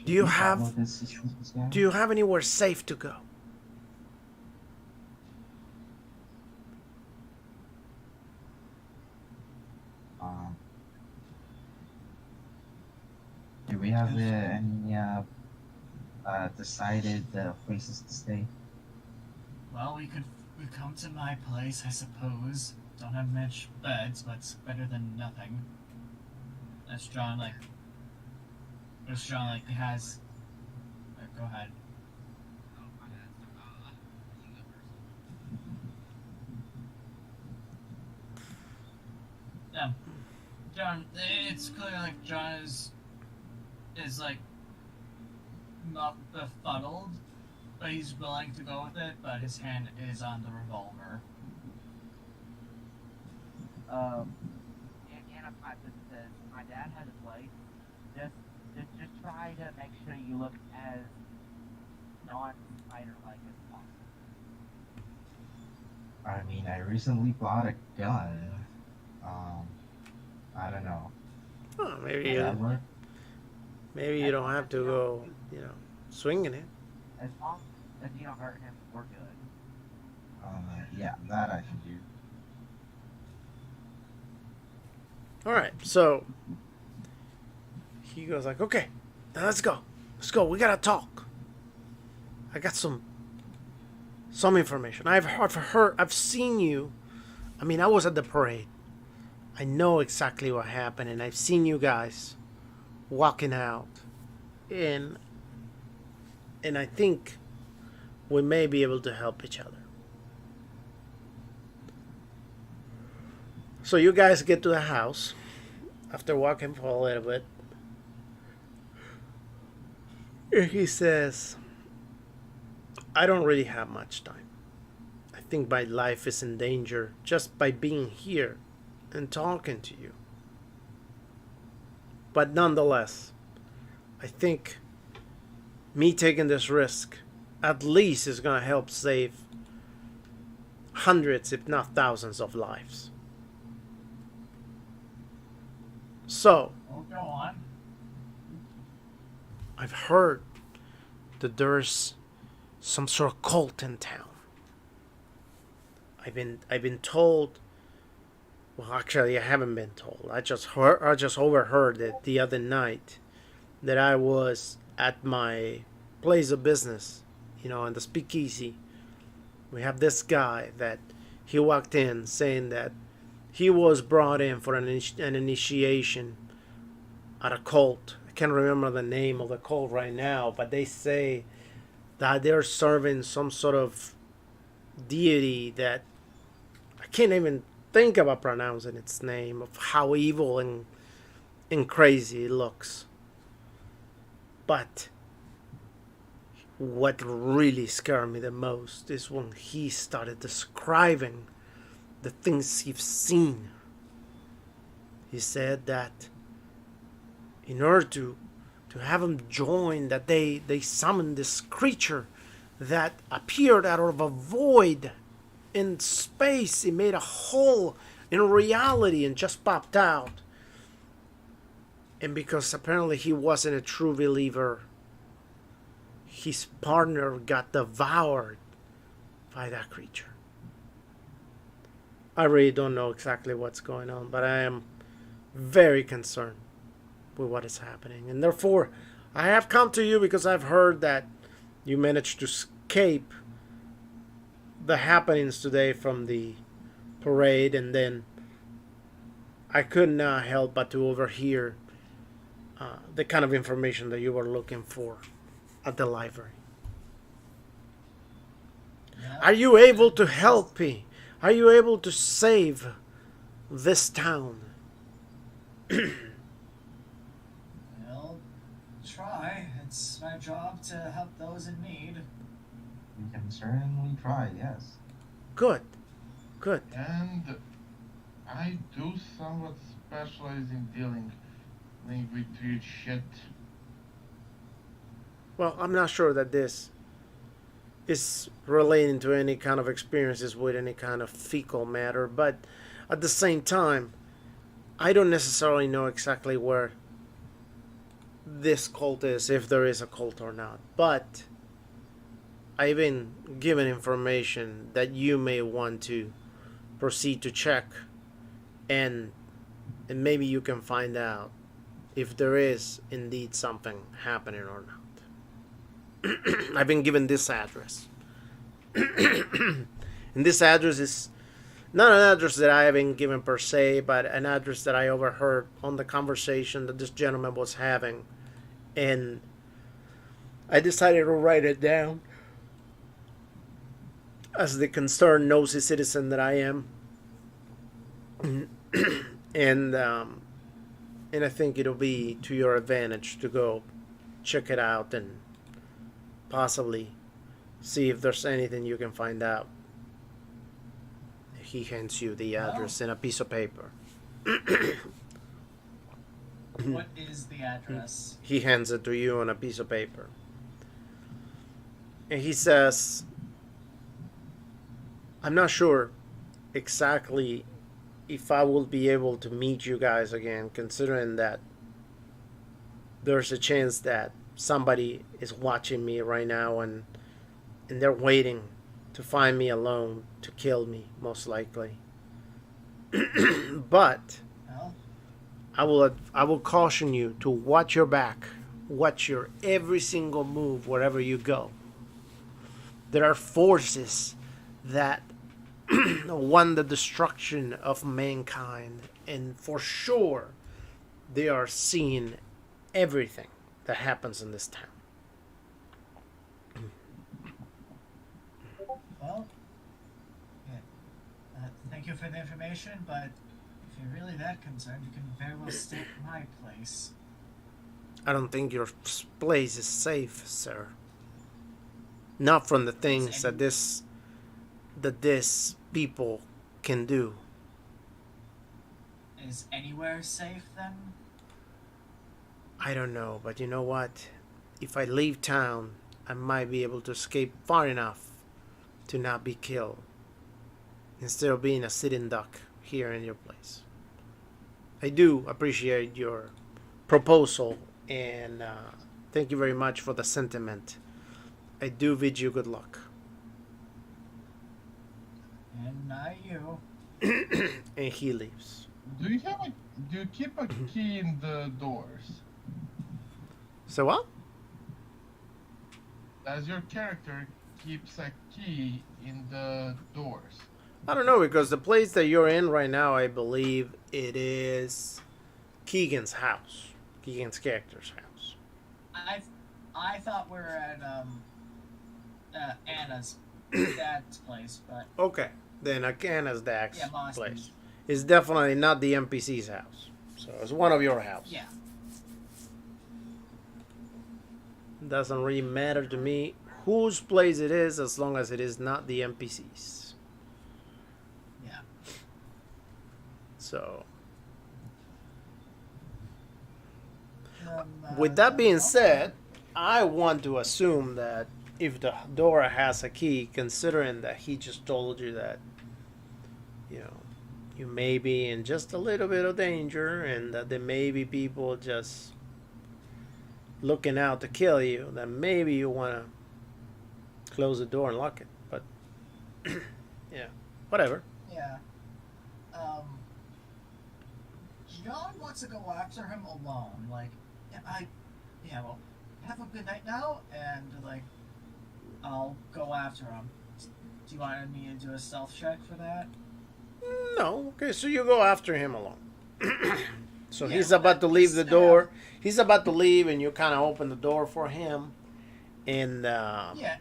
Do you have anywhere safe to go?" Do we have any decided places to stay? well, we come to my place, I suppose. Don't have much beds, but it's better than nothing. As John has. Go ahead. Yeah, John. It's clear like John is like not befuddled, but he's willing to go with it. But his hand is on the revolver. And my dad has a place. Just try to make sure you look as non-spider-like as possible. I mean, I recently bought a gun. Um, I don't know. Oh, Does that work? maybe you don't have to go, swinging it. As long as you don't hurt him, we're good. Yeah, that I can do. All right, so he goes like, okay, now let's go. We gotta talk. I got some information. I've seen you. I mean, I was at the parade. I know exactly what happened, and I've seen you guys walking out, and I think we may be able to help each other. So you guys get to the house after walking for a little bit. And he says, I don't really have much time. I think my life is in danger just by being here and talking to you. But nonetheless, I think me taking this risk at least is going to help save hundreds, if not thousands, of lives. So, Oh, go on. I've heard that there's some sort of cult in town. I've been told. Well, actually, I haven't been told. I just overheard it the other night that I was at my place of business, in the speakeasy. We have this guy that he walked in saying that he was brought in for an initiation at a cult. I can't remember the name of the cult right now, but they say that they're serving some sort of deity that I can't even think about pronouncing its name, of how evil and crazy it looks. But what really scared me the most is when he started describing the things he's seen. He said that in order to have him join, that they summoned this creature that appeared out of a void in space. It made a hole in reality and just popped out. And because apparently he wasn't a true believer, his partner got devoured by that creature. I really don't know exactly what's going on, but I am very concerned with what is happening. And therefore, I have come to you because I've heard that you managed to escape the happenings today from the parade, and then I could not help but to overhear the kind of information that you were looking for at the library. Yeah. Are you able to help me? Are you able to save this town? I'll try. It's my job to help those in need. We can certainly try, yes. Good. And I do somewhat specialize in dealing with weird shit. Well, I'm not sure that this is relating to any kind of experiences with any kind of fecal matter, but at the same time, I don't necessarily know exactly where this cult is, if there is a cult or not. But I've been given information that you may want to proceed to check, and maybe you can find out if there is indeed something happening or not. I've been given this address. And this address is not an address that I have been given per se, but an address that I overheard on the conversation that this gentleman was having. And I decided to write it down as the concerned, nosy citizen that I am. And I think it'll be to your advantage to go check it out and possibly see if there's anything you can find out. He hands you the address in a piece of paper. What is the address? He hands it to you on a piece of paper. And he says, I'm not sure exactly if I will be able to meet you guys again, considering that there's a chance that somebody is watching me right now and they're waiting to find me alone to kill me, most likely. But Well, I will caution you to watch your back, watch your every single move wherever you go. There are forces that want the destruction of mankind, and for sure they are seeing everything that happens in this town. well, yeah. Thank you for the information, but if you're really that concerned, you can very well stay at my place. I don't think your place is safe, sir. Not from the things that this people can do. Is anywhere safe then? I don't know, but you know what? If I leave town, I might be able to escape far enough to not be killed, instead of being a sitting duck here in your place. I do appreciate your proposal, and thank you very much for the sentiment. I do bid you good luck. And not you. And he leaves. Do you keep a key in the doors? So what? As your character keeps a key in the doors. I don't know, because the place that you're in right now, I believe it is Keegan's house. Keegan's character's house. I thought we were at Anna's dad's place, but Okay, then Anna's dad's yeah, Moss's. place. It's definitely not the NPC's house. So it's one of your houses. Yeah. Doesn't really matter to me whose place it is, as long as it is not the NPC's. Yeah. So, with that being said, I want to assume that if the door has a key, considering that he just told you that, you know, you may be in just a little bit of danger, and that there may be people just looking out to kill you, then maybe you want to close the door and lock it. But yeah, whatever. Yeah. John wants to go after him alone. Like, well, have a good night now, and like, I'll go after him. Do you want me to do a stealth check for that? No, okay, so you go after him alone. So Yeah, he's about to leave the that's- door. He's about to leave, and you kind of open the door for him. And Yeah.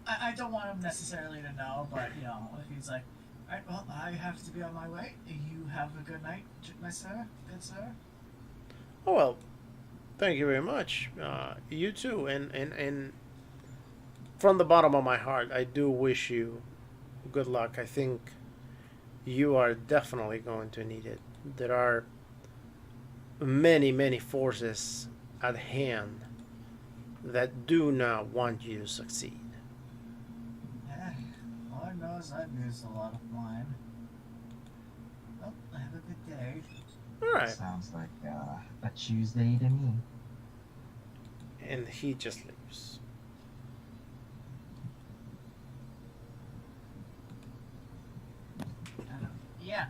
I don't want him necessarily to know, but you know, if he's like, all right, well, I have to be on my way. You have a good night, my sir, good sir. oh well, thank you very much. You too, and from the bottom of my heart, I do wish you good luck. I think you are definitely going to need it. There are many forces at hand that do not want you to succeed. Yeah, Lord knows I've used a lot of mine. Well, have a good day. All right, Sounds like a Tuesday to me. and he just leaves. Yeah,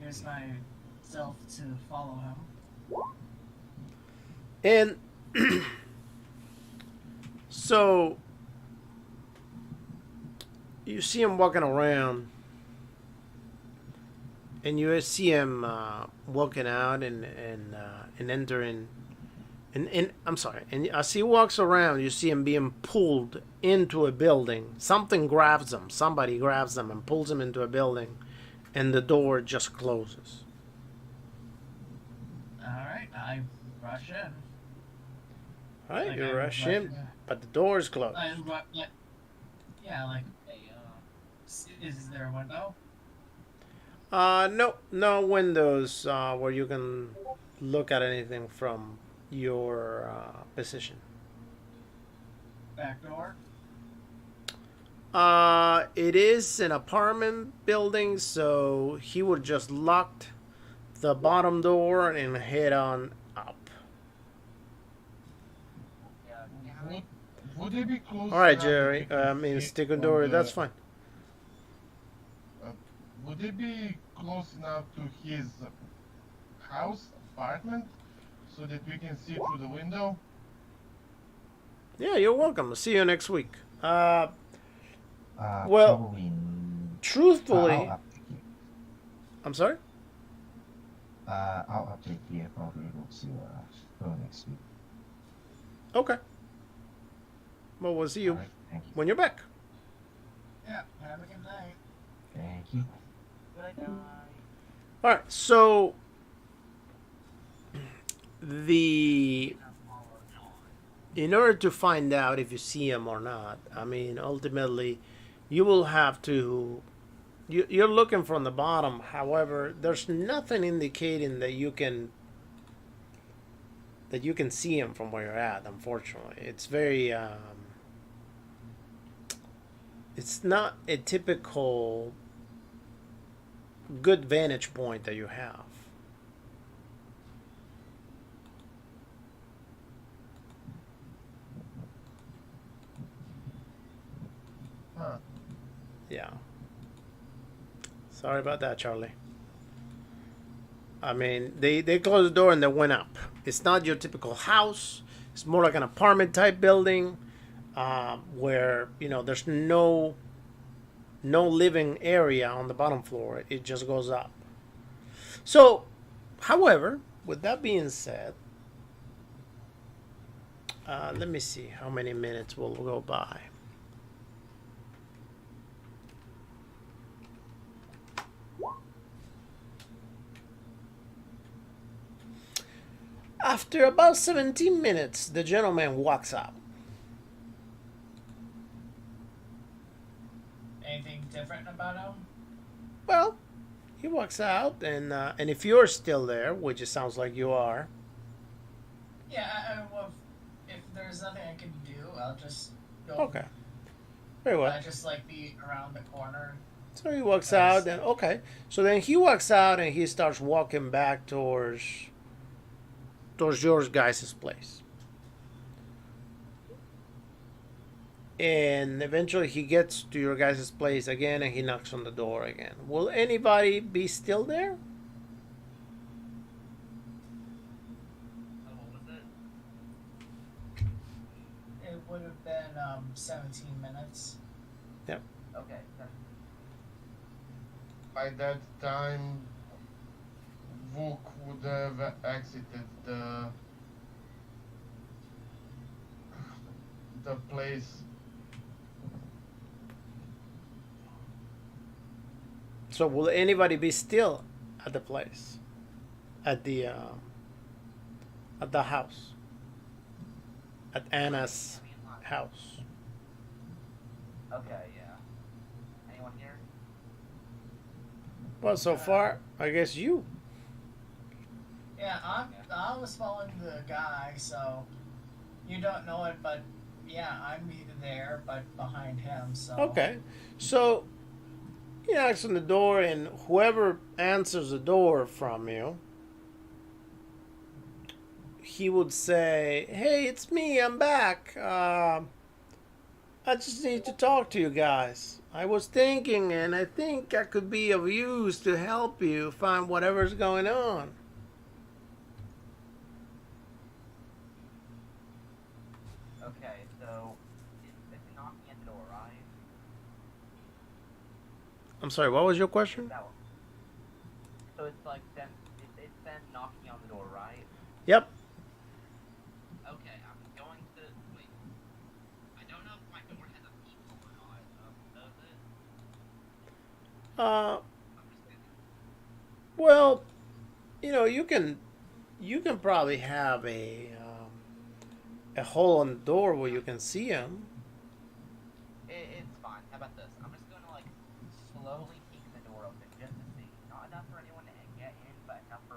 here's myself to follow him. And so you see him walking around, and you see him walking out and entering. And I'm sorry. And as he walks around, you see him being pulled into a building. Something grabs him. Somebody grabs him and pulls him into a building, and the door just closes. Alright, I rush in. All right, Like, you I rush rush in, but the door is closed. Yeah, like, is there a window? No windows where you can look at anything from your position. Back door? It is an apartment building, so he would just lock the bottom door and head on up. Would, would they be close All right, enough that Jerry. we can I mean, see stick a on door. the, That's fine. would they be close enough to his house, apartment, so that we can see through the window? Yeah, you're welcome. I'll see you next week. Well, Probably. truthfully, I'll update you. I'm sorry. I'll update you if I'll be able to go next week. Okay. Well, we'll see you All right, thank you. when you're back. Yeah, have a good night. Thank you. Good night. All right. So the in order to find out if you see him or not, I mean, ultimately, you will have to. You're looking from the bottom. However, there's nothing indicating that you can see him from where you're at. Unfortunately, it's very. It's not a typical good vantage point that you have. Huh. Yeah. Sorry about that, Charlie. I mean, they closed the door and they went up. It's not your typical house. It's more like an apartment type building, where there's no living area on the bottom floor. It just goes up. So, however, with that being said, let me see how many minutes will go by. After about 17 minutes, the gentleman walks out. Anything different about him? Well, he walks out, and if you're still there, which it sounds like you are, Yeah, well, if there's nothing I can do, I'll just go. okay, very well. Just like be around the corner. So he walks out, and okay. So then he walks out, and he starts walking back towards your guys' place. And eventually he gets to your guys' place again, and he knocks on the door again. Will anybody be still there? What was it? It would have been 17 minutes. Yep. Okay. By that time, Vuk would have exited the place. So will anybody be still at the place, at the house, at Anna's house? Okay, yeah. Anyone here? Well, so far, I guess you. Yeah, I was following the guy, so you don't know it, but yeah, I'm there, but behind him. So Okay, so he knocks on the door, and whoever answers the door from you, he would say, "Hey, it's me. I'm back. I just need to talk to you guys. I was thinking, and I think I could be of use to help you find whatever's going on." Okay, so it's knocking at the door, right? I'm sorry, what was your question? That one. So it's like them. It's them knocking on the door, right? Yep. Okay, I'm going to wait. I don't know if my door has a peephole or not. Does it? I'm just gonna. Well, you can probably have a hole in the door where you can see him. It's fine. How about this? I'm just gonna like slowly peek the door open just to see. Not enough for anyone to get in, but enough to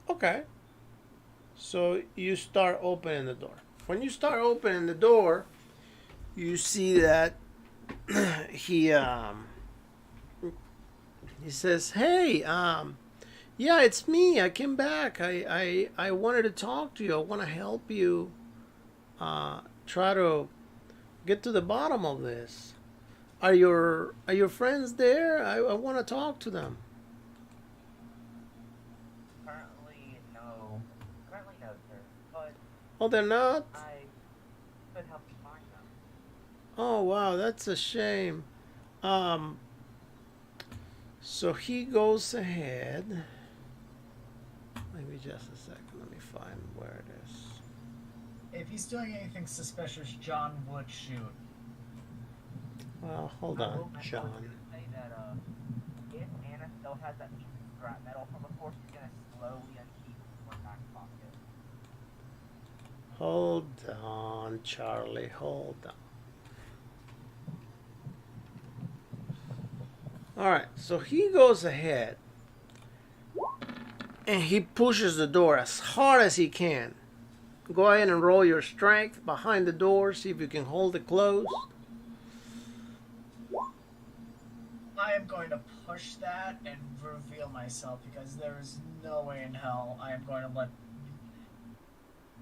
see. Okay. So you start opening the door. When you start opening the door, You see that he he says, "Hey, yeah, it's me. I came back. I wanted to talk to you. I want to help you try to get to the bottom of this. Are your friends there? I want to talk to them." Currently, no. Currently, no, sir. But Oh, they're not? I could help you find them. Oh, wow, that's a shame. Um, so he goes ahead. Maybe just a second. Let me find where it is. If he's doing anything suspicious, John would shoot. Well, hold I will on, mention John. say that if Anna still has that piece of scrap metal from before, she's gonna slowly unsheath it from her back pocket. Hold on, Charlie. Hold on. Alright, so he goes ahead and he pushes the door as hard as he can. Go ahead and roll your strength behind the door. See if you can hold it closed. I am going to push that and reveal myself because there is no way in hell I am going to let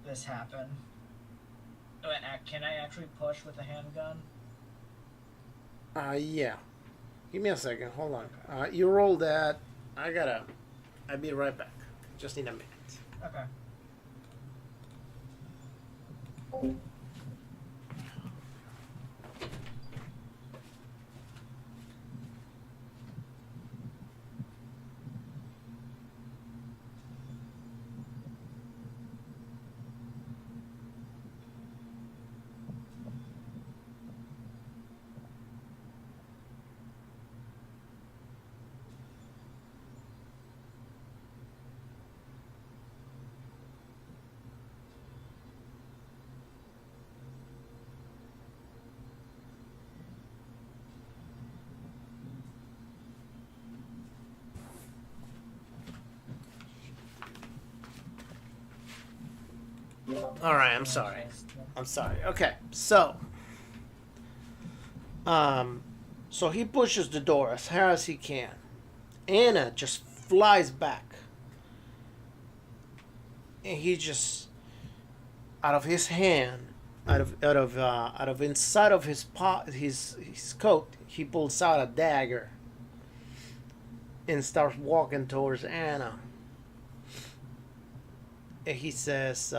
this happen. Can I actually push with a handgun? Yeah. Give me a second. Hold on. You roll that. I'll be right back. Just need a minute. Okay. All right. I'm sorry. Okay. So he pushes the door as hard as he can. Anna just flies back. And he just, out of his hand, out of inside of his coat, he pulls out a dagger and starts walking towards Anna. And he says,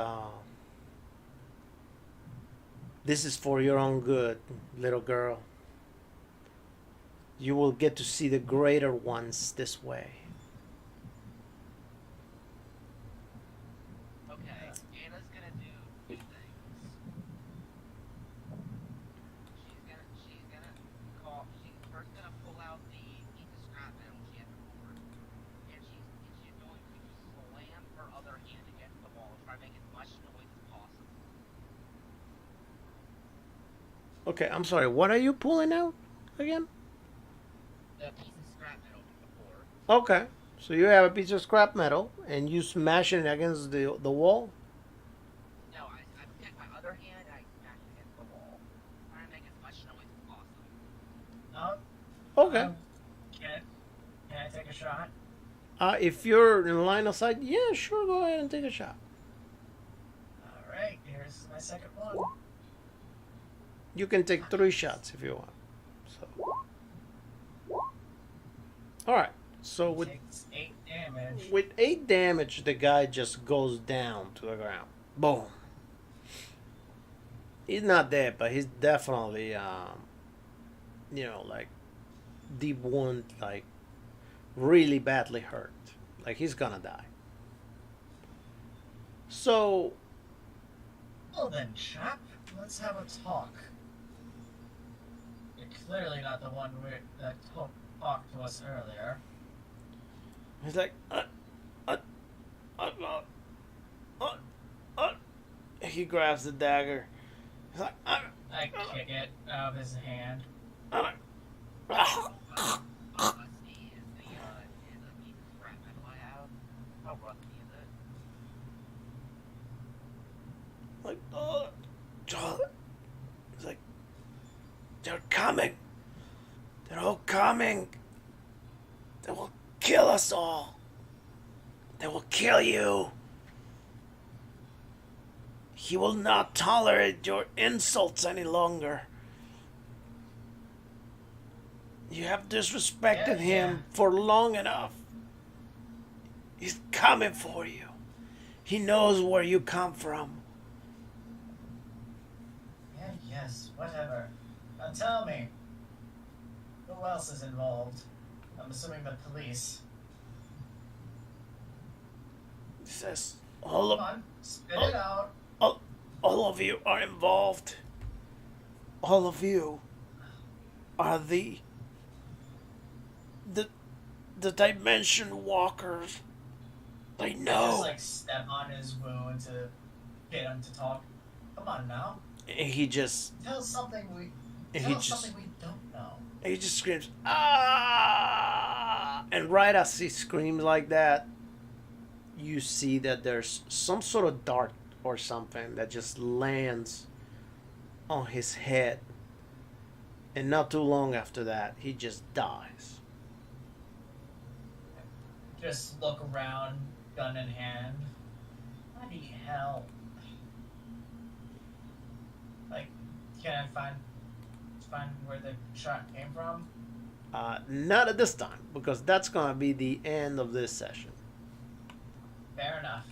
"This is for your own good, little girl. You will get to see the greater ones this way." Okay, Anna's gonna do two things. She's gonna call. She's first gonna pull out the piece of scrap metal she had before, and she's going to slam her other hand against the wall, try to make as much noise as possible. Okay, I'm sorry. What are you pulling out again? The piece of scrap metal from before. Okay, so you have a piece of scrap metal and you smash it against the wall. No, I take my other hand and I smash it against the wall, trying to make as much noise as possible. Okay. Can I take a shot? If you're in line of sight, yeah, sure, go ahead and take a shot. Alright, here's my second one. You can take 3 shots if you want. So, all right. So with Takes 8 damage. 8 damage, the guy just goes down to the ground. Boom. He's not dead, but he's definitely, like deep wound, like really badly hurt. Like he's gonna die. So, Well then, chap, let's have a talk. You're clearly not the one that talked to us earlier. he's like, he grabs the dagger. He's like, I kick it out of his hand. Is the piece of scrap metal I have? How rusty is it? like, He's like, They're coming. They're all coming. They will kill us all. They will kill you. He will not tolerate your insults any longer. You have disrespected him for long enough. He's coming for you. He knows where you come from. Yeah, yes, whatever. Now tell me, who else is involved? I'm assuming the police. He says, Come all on, spit it out. of you are involved. All of you are the dimension walkers. They know. Just like step on his wound to get him to talk. Come on now. And he just Tell us something we don't know. he just screams, ah! And right as he screams like that, you see that there's some sort of dart or something that just lands on his head. And not too long after that, he just dies. Just look around, gun in hand. Bloody hell. Like, can I find where the shot came from? Not at this time, because that's going to be the end of this session. Fair enough.